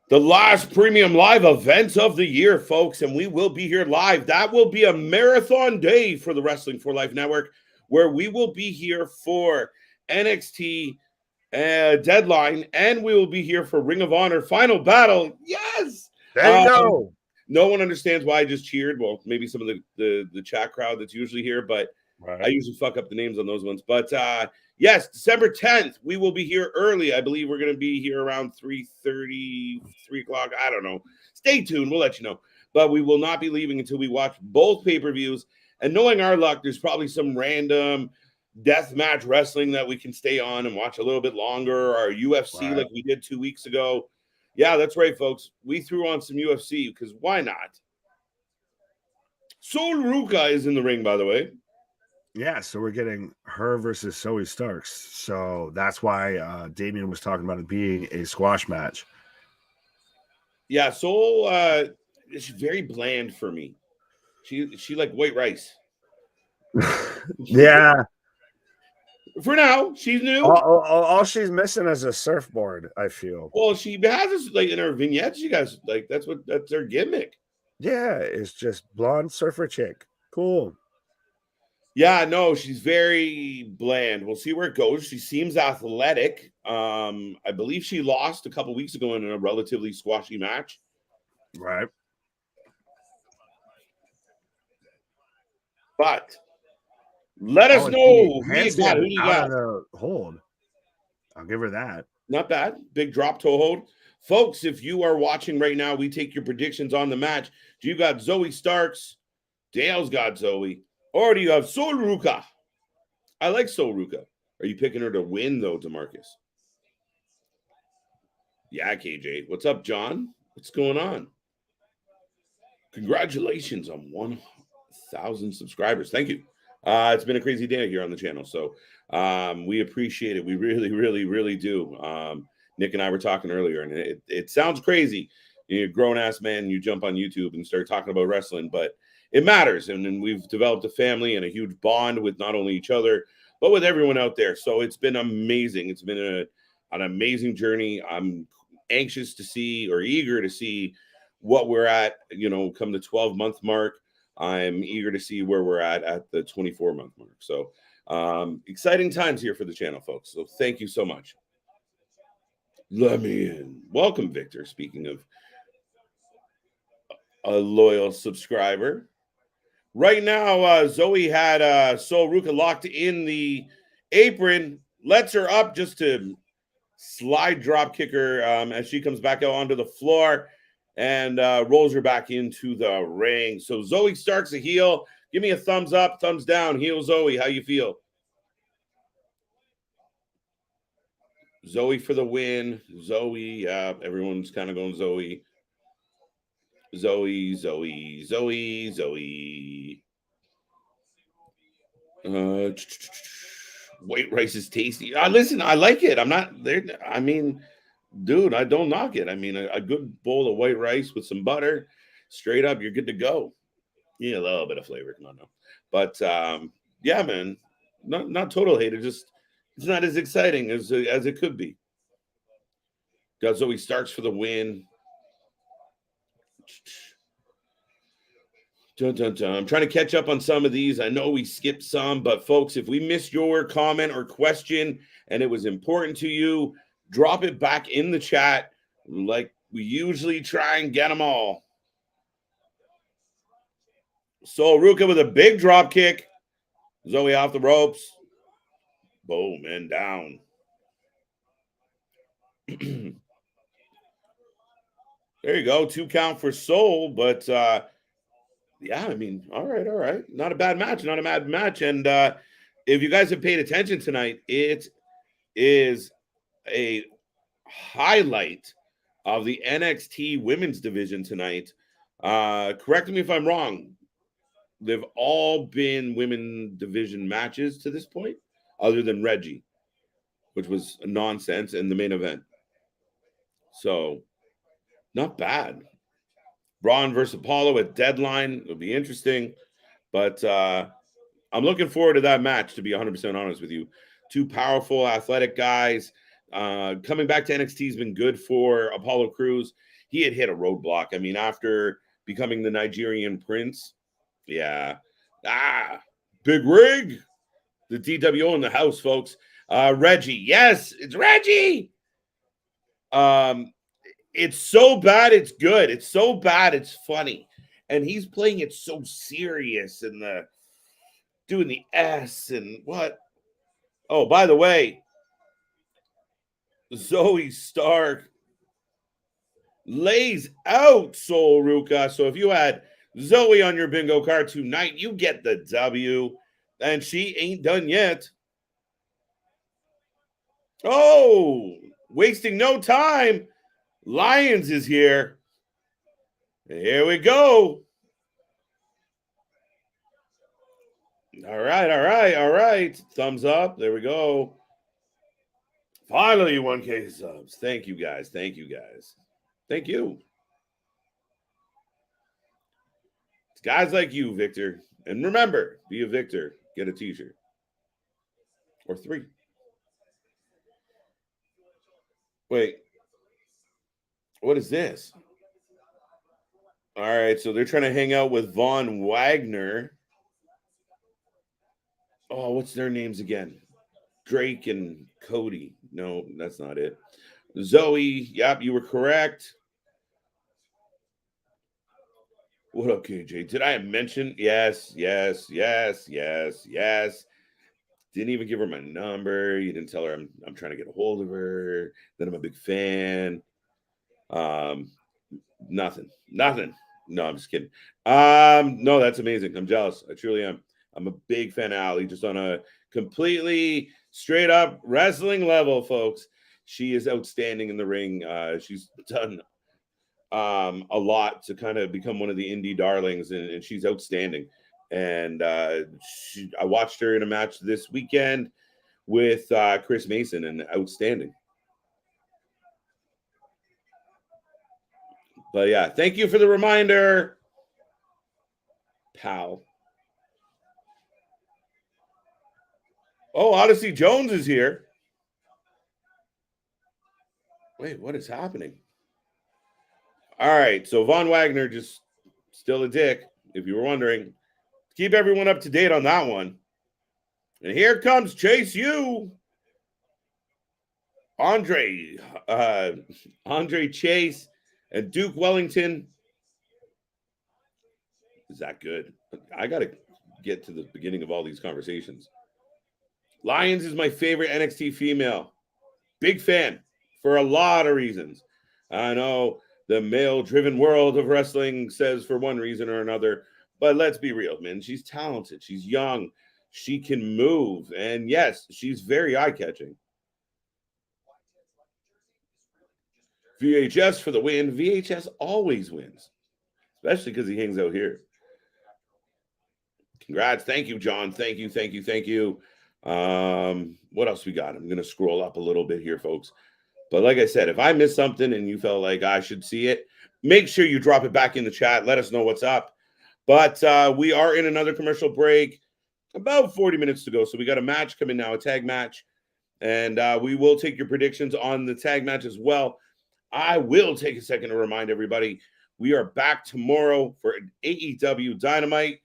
The last premium live events of the year, folks, and we will be here live. That will be a marathon day for the Wrestling for Life Network, where we will be here for NXT Deadline, and we will be here for Ring of Honor Final Battle. Yes! There you go. No one understands why I just cheered. Well, maybe some of the chat crowd that's usually here, but right. I usually fuck up the names on those ones. But yes, December 10th, we will be here early. I believe we're going to be here around 3:30, 3 o'clock. I don't know. Stay tuned. We'll let you know. But we will not be leaving until we watch both pay-per-views. And knowing our luck, there's probably some random death match wrestling that we can stay on and watch a little bit longer, or UFC right. Like we did 2 weeks ago. Yeah, that's right, folks. We threw on some UFC because why not? Sol Ruka is in the ring, by the way. Yeah, so we're getting her versus Zoe Stark. So that's why Damien was talking about it being a squash match. Yeah, Sol is very bland for me. She like white rice. Yeah. For now, she's new. All she's missing is a surfboard, I feel. Well, she has this like in her vignettes. She guys like that's their gimmick. Yeah, it's just blonde surfer chick. Cool. Yeah, no, she's very bland. We'll see where it goes. She seems athletic. I believe she lost a couple weeks ago in a relatively squashy match. Right. But let us know who you got. Hold. I'll give her that. Not bad. Big drop toe hold. Folks, if you are watching right now, we take your predictions on the match. Do you got Zoe Starks? Dale's got Zoe. Or do you have Sol Ruka? I like Sol Ruka. Are you picking her to win, though, DeMarcus? Yeah, KJ. What's up, John? What's going on? Congratulations on 1,000 subscribers. Thank you. It's been a crazy day here on the channel, so we appreciate it. We really, really, really do. Nick and I were talking earlier, and it sounds crazy. You're a grown-ass man, you jump on YouTube and start talking about wrestling, but it matters. And then we've developed a family and a huge bond with not only each other, but with everyone out there. So it's been amazing. It's been an amazing journey. I'm anxious to see, or eager to see, what we're at, come the 12-month mark. I'm eager to see where we're at the 24-month mark. So exciting times here for the channel, folks. So thank you so much. Let me in. Welcome, Victor. Speaking of a loyal subscriber. Right now, Zoe had Ruka locked in the apron, lets her up just to slide drop kick her as she comes back out onto the floor and rolls her back into the ring. So Zoe Stark's a heel. Give me a thumbs up, thumbs down. Heel Zoe, how you feel? Zoe for the win. Zoe, everyone's kind of going Zoe. Zoe. White rice is tasty. Listen, I like it. I'm not there. I mean, dude, I don't knock it. I mean, a good bowl of white rice with some butter, straight up, you're good to go. Yeah, a little bit of flavor. No. But yeah, man, not total hate. It's not as exciting as it could be. Got Zoe Starks for the win. Dun, dun, dun. I'm trying to catch up on some of these. I know we skipped some, but folks, if we missed your comment or question and it was important to you, drop it back in the chat like we usually try and get them all. So Ruka with a big drop kick. Zoe off the ropes. Boom, and down. There you go. 2 count for Soul, but yeah, I mean, all right. Not a bad match. And if you guys have paid attention tonight, it is a highlight of the NXT women's division tonight. Correct me if I'm wrong. They've all been women division matches to this point, other than Reggie, which was nonsense in the main event. So, not bad. Bron versus Apollo at Deadline. It'll be interesting. But I'm looking forward to that match, to be 100% honest with you. 2 powerful, athletic guys. Coming back to NXT has been good for Apollo Crews. He had hit a roadblock. I mean, after becoming the Nigerian prince. Yeah. Big rig. The DWO in the house, folks. Reggie. Yes, it's Reggie. It's so bad, it's good. It's so bad, it's funny. And he's playing it so serious and doing the S and what? Oh, by the way, Zoe Stark lays out Soul Ruka. So if you had Zoe on your bingo card tonight, you get the W. And she ain't done yet. Oh, wasting no time. Lions is here. Here we go. All right. Thumbs up. There we go. Finally, 1K subs. Thank you, guys. Thank you. It's guys like you, Victor. And remember, be a victor. Get a t-shirt. Or 3. Wait. What is this? All right, so they're trying to hang out with Von Wagner. Oh, what's their names again? Drake and Cody. No, that's not it. Zoe, yep, you were correct. What up, KJ? Did I mention? Yes. Didn't even give her my number. You didn't tell her I'm trying to get a hold of her. That I'm a big fan. Nothing. No, I'm just kidding. No, that's amazing. I'm jealous. I truly am. I'm a big fan of Ali, just on a completely straight up wrestling level, folks. She is outstanding in the ring. She's done a lot to kind of become one of the indie darlings, and she's outstanding. And I watched her in a match this weekend with Chris Mason, and outstanding. But yeah, thank you for the reminder, pal. Oh, Odyssey Jones is here. Wait, what is happening? All right, so Von Wagner just still a dick, if you were wondering. Keep everyone up to date on that one. And here comes Chase U. Andre Chase, and Duke Wellington. Is that good? I got to get to the beginning of all these conversations. Lyons is my favorite NXT female. Big fan for a lot of reasons. I know the male-driven world of wrestling says for one reason or another, but let's be real, man. She's talented. She's young. She can move. And yes, she's very eye-catching. VHS for the win. VHS always wins, especially because he hangs out here. Congrats. Thank you, John. Thank you. What else we got? I'm going to scroll up a little bit here, folks. But like I said, if I missed something and you felt like I should see it, make sure you drop it back in the chat. Let us know what's up. But we are in another commercial break. About 40 minutes to go. So we got a match coming now, a tag match. And we will take your predictions on the tag match as well. I will take a second to remind everybody, we are back tomorrow for AEW Dynamite.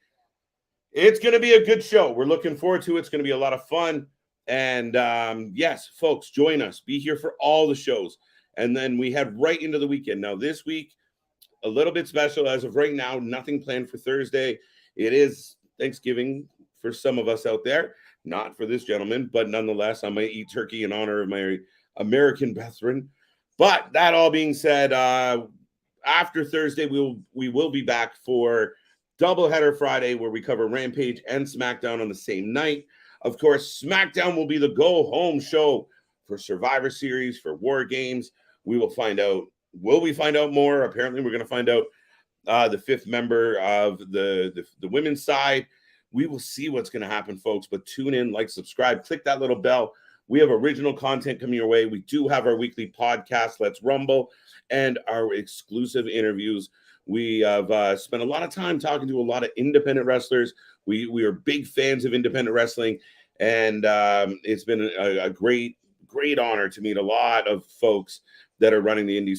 It's going to be a good show. We're looking forward to it. It's going to be a lot of fun. And yes, folks, join us. Be here for all the shows. And then we head right into the weekend. Now, this week, a little bit special. As of right now, nothing planned for Thursday. It is Thanksgiving for some of us out there. Not for this gentleman, but nonetheless, I might eat turkey in honor of my American brethren. But that all being said, after Thursday, we will be back for Doubleheader Friday, where we cover Rampage and SmackDown on the same night. Of course, SmackDown will be the go-home show for Survivor Series, for War Games. We will find out. Will we find out more? Apparently, we're going to find out the fifth member of the women's side. We will see what's going to happen, folks. But tune in, like, subscribe, click that little bell. We have original content coming your way. We do have our weekly podcast, Let's Rumble, and our exclusive interviews. We have spent a lot of time talking to a lot of independent wrestlers. We are big fans of independent wrestling, and it's been a great honor to meet a lot of folks that are running the indie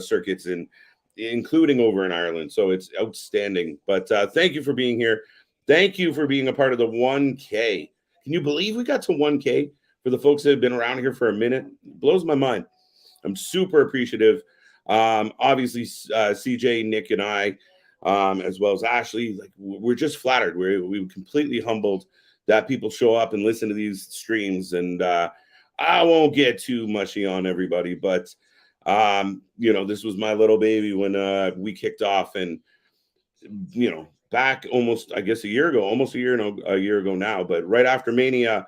circuits, and including over in Ireland. So it's outstanding. But thank you for being here. Thank you for being a part of the 1K. Can you believe we got to 1K? For the folks that have been around here for a minute, it blows my mind. I'm super appreciative. Obviously, CJ, Nick, and I, as well as Ashley, like we're just flattered. We're completely humbled that people show up and listen to these streams. And I won't get too mushy on everybody, but this was my little baby when we kicked off, and back almost, I guess, a year ago now, but right after Mania.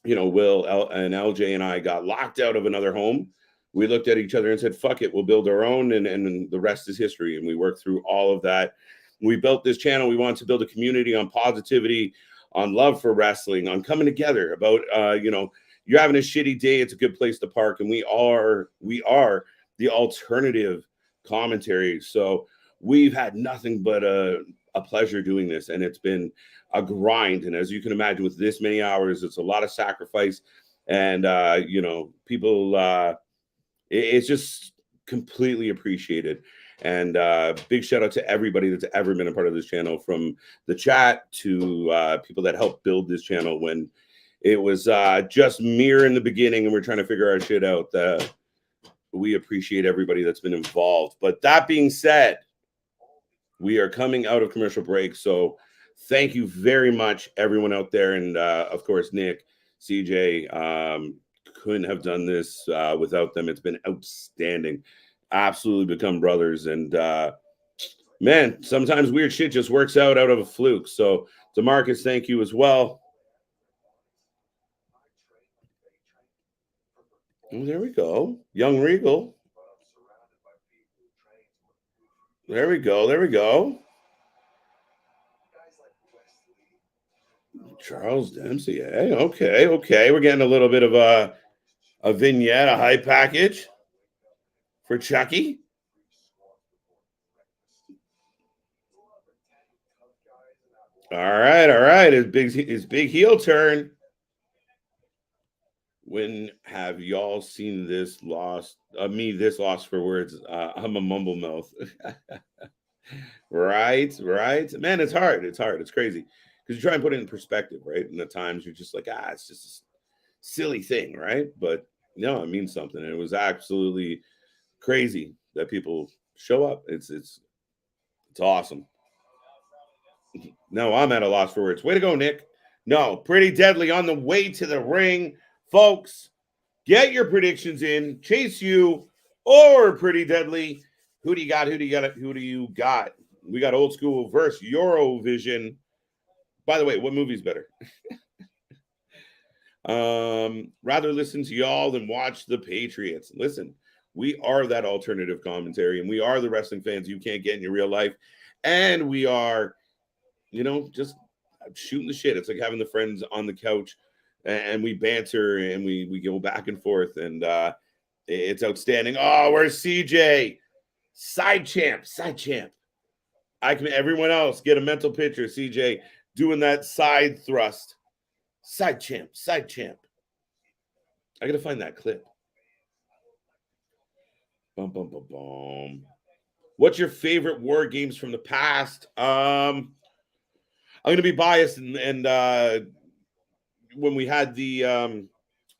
Will and LJ and I got locked out of another home. We looked at each other and said, fuck it, we'll build our own, and the rest is history. And we worked through all of that. We built this channel. We wanted to build a community on positivity, on love for wrestling, on coming together about, you're having a shitty day, it's a good place to park. And we are the alternative commentary. So we've had nothing but a pleasure doing this, and it's been a grind. And as you can imagine, with this many hours, it's a lot of sacrifice, and people it's just completely appreciated. And big shout out to everybody that's ever been a part of this channel, from the chat to people that helped build this channel when it was just mere in the beginning and we're trying to figure our shit out. We appreciate everybody that's been involved. But that being said, we are coming out of commercial break, so thank you very much, everyone out there. And of course, Nick, CJ, couldn't have done this without them. It's been outstanding. Absolutely become brothers. And man, sometimes weird shit just works out of a fluke. So DeMarcus, thank you as well. Oh, there we go. Young Regal. There we go. There we go. Charles Dempsey. Hey, okay, okay. We're getting a little bit of a vignette, a hype package for Chucky. All right, all right. His big heel turn. When have y'all seen this lost? This lost for words. I'm a mumble mouth. Right, right. Man, it's hard. It's hard. It's crazy because you try and put it in perspective, right? And at times you're just like, it's just a silly thing, right? But no, it means something. And it was absolutely crazy that people show up. It's awesome. No, I'm at a loss for words. Way to go, Nick. No, Pretty Deadly on the way to the ring, folks. Get your predictions in. Chase you or Pretty Deadly. Who do you got? Who do you got? Who do you got? We got old school versus Eurovision. By the way, what movie's better? Rather listen to y'all than watch the Patriots. Listen, we are that alternative commentary, and we are the wrestling fans you can't get in your real life. And we are, just shooting the shit. It's like having the friends on the couch, and we banter and we go back and forth, and it's outstanding. Oh, where's CJ? Side champ. Everyone else get a mental picture. CJ doing that side thrust. Side champ. I gotta find that clip. Bum, bum, bum, bum. What's your favorite war games from the past? I'm gonna be biased, and when we had the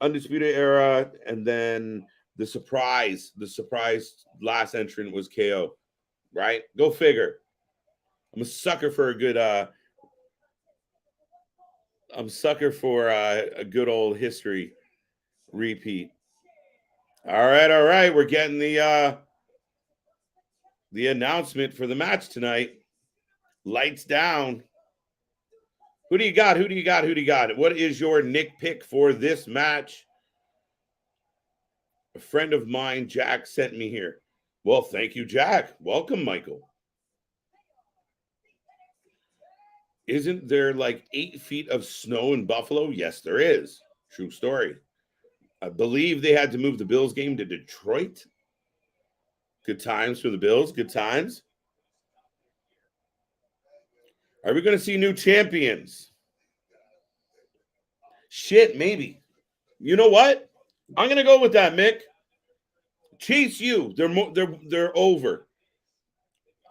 Undisputed Era, and then the surprise last entrant was KO, right? Go figure. I'm a sucker for a good a good old history repeat. All right. We're getting the announcement for the match tonight. Lights down. Who do you got? What is your Nick pick for this match? A friend of mine, Jack, sent me here. Well, thank you, Jack. Welcome, Michael. Isn't there like 8 feet of snow in Buffalo? Yes, there is. True story. I believe they had to move the Bills game to Detroit. Good times for the Bills. Good times. Are we going to see new champions? Shit, maybe. You know what? I'm going to go with that, Mick. Chase you. They're over.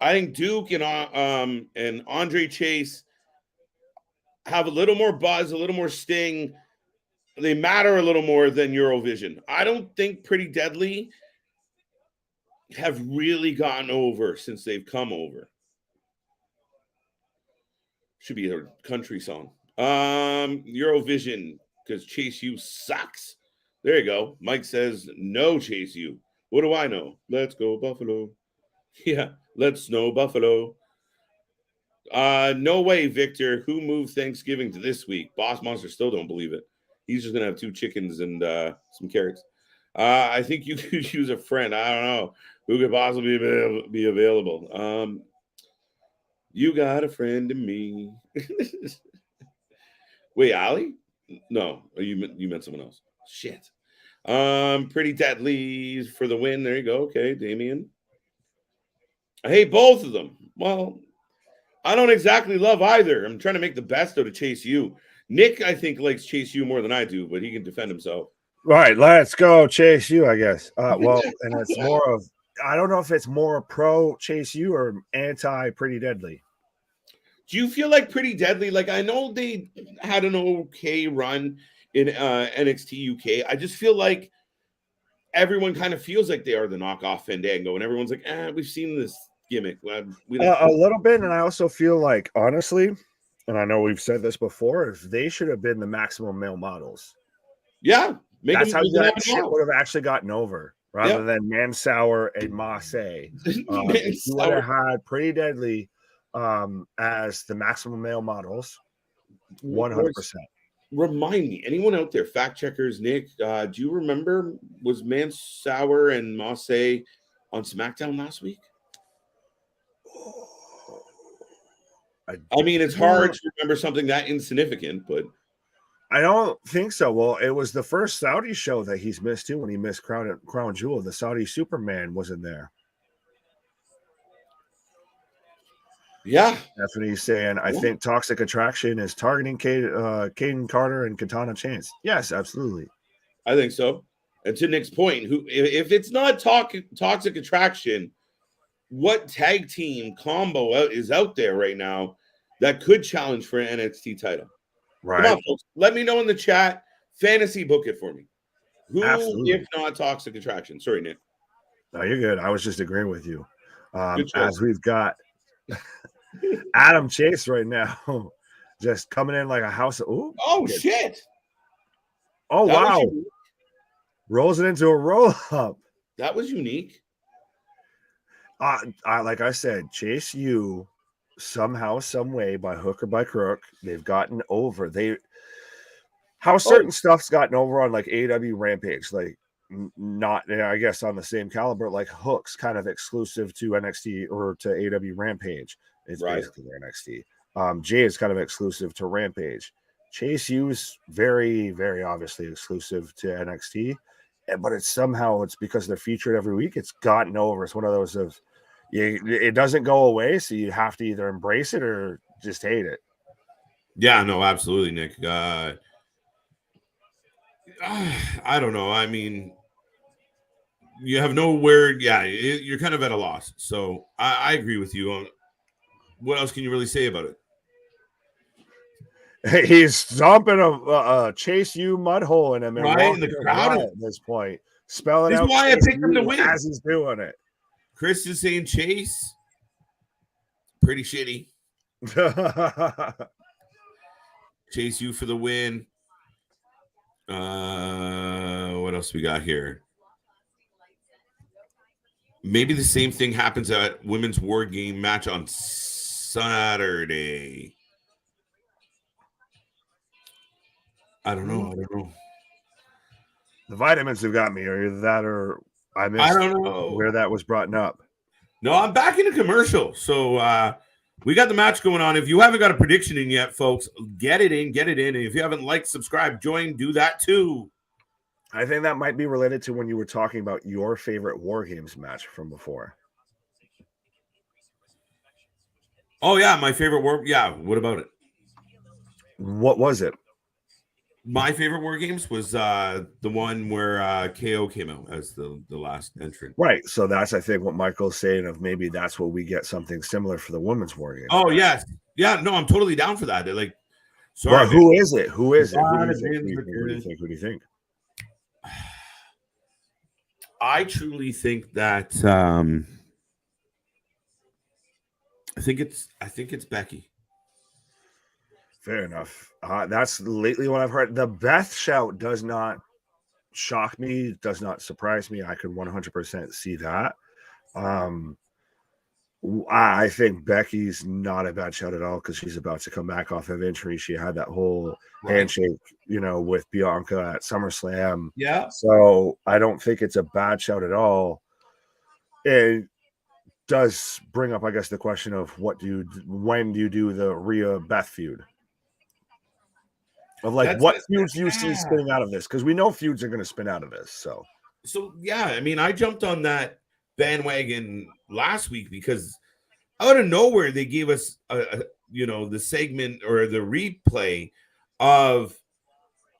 I think Duke and Andre Chase have a little more buzz, a little more sting. They matter a little more than Eurovision. I don't think Pretty Deadly have really gotten over since they've come over. Should be a country song. Eurovision, because Chase You sucks. There you go. Mike says, no, Chase You. What do I know? Let's go, Buffalo. Yeah, let's snow Buffalo. No way, Victor. Who moved Thanksgiving to this week? Boss Monster still don't believe it. He's just going to have 2 chickens and some carrots. I think you could use a friend. I don't know. Who could possibly be available? You got a friend in me. Wait, Ali? No, you meant someone else. Shit. Pretty Deadly for the win. There you go. Okay, Damien. I hate both of them. Well, I don't exactly love either. I'm trying to make the best out of Chase You. Nick, I think, likes Chase You more than I do, but he can defend himself. Right, let's go Chase You, I guess. Well, and it's more of, I don't know if it's more pro Chase You or anti Pretty Deadly. Do you feel like Pretty Deadly? Like, I know they had an okay run in NXT UK. I just feel like everyone kind of feels like they are the knockoff Fandango, and everyone's like, we've seen this gimmick. A little bit, and I also feel like, honestly, and I know we've said this before, if they should have been the maximum male models. Yeah. That's how that shit would have actually gotten over, rather than Mansour and Marseille. If you would have had Pretty Deadly as the maximum male models, 100%. Remind me, anyone out there, fact checkers, Nick, do you remember, was Mansour and Marseille on SmackDown last week? I mean, it's hard to remember something that insignificant, but I don't think so. Well, it was the first Saudi show that he's missed too when he missed Crown Jewel. The Saudi Superman wasn't there. yeah. That's what he's saying. I think Toxic Attraction is targeting Caden Carter and Katana Chance. Yes, absolutely. I think so. And to Nick's point, if it's not Toxic Attraction, what tag team combo is out there right now that could challenge for an NXT title? Right. Come on, folks. Let me know in the chat. Fantasy book it for me. Who, absolutely. if not Toxic Attraction? Sorry, Nick. No, you're good. I was just agreeing with you. As we've got Adam Chase right now, just coming in like a house. Shit. Oh, wow. Rolls it into a roll up. That was unique. Like I said, Chase U, somehow, some way, by hook or by crook, they've gotten over. How certain stuff's gotten over on like AEW Rampage, like not, I guess, on the same caliber, like Hook's kind of exclusive to NXT or to AEW Rampage. It's basically their NXT. Jay is kind of exclusive to Rampage. Chase U's very, very obviously exclusive to NXT, but it's because they're featured every week. It's gotten over. It's one of those of it doesn't go away, so you have to either embrace it or just hate it. Yeah, no, absolutely, Nick. I don't know. I mean, you have no word. Yeah, you're kind of at a loss. So I agree with you on what else can you really say about it. He's stomping a Chase U mud hole in him and right in the crowd at this point, spelling out why I picked him to win as he's doing it. Chris is saying Chase, pretty shitty. Chase U for the win. What else we got here? Maybe the same thing happens at Women's War Game match on Saturday. I don't know. The vitamins have got me, or either that or I don't know where that was brought up. No, I'm back in a commercial. So we got the match going on. If you haven't got a prediction in yet, folks, get it in. And if you haven't liked, subscribe, join, do that too. I think that might be related to when you were talking about your favorite War Games match from before. Oh, yeah, my favorite War. Yeah, what about it? What was it? My favorite War Games was the one where KO came out as the last entrant. Right. So that's, I think, what Michael's saying of maybe that's what we get something similar for the Women's War Games. Oh, yes. Yeah, no, I'm totally down for that. Like, sorry. Well, who is it? Who do you think? I truly think that I think it's Becky. Fair enough. That's lately what I've heard. The Beth shout does not shock me, does not surprise me. I could 100% see that. I think Becky's not a bad shout at all because she's about to come back off of injury. She had that whole handshake, with Bianca at SummerSlam. Yeah. So I don't think it's a bad shout at all. It does bring up, I guess, the question of when do you do the Rhea Beth feud? Of like, what feuds do you see spinning out of this? Because we know feuds are going to spin out of this. So yeah, I mean, I jumped on that bandwagon last week because out of nowhere they gave us the segment or the replay of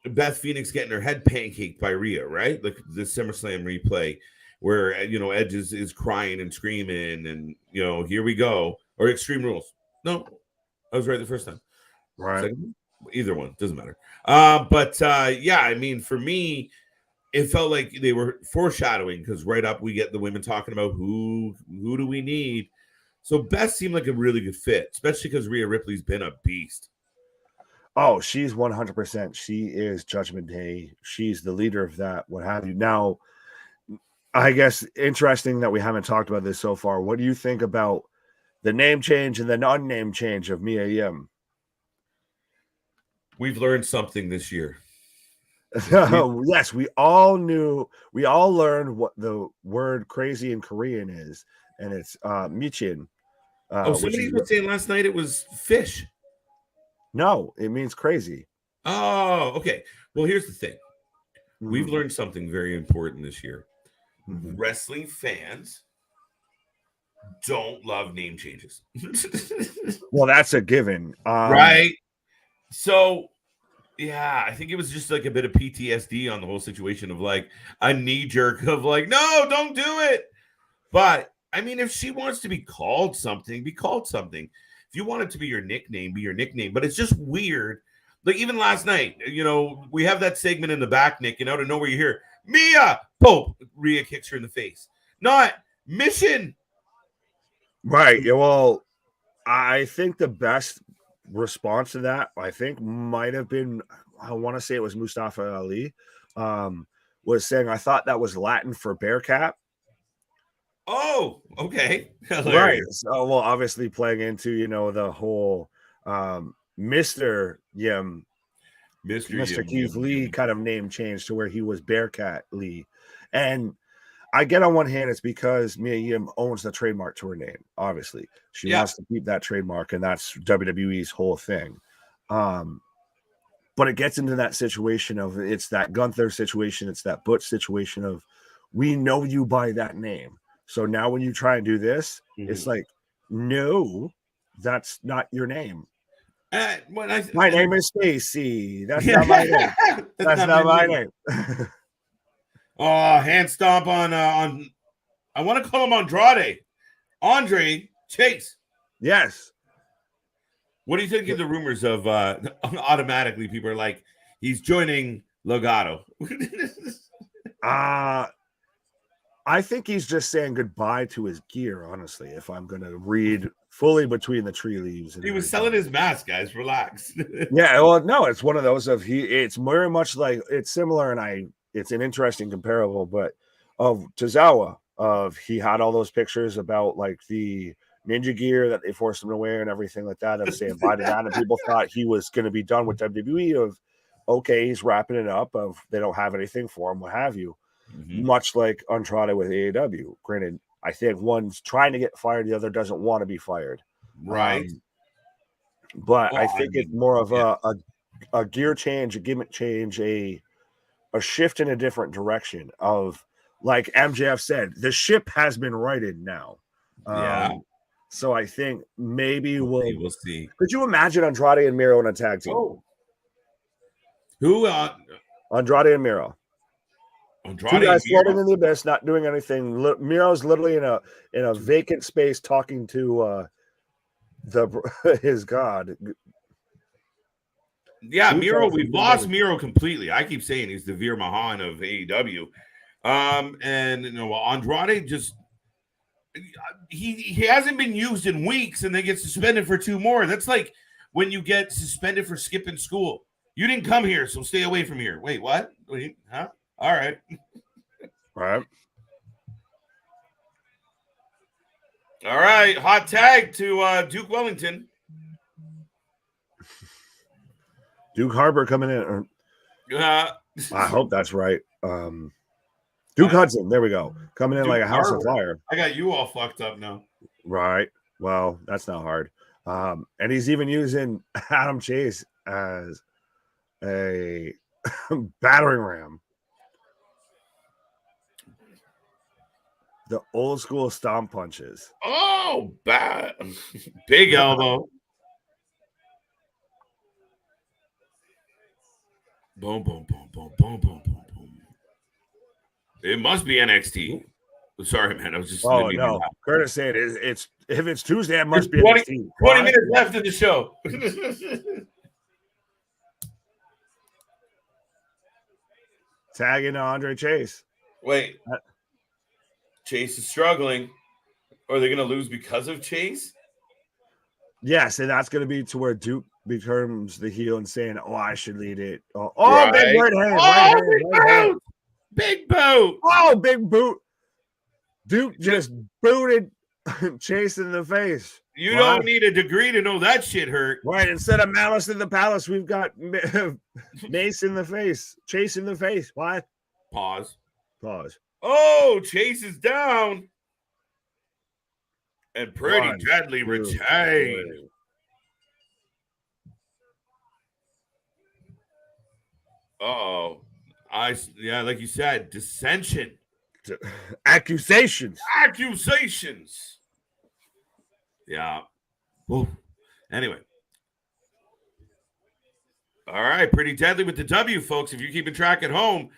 Beth Phoenix getting her head pancaked by Rhea, right? Like the SummerSlam replay where Edge is crying and screaming and here we go, or Extreme Rules. No, I was right the first time. Right. Either one doesn't matter. Yeah, I mean, for me, it felt like they were foreshadowing because right up we get the women talking about who do we need. So Beth seemed like a really good fit, especially because Rhea Ripley's been a beast. Oh, she's 100%. She is Judgment Day. She's the leader of that, what have you. Now, I guess interesting that we haven't talked about this so far. What do you think about the name change and the non-name change of Mia Yim? We've learned something this year. Yes, we all learned what the word crazy in Korean is, and it's Michin. Somebody was saying last night it was fish. No, it means crazy. Oh, okay. Well, here's the thing. We've learned something very important this year. Wrestling fans don't love name changes. Well, that's a given. Right? So, yeah, I think it was just like a bit of PTSD on the whole situation of like a knee jerk of like, no, don't do it. But I mean, if she wants to be called something, be called something. If you want it to be your nickname, be your nickname. But it's just weird. Like even last night, you know, we have that segment in the back, Nick, and out of nowhere you hear Mia Pope. Rhea kicks her in the face. Not Mission. Right. Yeah. Well, I think the best response to that, I think, might have been, I want to say it was Mustafa Ali, was saying, I thought that was Latin for Bearcat. Oh, okay. Right. So, well, obviously playing into, you know, the whole Mr. Keith Lee kind of name change to where he was Bearcat Lee. And I get on one hand, it's because Mia Yim owns the trademark to her name. Obviously, she wants to keep that trademark, and that's WWE's whole thing. But it gets into that situation of it's that Gunther situation, it's that Butch situation of we know you by that name. So now when you try and do this, it's like, no, that's not your name. My name is Stacy. That's not my name. That's not my name. Oh, hand stomp on I want to call him Andrade. Andre Chase. Yes. What do you think of the rumors of automatically people are like, he's joining Legado? I think he's just saying goodbye to his gear, honestly, if I'm going to read fully between the tree leaves. He was selling his mask, guys. Relax. Yeah, well, no, it's one of those of it's very much like it's similar, and it's an interesting comparable, but of Tozawa, of he had all those pictures about like the ninja gear that they forced him to wear and everything like that, of saying bye to that, and people thought he was going to be done with WWE, of okay, he's wrapping it up, of they don't have anything for him, what have you. Much like Andrade with AEW. Granted, I think one's trying to get fired, the other doesn't want to be fired. Right. But I think it's more of a gear change, a gimmick change, a shift in a different direction of, like MJF said, the ship has been righted now. So I think maybe we'll see. Could you imagine Andrade and Miro in a tag team? Oh. Who? Andrade and Miro. Andrade two guys floating in the abyss, not doing anything. Miro's literally in a vacant space talking to his god. Yeah, Miro, we've lost Miro completely. I keep saying he's the Veer Mahan of AEW. And you know, Andrade just he hasn't been used in weeks and they get suspended for 2 more. That's like when you get suspended for skipping school. You didn't come here, so stay away from here. Wait, what? Wait, huh? All right. All right. Hot tag to Duke Wellington. Duke Harbor coming in. I hope that's right. Duke Hudson. There we go. Coming in Duke like a house Harbor. of fire. I got you all fucked up now. Right. Well, that's not hard. And he's even using Adam Chase as a battering ram. The old school stomp punches. Oh, bad. Big elbow. Boom, boom, boom, boom, boom, boom, boom, boom. It must be NXT. Sorry, man. I was just. Oh, no. Curtis said it's if it's Tuesday, it must be 20, NXT. 20 minutes left in the show. Tagging Andre Chase. Wait. Chase is struggling. Are they going to lose because of Chase? Yes, and that's going to be to where Duke becomes the heel and saying, "Oh, I should lead it." Oh, right. Big right hand, big boot. Big boot. Oh, big boot. Duke just booted Chase in the face. You don't need a degree to know that shit hurt. Right. Instead of Malice in the Palace, we've got Mace in the face. Chase in the face. What? Pause. Pause. Oh, Chase is down. And Pretty Deadly retained. Uh-oh. Like you said, dissension. Accusations. Yeah. Ooh. Anyway. All right. Pretty Deadly with the W, folks. If you're keeping track at home.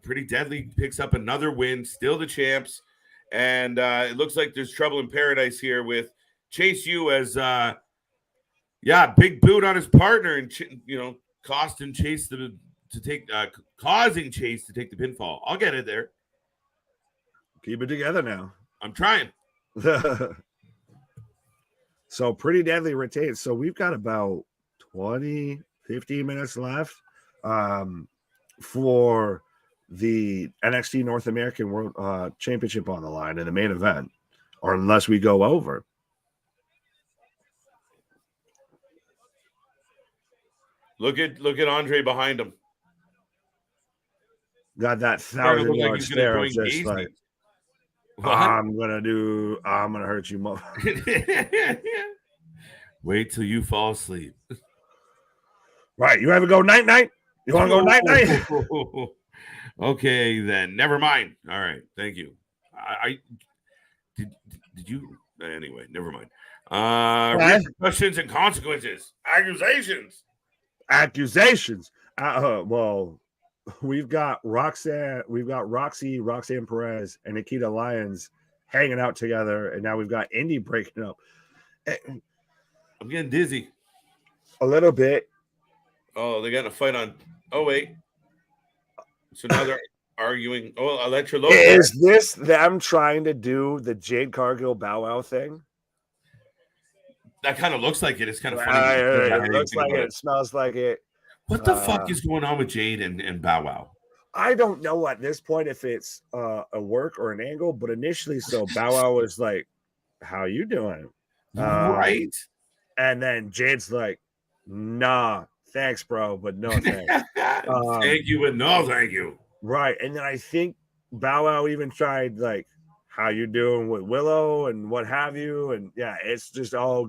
Pretty Deadly picks up another win. Still the champs. And it looks like there's trouble in paradise here with Chase U as, big boot on his partner and, causing Chase to take the pinfall. I'll get it there. Keep it together now. I'm trying. So Pretty Deadly retains. So we've got about 15 minutes left for the NXT North American World Championship on the line in the main event, or unless we go over. Look at Andre behind him. Got that 1,000-yard stare of just like, I'm gonna hurt you, mother. Wait till you fall asleep. Right, you ever go night-night? You want to go night-night? Okay, then. Never mind. All right, thank you. I did you anyway? Never mind. Repercussions and consequences. Accusations. Well, we've got Roxy, Roxanne Perez, and Nikita Lyons hanging out together, and now we've got Indy breaking up. I'm getting dizzy. A little bit. Oh, they got in a fight on. Oh wait. So now they're arguing. Oh, I'll let you look. Is this them trying to do the Jade Cargill Bow Wow thing? That kind of looks like it. It's kind of funny. It looks like it. It smells like it. What the fuck is going on with Jade and Bow Wow? I don't know at this point if it's a work or an angle, but initially, so Bow Wow was like, "How you doing?" Right. And then Jade's like, "Nah, thanks, bro, but no thanks." Thank you, but no thank you. Right. And then I think Bow Wow even tried like, "How you doing with Willow?" and what have you. And yeah, it's just all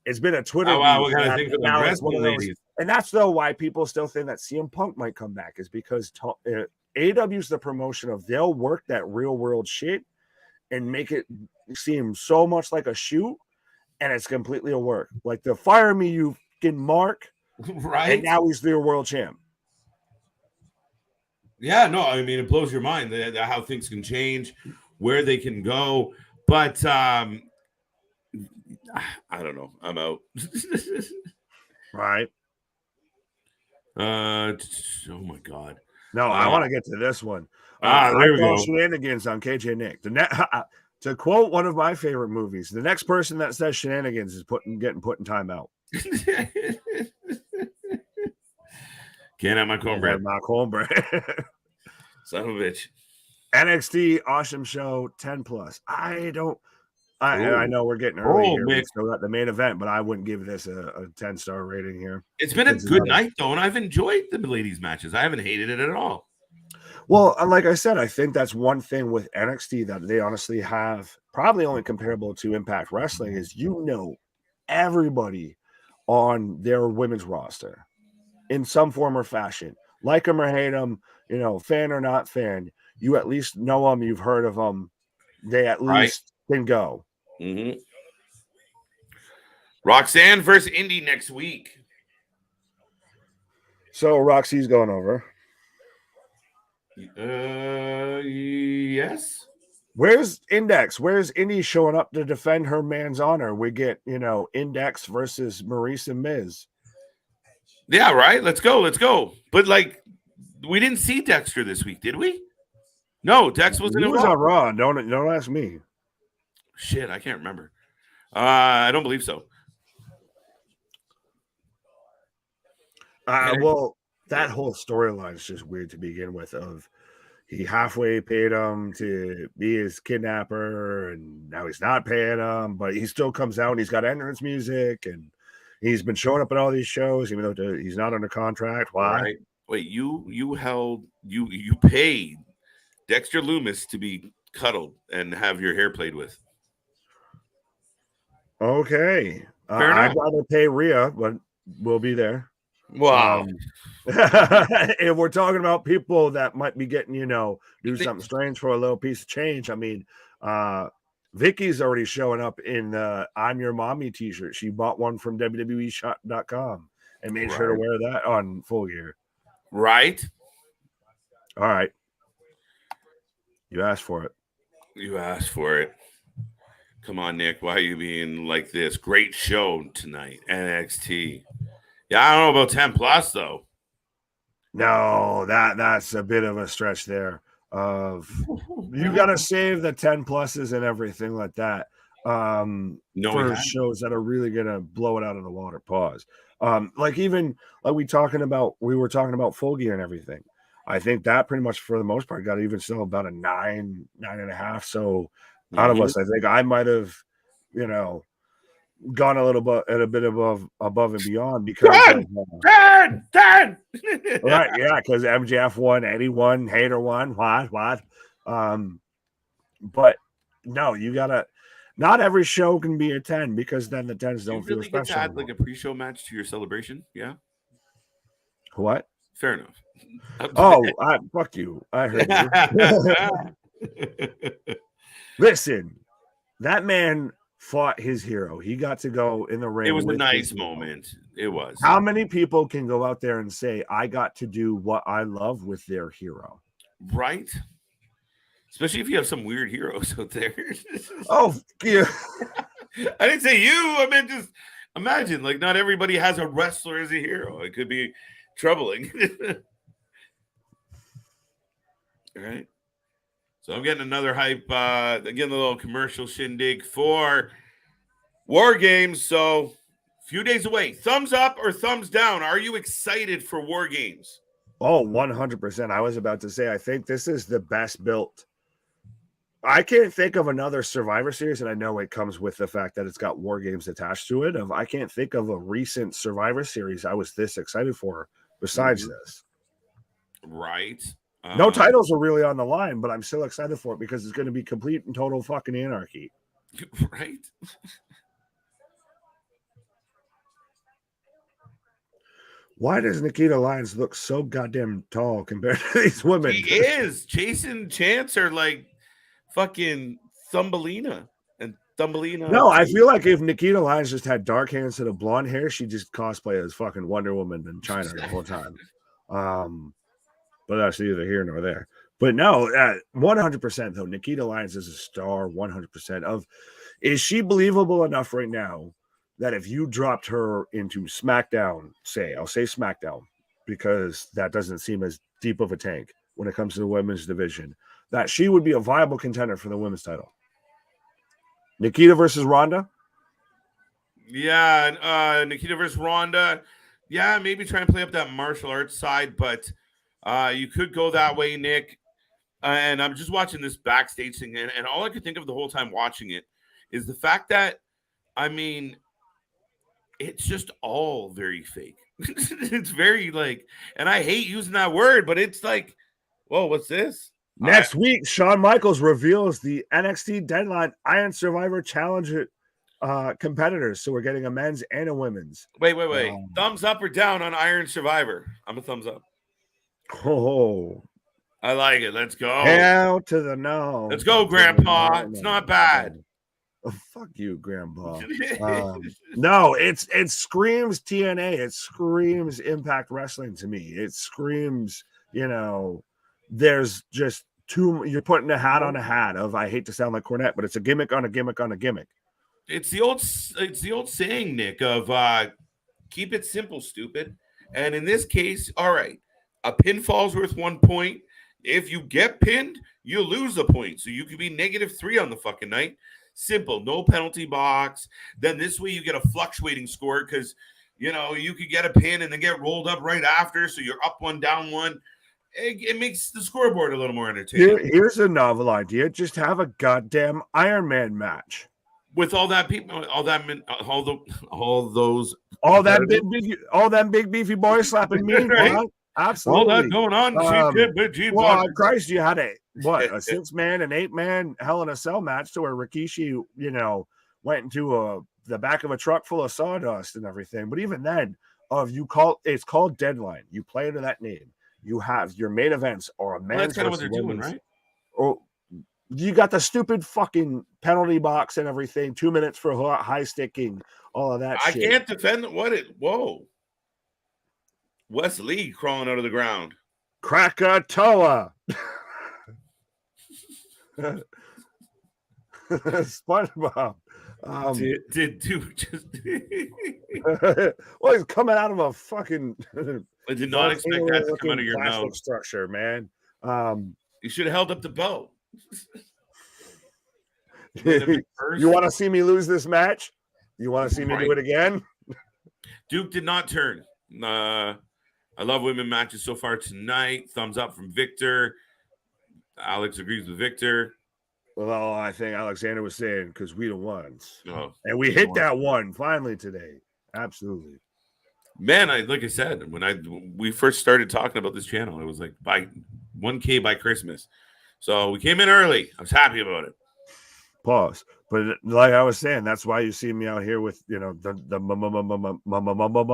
it's been a Twitter. Oh, wow, what kind of thing for the rest of the ladies? And that's though why people still think that CM Punk might come back, is because AEW is the promotion of they'll work that real world shit and make it seem so much like a shoot, and it's completely a work. Like the fire me, you fucking Mark, right? And now he's the world champ. Yeah, no, I mean it blows your mind how things can change, where they can go, but I don't know. I'm out. Right. Oh my god. No, I want to get to this one. There we go. Shenanigans on KJ Nick. To quote one of my favorite movies, the next person that says shenanigans is getting put in timeout. Can't have my cornbread. My cornbread. Son of a bitch. NXT Awesome Show 10+. I know we're getting early here. We still got the main event, but I wouldn't give this a 10-star rating here. It's been a good night, though, and I've enjoyed the ladies' matches. I haven't hated it at all. Well, like I said, I think that's one thing with NXT that they honestly have, probably only comparable to Impact Wrestling, is everybody on their women's roster in some form or fashion. Like them or hate them, fan or not fan, you at least know them, you've heard of them. They at least can go. Mm-hmm. Roxanne versus Indy next week. So Roxy's going over. Yes. Where's Index? Where's Indy showing up to defend her man's honor? We get, Index versus Maurice and Miz. Yeah, right. Let's go. But we didn't see Dexter this week, did we? No, Dex wasn't involved. He was on Raw. Don't ask me. Shit, I can't remember. I don't believe so. Well, that whole storyline is just weird to begin with. Of he halfway paid him to be his kidnapper, and now he's not paying him, but he still comes out and he's got entrance music, and he's been showing up at all these shows, even though he's not under contract. Why? Right. Wait, you paid Dexter Loomis to be cuddled and have your hair played with. Okay. Fair I'd enough. rather pay Rhea, but we'll be there. Wow. If we're talking about people that might be getting, do something strange for a little piece of change, I mean, Vicky's already showing up in the I'm Your Mommy t-shirt. She bought one from WWEshop.com and made sure to wear that on Full Gear. Right. All right. You asked for it. You asked for it. Come on, Nick. Why are you being like this? Great show tonight, NXT. Yeah, I don't know about 10 plus though. No, that's a bit of a stretch there. You got to save the 10 pluses and everything like that for shows that are really gonna blow it out of the water. Pause. We were talking about Full Gear and everything. I think that pretty much for the most part got even still about a 9.5. So out of us, I think I might have, gone a little bit above and beyond because 10. Right, yeah, because MJF won, Eddie won, Hater won, what? But no, you gotta. Not every show can be a 10 because then the 10s don't feel special. Get to add like a pre-show match to your celebration, yeah. What? Fair enough. Fuck you. I heard you. Listen, that man fought his hero. He got to go in the ring. It was a nice moment. It was. How many people can go out there and say, I got to do what I love with their hero? Right? Especially if you have some weird heroes out there. Oh, yeah. I didn't say you. I meant just imagine, like, not everybody has a wrestler as a hero. It could be troubling. All right. So I'm getting another hype, getting a little commercial shindig for War Games. So a few days away. Thumbs up or thumbs down? Are you excited for War Games? Oh, 100%. I was about to say, I think this is the best built. I can't think of another Survivor Series, and I know it comes with the fact that it's got War Games attached to it. I can't think of a recent Survivor Series I was this excited for besides this. Right. No titles are really on the line, but I'm still excited for it because it's going to be complete and total fucking anarchy. Right. Why does Nikita Lyons look so goddamn tall compared to these women? He is. Jason Chance are like fucking Thumbelina and Thumbelina. No, I feel like if Nikita Lyons just had dark hair instead of blonde hair, she'd just cosplay as fucking Wonder Woman in China the whole time. But that's neither here nor there. But no, 100% though. Nikita Lyons is a star. 100% is she believable enough right now that if you dropped her into SmackDown, I'll say SmackDown because that doesn't seem as deep of a tank when it comes to the women's division, that she would be a viable contender for the women's title. Nikita versus Ronda? Yeah, Nikita versus Ronda. Yeah, maybe try and play up that martial arts side, but you could go that way, Nick. And I'm just watching this backstage thing, and all I could think of the whole time watching it is the fact that, I mean, it's just all very fake. It's very like, and I hate using that word, but it's like, whoa, what's this? Next week, Shawn Michaels reveals the NXT Deadline Iron Survivor Challenge competitors. So we're getting a men's and a women's. Wait. Thumbs up or down on Iron Survivor? I'm a thumbs up. Oh, I like it. Let's go. Hell to the no. Let's go, Grandpa. It's not bad. Oh, fuck you, Grandpa. No, it screams TNA. It screams Impact Wrestling to me. It screams, there's just you're putting a hat on a hat of, I hate to sound like Cornette, but it's a gimmick on a gimmick on a gimmick. It's the old saying, Nick, of keep it simple, stupid. And in this case, all right, a pinfall's worth 1 point. If you get pinned, you lose a point. So you could be -3 on the fucking night. Simple, no penalty box. Then this way you get a fluctuating score because, you could get a pin and then get rolled up right after. So you're up one, down one. It makes the scoreboard a little more entertaining. Here's a novel idea. Just have a goddamn Iron Man match. With all that people, all them big beefy boys slapping me. Right? Absolutely. All that going on. Well, Christ, you had a 6-man and 8-man Hell in a Cell match to where Rikishi, went into the back of a truck full of sawdust and everything. But even then, it's called Deadline. You play under that name. You have your main events or a man. That's kind of what they're doing, right? Or you got the stupid fucking penalty box and everything. 2 minutes for high sticking, all of that. I can't defend whoa. Wes Lee crawling out of the ground. Krakatoa. SpongeBob. Did just well, he's coming out of a fucking I did not expect that to come out of your mouth. Structure, man. You should have held up the belt. You want to see me lose this match? You want to see me do it again? Duke did not turn. I love women matches so far tonight. Thumbs up from Victor. Alex agrees with Victor. Well, I think Alexander was saying because we the ones. Oh, and we hit that one finally today. Absolutely. Man, like I said, when we first started talking about this channel, it was like by 1K by Christmas. So we came in early. I was happy about it. Pause. But like I was saying, that's why you see me out here with the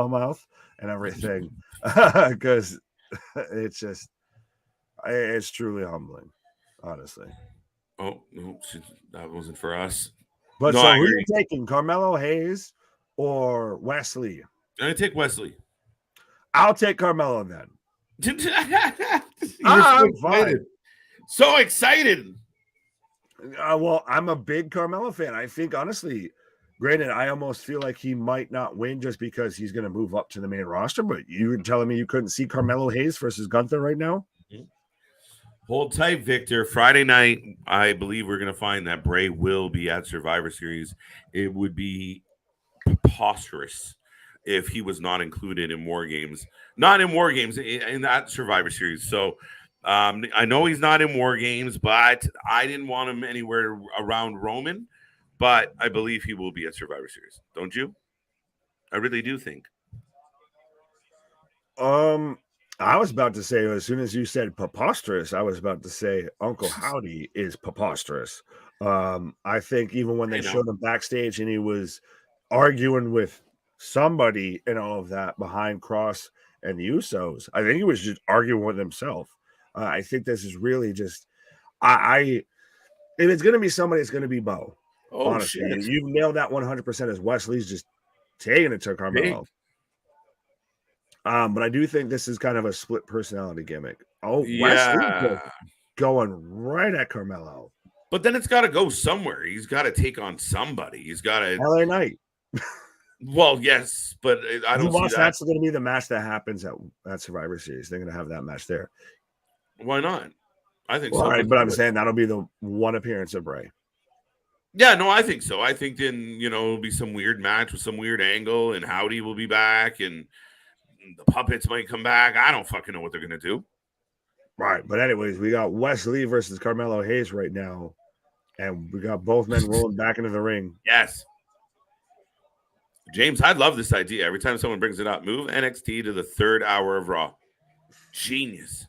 mouth and everything. Because it's truly humbling, honestly. Oh, no, that wasn't for us. But no, so who are you taking, Carmelo Hayes or Wes Lee? I'm going to take Wes Lee. I'll take Carmelo then. I'm fine. So excited. Well, I'm a big Carmelo fan. I think, honestly, granted, I almost feel like he might not win just because he's going to move up to the main roster. But you were telling me you couldn't see Carmelo Hayes versus Gunther right now? Mm-hmm. Hold tight, Victor. Friday night, I believe we're going to find that Bray will be at Survivor Series. It would be preposterous if he was not included in War Games. Not in War Games, in that Survivor Series. So I know he's not in War Games, but I didn't want him anywhere around Roman. But I believe he will be at Survivor Series. Don't you? I really do think. I was about to say, as soon as you said preposterous, I was about to say Uncle Howdy is preposterous. I think even when they showed him backstage and he was arguing with somebody and all of that behind Cross and the Usos, I think he was just arguing with himself. I think this is really just, if it's going to be somebody, it's going to be Bo. Oh, honestly, shit. You've nailed that 100% as Wes Lee's just taking it to Carmelo. But I do think this is kind of a split personality gimmick. Oh, yeah. Wes Lee going right at Carmelo. But then it's got to go somewhere. He's got to take on somebody. He's got to LA Knight. Well, yes, but I don't see that. That's going to be the match that happens at Survivor Series. They're going to have that match there. Why not? I think so. Right, but I'm saying that'll be the one appearance of Bray. Yeah, no, I think so. I think then, it'll be some weird match with some weird angle, and Howdy will be back, and the puppets might come back. I don't fucking know what they're going to do. Right, but anyways, we got Wes Lee versus Carmelo Hayes right now, and we got both men rolling back into the ring. Yes. James, I love this idea. Every time someone brings it up, move NXT to the third hour of Raw. Genius.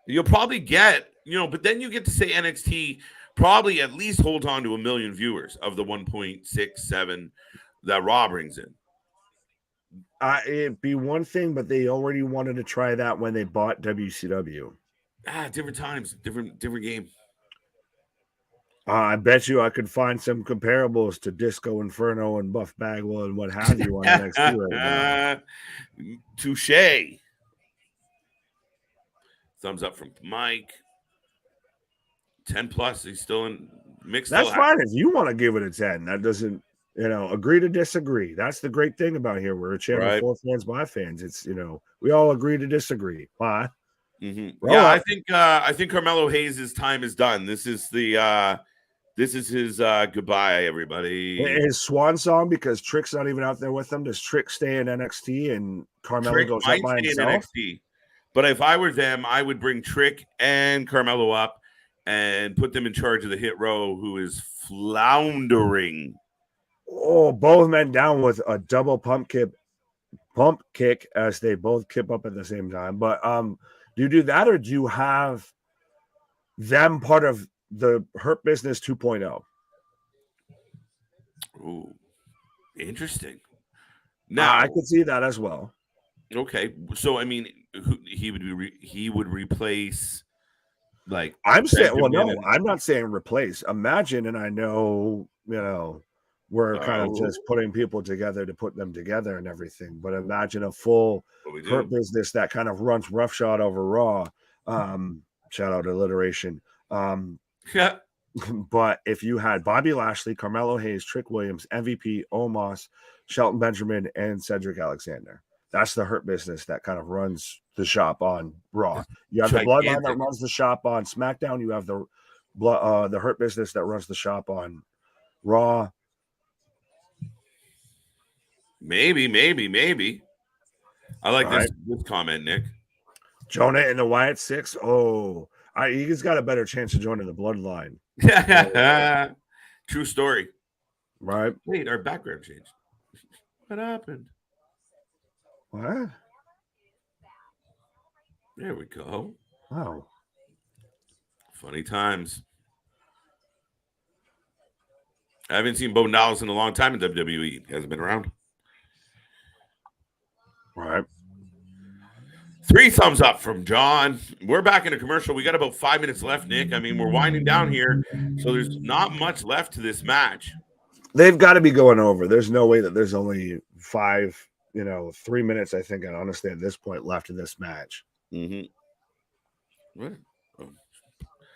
You'll probably get, but then you get to say NXT probably at least holds on to 1 million viewers of the 1.67 that Raw brings in. It'd be one thing, but they already wanted to try that when they bought WCW. Different times, different game. I bet you I could find some comparables to Disco Inferno and Buff Bagwell and what have you on NXT right now. Touche. Thumbs up from Mike. 10 plus. He's still in mixed. That's fine if you want to give it a 10. That doesn't, agree to disagree. That's the great thing about here. We're a channel for fans by fans. It's we all agree to disagree. Why? Mm-hmm. Yeah, I think Carmelo Hayes' time is done. This is his goodbye, everybody. His swan song, because Trick's not even out there with him. Does Trick stay in NXT and Carmelo goes up by himself? NXT. But if I were them, I would bring Trick and Carmelo up and put them in charge of the Hit Row, who is floundering. Oh, both men down with a double pump kick pump kick as they both kip up at the same time. But do you do that, or do you have them part of the Hurt Business 2.0? Ooh, interesting. Now I could see that as well. Okay, so I mean, he would replace, like, I'm saying, well, Benjamin no, I'm not saying replace. Imagine, and I know, we're kind of just putting people together to put them together and everything, but imagine a full Hurt Business that kind of runs roughshod over Raw. Shout out alliteration. Yeah. But if you had Bobby Lashley, Carmelo Hayes, Trick Williams, MVP, Omos, Shelton Benjamin, and Cedric Alexander, that's the Hurt Business that kind of runs the shop on Raw. You have the Bloodline that runs the shop on SmackDown. You have the Hurt Business that runs the shop on Raw. Maybe. I like this comment, Nick. Jonah and the Wyatt Six. Oh, he's got a better chance of joining the Bloodline. True story. Right. Wait, our background changed. What happened? What? There we go. Wow. Funny times. I haven't seen Bo Niles in a long time in WWE. He hasn't been around. Right. 3 thumbs up from John. We're back in a commercial. We got about 5 minutes left, Nick. I mean, we're winding down here, so there's not much left to this match. They've got to be going over. There's no way that there's only 3 minutes, I think, and honestly, at this point, left in this match. Mm-hmm.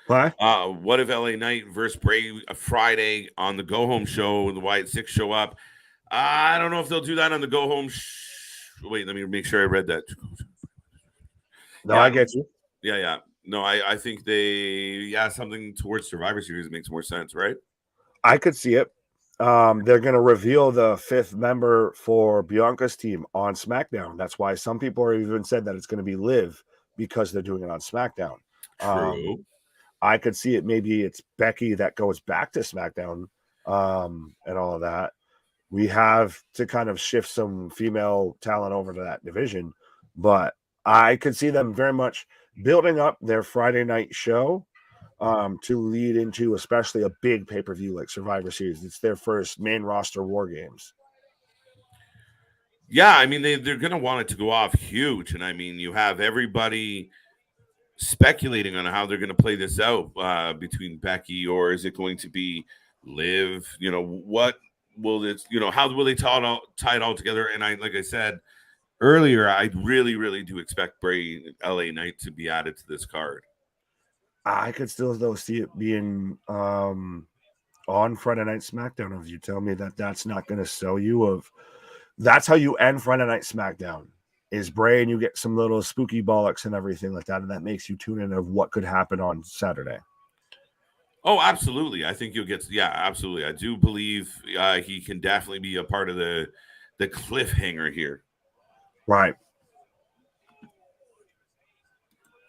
What? What if LA Knight versus Bray Friday on the Go Home show? The Wyatt Six show up. I don't know if they'll do that on the Go Home. Wait, let me make sure I read that. No, yeah. I get you. Yeah. No, I think something towards Survivor Series makes more sense, right? I could see it. They're going to reveal the 5th member for Bianca's team on SmackDown. That's why some people have even said that it's going to be Liv because they're doing it on SmackDown. True. I could see it. Maybe it's Becky that goes back to SmackDown and all of that. We have to kind of shift some female talent over to that division, but I could see them very much building up their Friday night show to lead into especially a big pay-per-view like Survivor Series. It's their first main roster War Games. Yeah, I mean, they're going to want it to go off huge. And I mean, you have everybody speculating on how they're going to play this out between Becky, or is it going to be Liv? What will this, how will they tie it all together? And like I said earlier, I really, really do expect Bray LA Knight to be added to this card. I could still, though, see it being on Friday Night SmackDown. If you tell me that that's not going to sell you, that's how you end Friday Night SmackDown, is Bray, and you get some little spooky bollocks and everything like that, and that makes you tune in of what could happen on Saturday. Oh, absolutely. I think you'll get – yeah, absolutely. I do believe he can definitely be a part of the cliffhanger here. Right.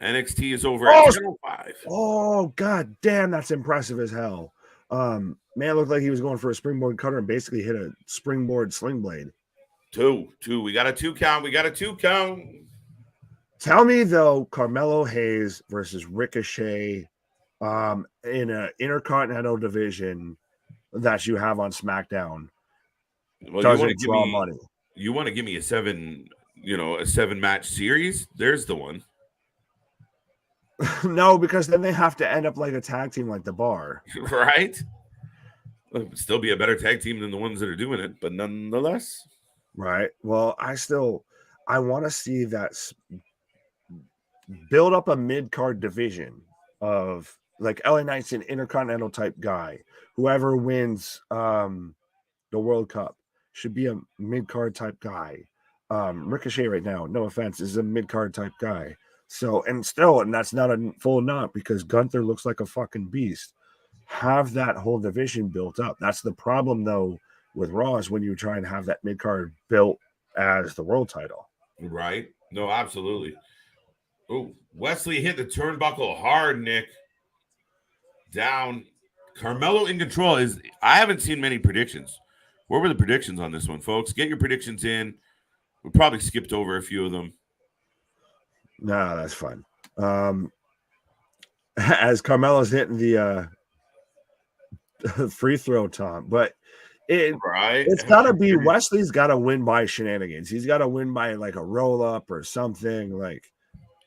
NXT is over at 10:05. Oh, god damn, that's impressive as hell. Man looked like he was going for a springboard cutter and basically hit a springboard sling blade. Two. We got a 2 count. Tell me, though, Carmelo Hayes versus Ricochet in an Intercontinental division that you have on SmackDown doesn't draw money. You want to give me a 7-match series? There's the one. No, because then they have to end up like a tag team like the Bar. Right? It would still be a better tag team than the ones that are doing it, but nonetheless. Right. Well, I want to see that build up a mid-card division of like LA Knight's an Intercontinental type guy. Whoever wins the World Cup should be a mid-card type guy. Ricochet right now, no offense, is a mid-card type guy. So, and that's not a full knot because Gunther looks like a fucking beast. Have that whole division built up. That's the problem, though, with Raw is when you try and have that mid-card built as the world title. Right. No, absolutely. Oh, Wes Lee hit the turnbuckle hard, Nick. Down. Carmelo in control I haven't seen many predictions. What were the predictions on this one, folks? Get your predictions in. We probably skipped over a few of them. No, that's fun. As Carmelo's hitting the free throw, Tom, but it's got to be Wes Lee's got to win by shenanigans. He's got to win by like a roll up or something. Like,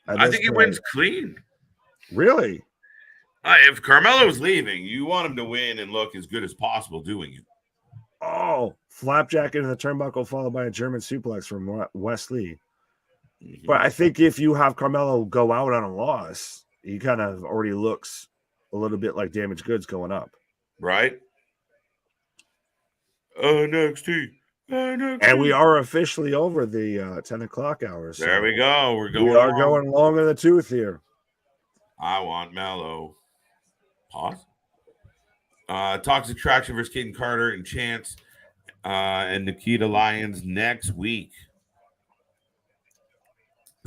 I think he wins clean. Really? If Carmelo's leaving, you want him to win and look as good as possible doing it. Oh, flapjack into the turnbuckle followed by a German suplex from Wes Lee. Mm-hmm. But I think if you have Carmelo go out on a loss, he kind of already looks a little bit like damaged goods going up. Right? NXT. And we are officially over the 10 o'clock hours. So there we go. We are going long in the tooth here. I want Mello. Pause. Toxic Attraction versus Kaden Carter and Chance and Nikita Lyons next week.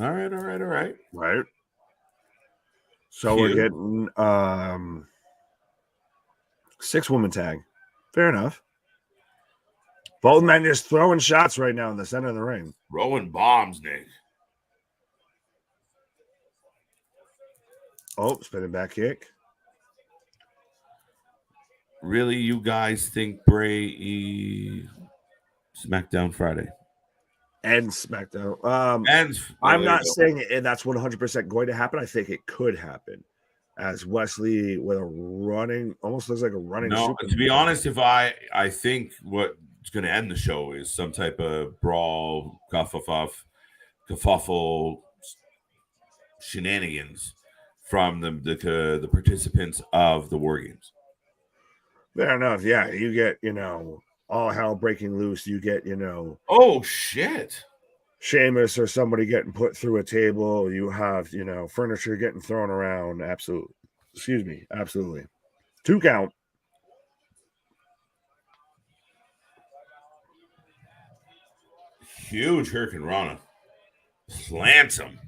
All right. Right. So we're getting 6-woman tag. Fair enough. Both men just throwing shots right now in the center of the ring. Throwing bombs, Nick. Oh, spinning back kick. Really, you guys think Bray SmackDown Friday? And SmackDown. I'm not saying that's 100% going to happen. I think it could happen. As Wes Lee with a running, almost looks like a running. No, to be honest, if I think what's going to end the show is some type of brawl, kerfuffle, shenanigans from the participants of the War Games. Fair enough. Yeah, you get, all hell breaking loose. You get, oh shit, Sheamus or somebody getting put through a table. You have, furniture getting thrown around. Absolutely. Excuse me. Absolutely. 2 count. Huge Hurricane Rana slants him.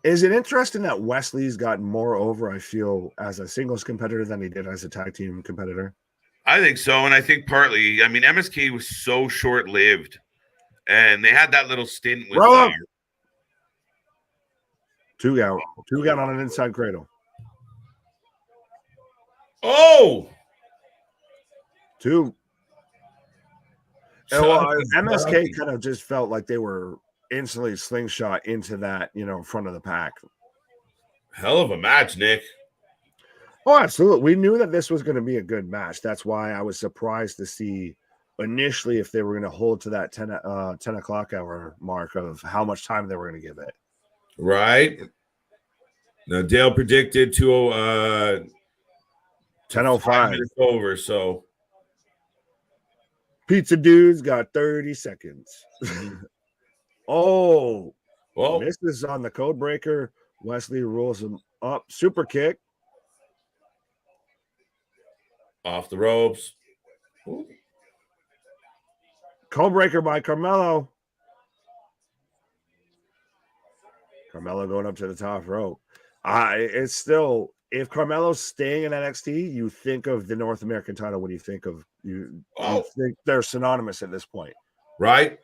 Is it interesting that Wes Lee's gotten more over, I feel, as a singles competitor than he did as a tag team competitor? I think so. And I think partly, MSK was so short-lived. And they had that little stint with... 2 count. 2 count on an inside cradle. Oh! 2. MSK kind of just felt like they were instantly slingshot into that, front of the pack. Hell of a match, Nick. Oh, absolutely. We knew that this was going to be a good match. That's why I was surprised to see initially if they were going to hold to that 10 o'clock hour mark of how much time they were going to give it. Right. Now, Dale predicted 10:05 minutes over, so Pizza Dude's got 30 seconds. Oh, well, this is on the code breaker. Wes Lee rolls him up. Super kick. Off the ropes. Ooh. Code breaker by Carmelo. Carmelo going up to the top rope. It's still, if Carmelo's staying in NXT, you think of the North American title when you think of you think they're synonymous at this point. Right?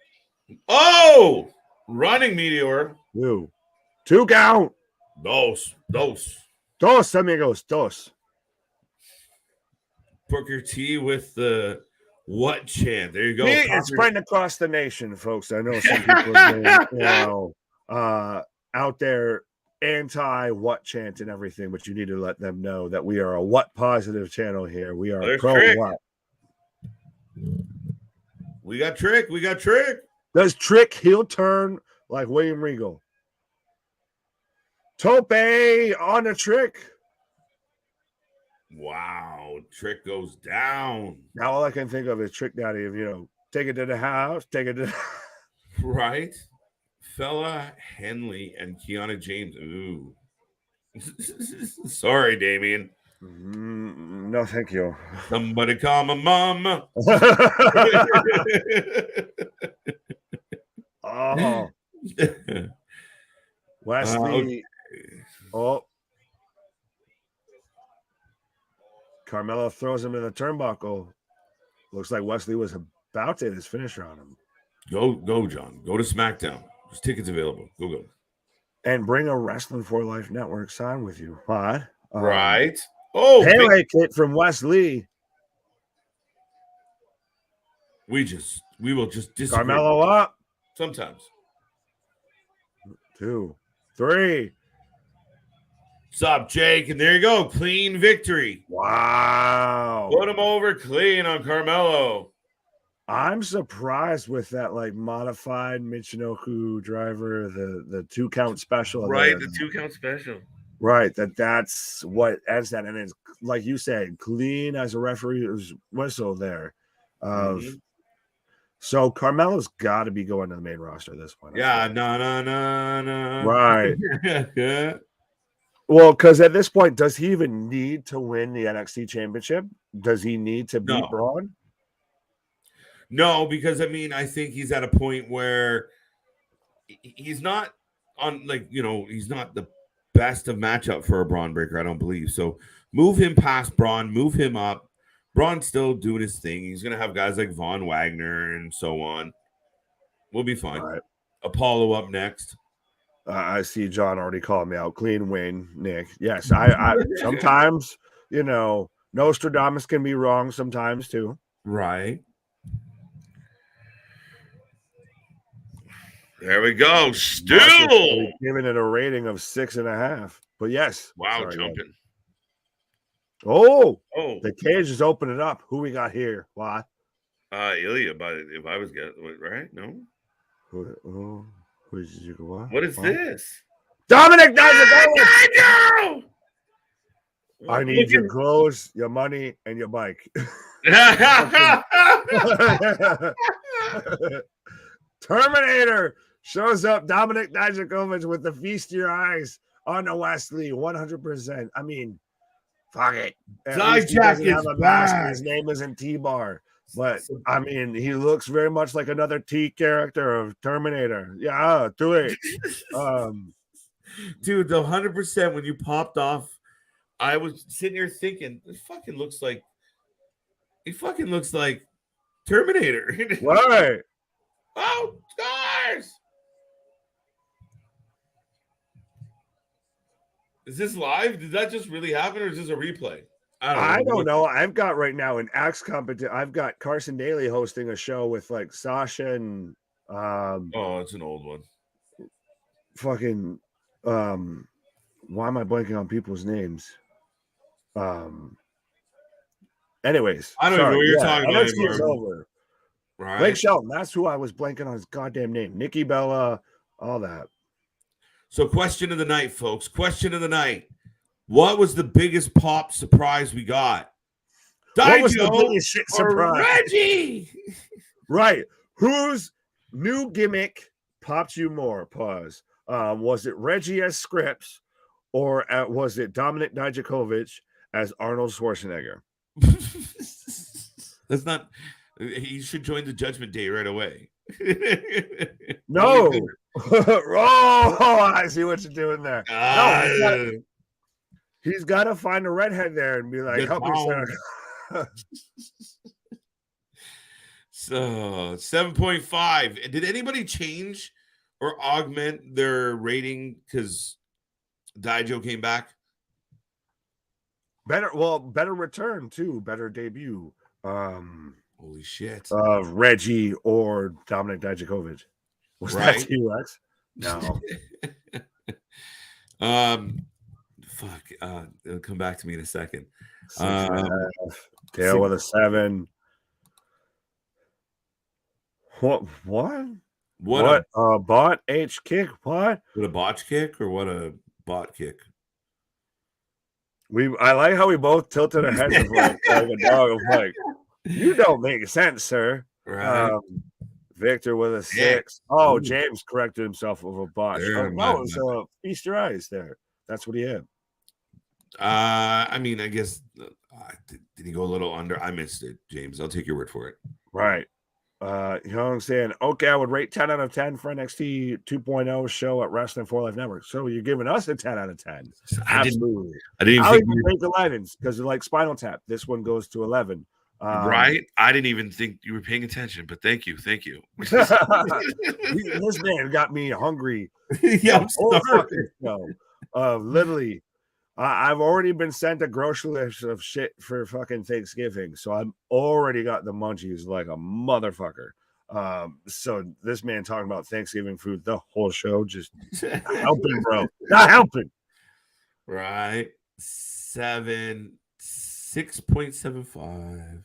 Oh, running meteor. 2 count. Dos, amigos, dos. Booker T with the what chant? There you go. It's spreading across the nation, folks. I know some people are out there anti-what chant and everything, but you need to let them know that we are a what positive channel here. We are pro what. We got Trick. Does Trick heel turn like William Regal? Tope on the Trick. Wow. Trick goes down. Now all I can think of is Trick Daddy of, take it to the house, take it to right. Fella Henley and Kiana James. Ooh. Sorry, Damien. No, thank you. Somebody call my mama. Oh. Wes Lee. Oh. Carmelo throws him in the turnbuckle. Looks like Wes Lee was about to hit his finisher on him. Go, John. Go to SmackDown. There's tickets available. Go. And bring a Wrasslin for Life network sign with you. What? Right. Oh, Pele kit from Wes Lee. We will just disagree. Carmelo up. Sometimes. 2, 3. What's up, Jake? And there you go. Clean victory. Wow. Put him over clean on Carmelo. I'm surprised with that like modified Michinoku driver, the 2 count special. Right, the 2 count special. Right, that's what adds that. And it's like you said, clean as a referee's whistle there. So Carmelo's got to be going to the main roster at this point. Yeah, no. Right. Yeah. Well, because at this point, does he even need to win the NXT championship? Does he need to beat Bron? No, because I mean, I think he's at a point where he's not on, like, you know, he's not the best of matchup for a Bron breaker, I don't believe. So move him past Bron, move him up. Bron's still doing his thing. He's going to have guys like Von Wagner and so on. We'll be fine. Right. Apollo up next. I see John already called me out. Clean win, Nick. Yes, I sometimes, you know, Nostradamus can be wrong sometimes too. Right. There we go. Still giving it a rating of 6.5. But yes. Wow, jumping. Oh, the cage is opening up. Who we got here? What? Ilya, but if I was getting right, no. What is this? Dominic Dijakovic! I need your clothes, your money, and your bike. Terminator shows up. Dominic Dijakovic with the feast your eyes on the Wes Lee, 100%. I mean, fuck it. Dijak is back. His name isn't T-Bar. But, I mean, he looks very much like another T character of Terminator. Yeah, do it. Dude, the 100% when you popped off, I was sitting here thinking, he fucking looks like Terminator. Right. Oh, stars! Is this live? Did that just really happen, or is this a replay? I don't know. I've got right now an axe competition. I've got Carson Daly hosting a show with like Sasha and it's an old one. Fucking why am I blanking on people's names? Anyways, I don't know what you're talking about anymore. Is over. Right. Blake Shelton, that's who I was blanking on his goddamn name. Nikki Bella, all that. So question of the night, folks. Question of the night. What was the biggest pop surprise we got? What was the biggest shit surprise? Reggie! Right. Whose new gimmick popped you more? Pause. Was it Reggie as Scripps, or was it Dominic Dijakovic as Arnold Schwarzenegger? That's not... He should join the Judgment Day right away. No. Oh, I see what you're doing there. No, he's got to find a redhead there and be like, help me, sir. So 7.5. Did anybody change or augment their rating because Daijo came back? Better return too. Better debut. Holy shit. Reggie or Dominic Dijakovic. Was that T-Rex? No. Fuck. It'll come back to me in a second. Tail with a 7. What? What? Bot H kick? What? What a botch kick or what a bot kick? I like how we both tilted our heads like a dog. I'm like, you don't make sense, sir. Right. Victor with a 6. Oh, James corrected himself with a botch. No, so feast your eyes there. That's what he had. I mean, I guess did he go a little under? I missed it, James. I'll take your word for it. Right. Young saying, okay, I would rate 10 out of 10 for NXT 2.0 show at Wrasslin for Life Network. So you're giving us a 10 out of 10. Absolutely. I didn't think 11s because like Spinal Tap. This one goes to 11. Right? I didn't even think you were paying attention, but thank you. This man got me hungry. Yeah, I'm whole sorry. fucking show. Literally, I've already been sent a grocery list of shit for fucking Thanksgiving, so I've already got the munchies like a motherfucker. So this man talking about Thanksgiving food the whole show, just not helping, bro. Not helping. Right. 6.75.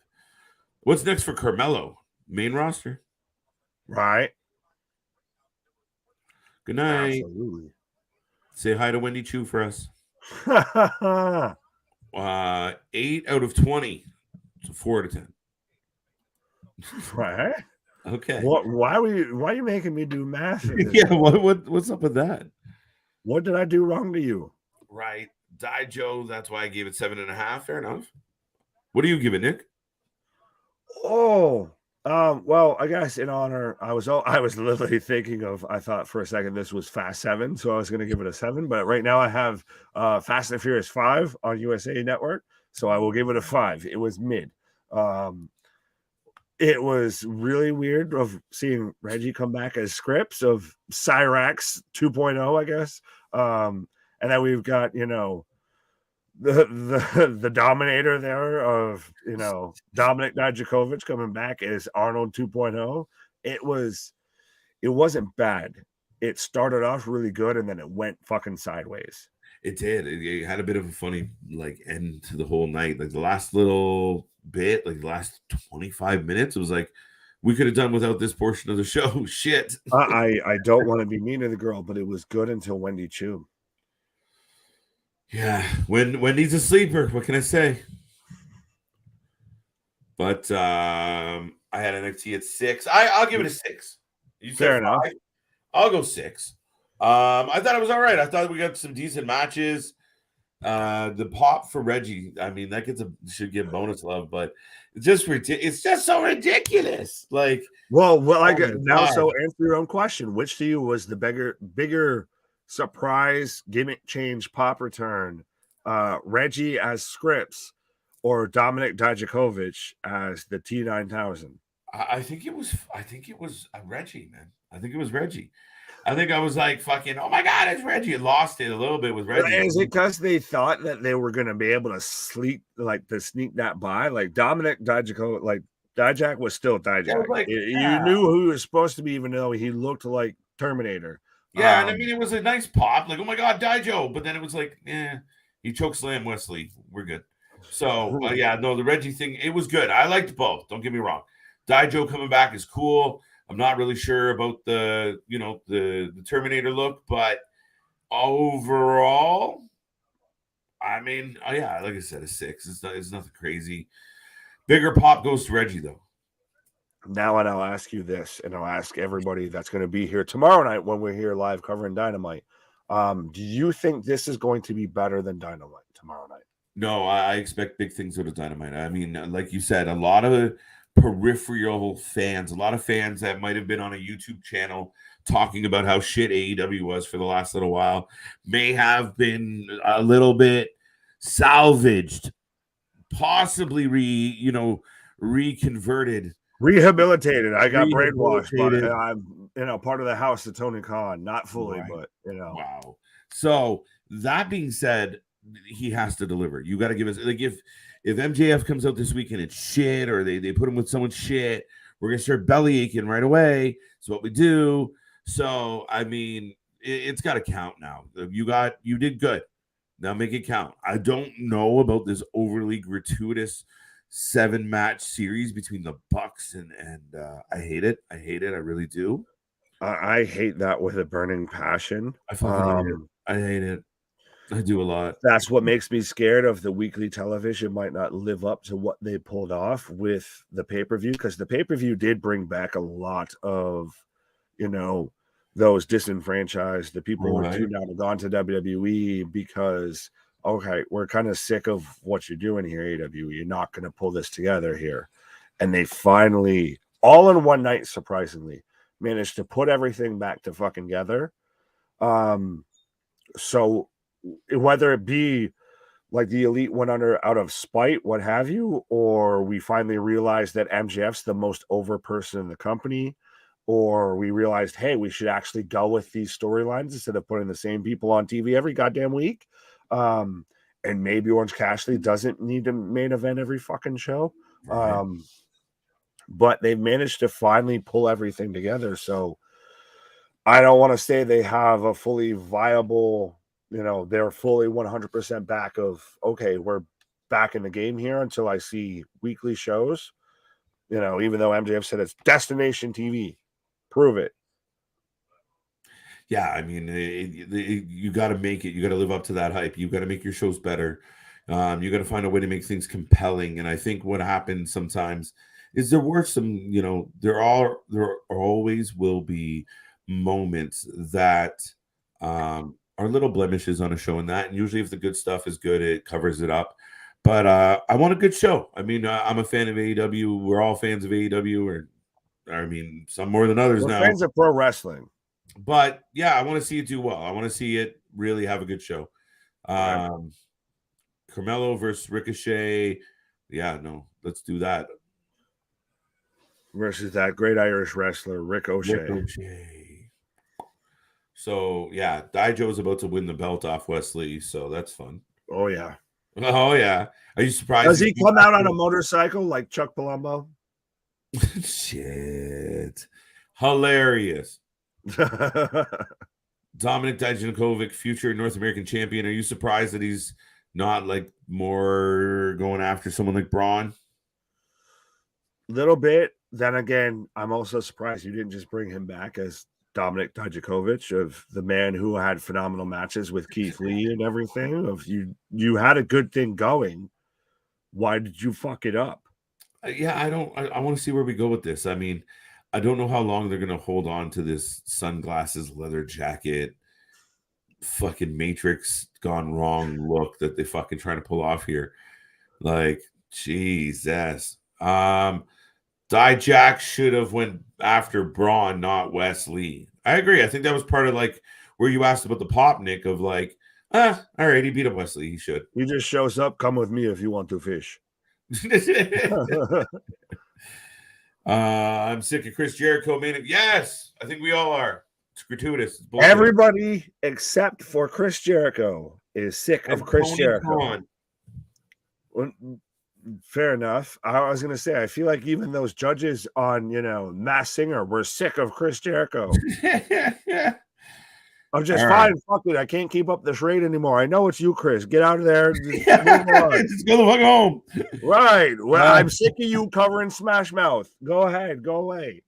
What's next for Carmelo? Main roster. Right. Good night. Absolutely. Say hi to Wendy Choo for us. 8 out of 20. So 4 out of 10. Right. Okay. Why are you making me do math? Yeah, what's up with that? What did I do wrong to you? Right. Joe, that's why I gave it 7.5. Fair enough. What do you give it, Nick? Oh, well, I guess in honor, I was literally thinking of, I thought for a second this was Fast 7, so I was going to give it a 7, but right now I have Fast and Furious 5 on USA Network, so I will give it a 5. It was mid. It was really weird of seeing Reggie come back as Scripps of Cyrax 2.0, I guess. And then we've got, the dominator there of Dominic Dijakovic coming back as Arnold 2.0. It wasn't bad. It started off really good and then it went fucking sideways. It did. It had a bit of a funny end to the whole night. Like the last little bit, like the last 25 minutes, it was like we could have done without this portion of the show. Shit. I don't want to be mean to the girl, but it was good until Wendy Choo. Yeah, Wendy's a sleeper. What can I say? But I had NXT at 6. I'll give it a 6. You said Fair 5. enough. I'll go 6. I thought it was all right. I thought we got some decent matches. The pop for Reggie, I mean, that should get bonus love, but it's just so ridiculous. Like, well, I get now. So answer your own question. Which to you was the bigger surprise gimmick change pop return? Reggie as Scripps or Dominic Dijakovic as the T9000? I think it was Reggie, man. I think it was Reggie. I think I was like, fucking, oh my God, it's Reggie. I lost it a little bit with Reggie. Is it because they thought that they were going to be able to sneak that by? Like Dominic Dijakovic, like Dijak was still Dijak. Like, you knew who he was supposed to be, even though he looked like Terminator. Yeah, and I mean, it was a nice pop. Like, oh my God, Dijo. But then it was like, he chokeslammed Wes Lee. We're good. So, the Reggie thing, it was good. I liked both. Don't get me wrong. Dijo coming back is cool. I'm not really sure about the Terminator look, but overall, I mean, like I said, a 6. It's nothing crazy. Bigger pop goes to Reggie, though. Now, and I'll ask you this, and I'll ask everybody that's going to be here tomorrow night when we're here live covering Dynamite. Do you think this is going to be better than Dynamite tomorrow night? No, I expect big things out of Dynamite. I mean, like you said, a lot of peripheral fans, a lot of fans that might have been on a YouTube channel talking about how shit AEW was for the last little while may have been a little bit salvaged, possibly reconverted. Rehabilitated. I got brainwashed, but I'm part of the house of Tony Khan, not fully, right. But Wow. So that being said, he has to deliver. You got to give us, like, if MJF comes out this weekend, it's shit, or they put him with someone shit, we're gonna start belly aching right away. It's what we do. So I mean, it's got to count now. You did good. Now make it count. I don't know about this overly gratuitous 7-match series between the Bucks and I hate it. I really do. I hate that with a burning passion. I hate it. I do a lot. That's what makes me scared of the weekly television might not live up to what they pulled off with the pay-per-view, because the pay-per-view did bring back a lot of, those disenfranchised, the people who tuned out and gone to WWE because, okay, we're kind of sick of what you're doing here, AEW. You're not going to pull this together here. And they finally, all in one night, surprisingly, managed to put everything back to fucking together. So whether it be like the Elite went under out of spite, what have you, or we finally realized that MJF's the most over person in the company, or we realized, hey, we should actually go with these storylines instead of putting the same people on TV every goddamn week. And maybe Orange Cassidy doesn't need to main event every fucking show. Right. But they've managed to finally pull everything together. So I don't want to say they have a fully viable, they're fully 100% back of, okay, we're back in the game here until I see weekly shows. Even though MJF said it's destination TV, prove it. Yeah, I mean, you got to make it. You got to live up to that hype. You got to make your shows better. You got to find a way to make things compelling. And I think what happens sometimes is there were some, there always will be moments that are little blemishes on a show, and that. And usually, if the good stuff is good, it covers it up. But I want a good show. I mean, I'm a fan of AEW. We're all fans of AEW, or I mean, some more than others now. Fans of pro wrestling. But yeah, I want to see it do well. I want to see it really have a good show. Carmelo versus Ricochet. Yeah, no, let's do that. Versus that great Irish wrestler, Ricochet. So yeah, Daijo's about to win the belt off Wes Lee, so that's fun. Oh yeah. Oh yeah. Are you surprised? Does he come out on a motorcycle like Chuck Palumbo? Shit. Hilarious. Dominic Dijakovic, future North American champion. Are you surprised that he's not like more going after someone like Bron? Little bit. Then again, I'm also surprised you didn't just bring him back as Dominic Dijakovic, of the man who had phenomenal matches with Keith Lee and everything. Of you had a good thing going. Why did you fuck it up? Yeah, I want to see where we go with this. I mean, I don't know how long they're going to hold on to this sunglasses, leather jacket, fucking Matrix gone wrong look that they fucking trying to pull off here. Like, Jesus. Dijak should have went after Bron, not Wes Lee. I agree. I think that was part of like where you asked about the pop, Nick, of like, all right, he beat up Wes Lee. He should. He just shows up. Come with me if you want to fish. I'm sick of Chris Jericho, man. Yes, I think we all are. It's gratuitous. It's everybody except for Chris Jericho is sick of Chris Jericho. Well, fair enough. I was gonna say, I feel like even those judges on Masked Singer were sick of Chris Jericho. I'm just fine. Fuck it. I can't keep up the charade anymore. I know it's you, Chris. Get out of there. Just go the fuck home. Right. Well, I'm sick of you covering Smash Mouth. Go ahead. Go away.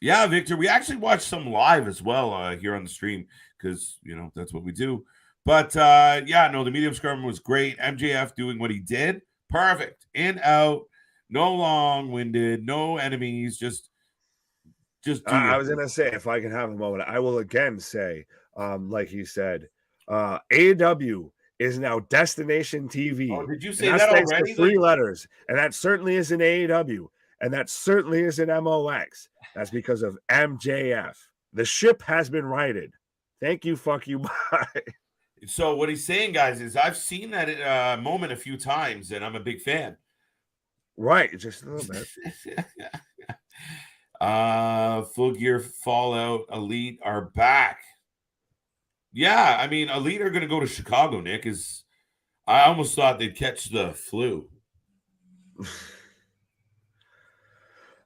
Yeah, Victor. We actually watched some live as well here on the stream because that's what we do. But the medium scrum was great. MJF doing what he did. Perfect. In, out. No long-winded. No enemies. Just I was gonna say, if I can have a moment, I will again say, like he said, AEW is now destination TV. Oh, did you say that already? 3 letters, and that certainly isn't AEW, and that certainly isn't MOX. That's because of MJF. The ship has been righted. Thank you. Fuck you. Bye. So what he's saying, guys, is I've seen that moment a few times, and I'm a big fan. Right, just a little bit. Full Gear, Fallout, Elite are back. Yeah, I mean, Elite are going to go to Chicago, Nick. I almost thought they'd catch the flu.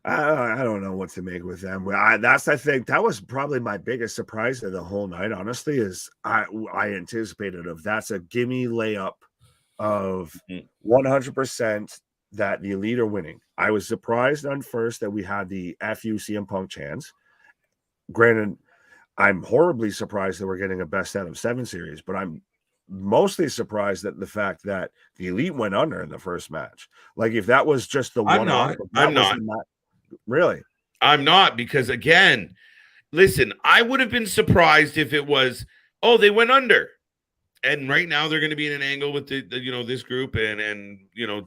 I don't know what to make with them. I think that was probably my biggest surprise of the whole night, honestly, is I anticipated that's a gimme layup of 100% that the Elite are winning. I was surprised on first that we had the FU CM Punk chants. Granted, I'm horribly surprised that we're getting a best out of 7 series, but I'm mostly surprised at the fact that the Elite went under in the first match. Like, if that was just the one off, I'm not. Really? I'm not, because again, listen, I would have been surprised if it was, they went under. And right now they're going to be in an angle with the this group, and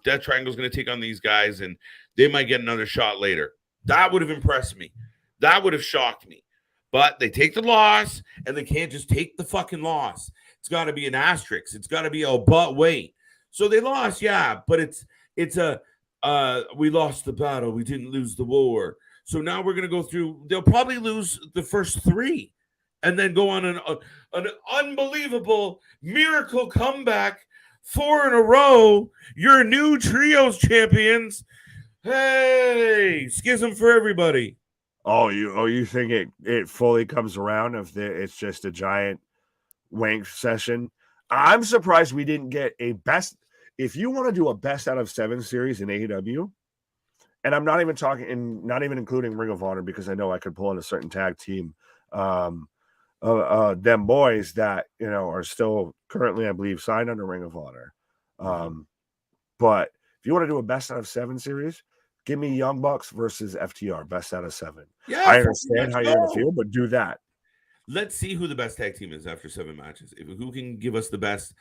Death Triangle is going to take on these guys, and they might get another shot later. That would have impressed me. That would have shocked me. But they take the loss, and they can't just take the fucking loss. It's got to be an asterisk. It's got to be a but wait. So they lost, yeah, but it's a we lost the battle. We didn't lose the war. So now we're gonna go through. They'll probably lose the first 3, and then go on an unbelievable miracle comeback. 4 in a row. You're new trios champions. Hey, schism for everybody. You think it fully comes around if it's just a giant wank session? I'm surprised we didn't get a best. If you want to do a best out of 7 series in AEW, and I'm not even talking, and not even including Ring of Honor, because I know I could pull in a certain tag team, them boys that are still currently, I believe, signed under Ring of Honor. But if you want to do a best out of 7 series, give me Young Bucks versus FTR, best out of 7. Yeah, I understand how you're going to feel, but do that. Let's see who the best tag team is after 7 matches. Who can give us the best,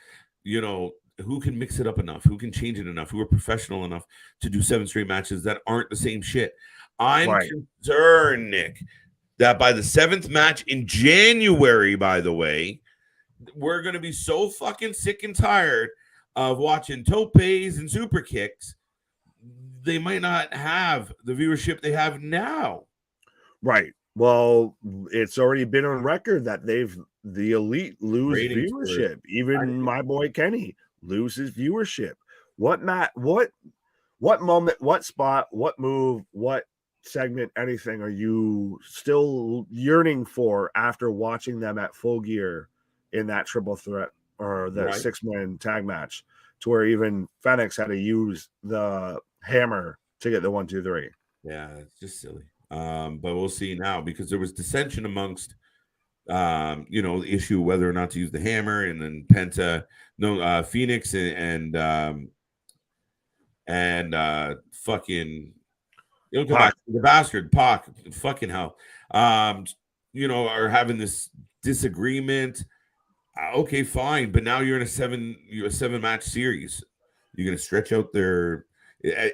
who can mix it up enough, who can change it enough, who are professional enough to do 7 straight matches that aren't the same shit. I'm concerned, Nick, that by the 7th match in January, by the way, we're going to be so fucking sick and tired of watching topes and super kicks. They might not have the viewership they have now. Right. Well, it's already been on record that the elite lose viewership. Even my boy Kenny loses viewership. What moment, what spot, what move, what segment, anything are you still yearning for after watching them at Full Gear in that triple threat or the 6-man tag match, to where even Phoenix had to use the hammer to get the 1, 2, 3? Yeah, it's just silly. But we'll see now, because there was dissension amongst the issue whether or not to use the hammer, and then Phoenix and fucking come back, the bastard Pac, fucking hell, are having this disagreement. Okay, fine, but now you're in a 7-match series. You're gonna stretch out their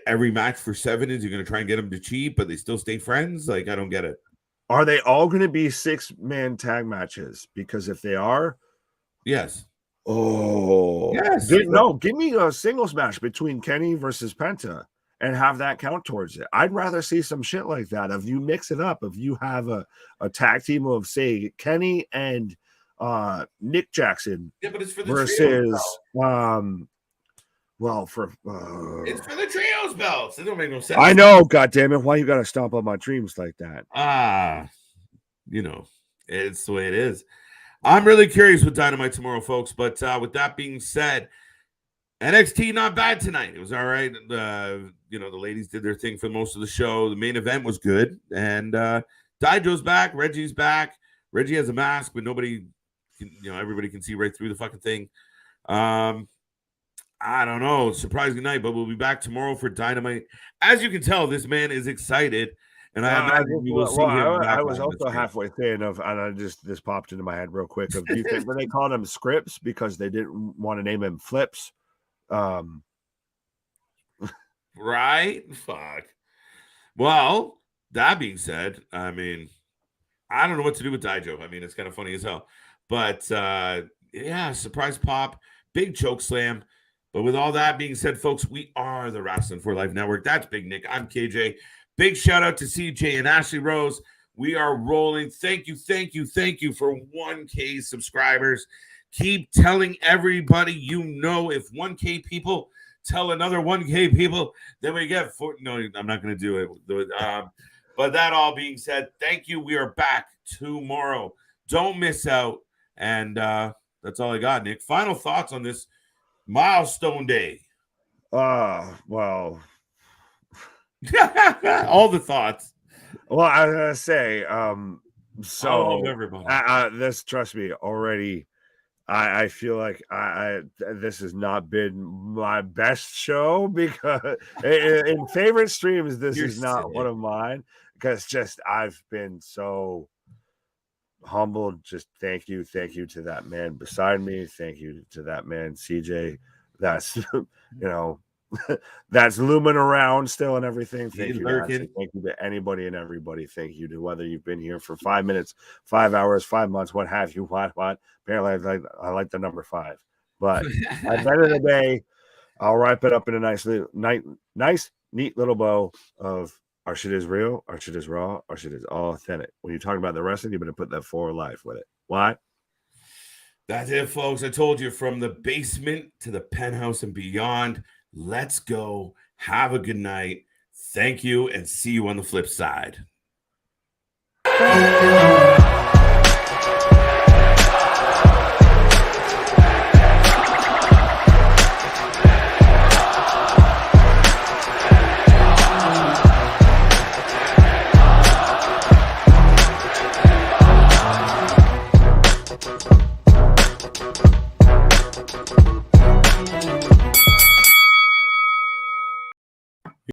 every match for 7. Is you're gonna try and get them to cheat, but they still stay friends? Like, I don't get it. Are they all going to be 6-man tag matches? Because if they are, yes. Oh, yes. Give me a singles match between Kenny versus Penta and have that count towards it. I'd rather see some shit like that. If you mix it up, if you have a tag team of, say, Kenny and Nick Jackson, but it's for the versus trios, it's for the trios belts. It don't make no sense. I know, goddammit. Why you gotta stomp on my dreams like that? It's the way it is. I'm really curious with Dynamite tomorrow, folks. But with that being said, NXT not bad tonight. It was all right. The ladies did their thing for most of the show. The main event was good, and Daijo's back. Reggie's back. Reggie has a mask, but nobody can, everybody can see right through the fucking thing. I don't know. Surprising night, but we'll be back tomorrow for Dynamite. As you can tell, this man is excited, and I imagine we will see him. I was also halfway saying and this popped into my head real quick. Do you think when they called him Scripps because they didn't want to name him Flips? Right? Fuck. Well, that being said, I mean, I don't know what to do with Daijo. I mean, it's kind of funny as hell. But surprise pop, big choke slam. But with all that being said, folks, we are the Wrasslin for Life Network. That's Big Nick. I'm KJ. Big shout out to CJ and Ashley Rose. We are rolling. Thank you for 1K subscribers. Keep telling everybody if 1K people tell another 1K people, then we get 4. No, I'm not going to do it. But that all being said, thank you. We are back tomorrow. Don't miss out. And that's all I got, Nick. Final thoughts on this milestone day. Well, all the thoughts. Well, I was gonna say, so everybody. This, trust me, already. I feel like this has not been my best show, because in favorite streams, this is not one of mine, because I've been so humbled. Just thank you to that man beside me. Thank you to that man, CJ. That's that's looming around still and everything. Thank He's you, lurking. guys. Thank you to anybody and everybody. Thank you to whether you've been here for 5 minutes, 5 hours, 5 months, what have you. What? Apparently, I like the number 5. But at the end of the day, I'll wrap it up in a nice, neat little bow of our shit is real, our shit is raw, our shit is all authentic. When you talk about the wrestling, you better put that 4 life with it. Why? That's it, folks. I told you, from the basement to the penthouse and beyond. Let's go. Have a good night. Thank you, and see you on the flip side. Thank you.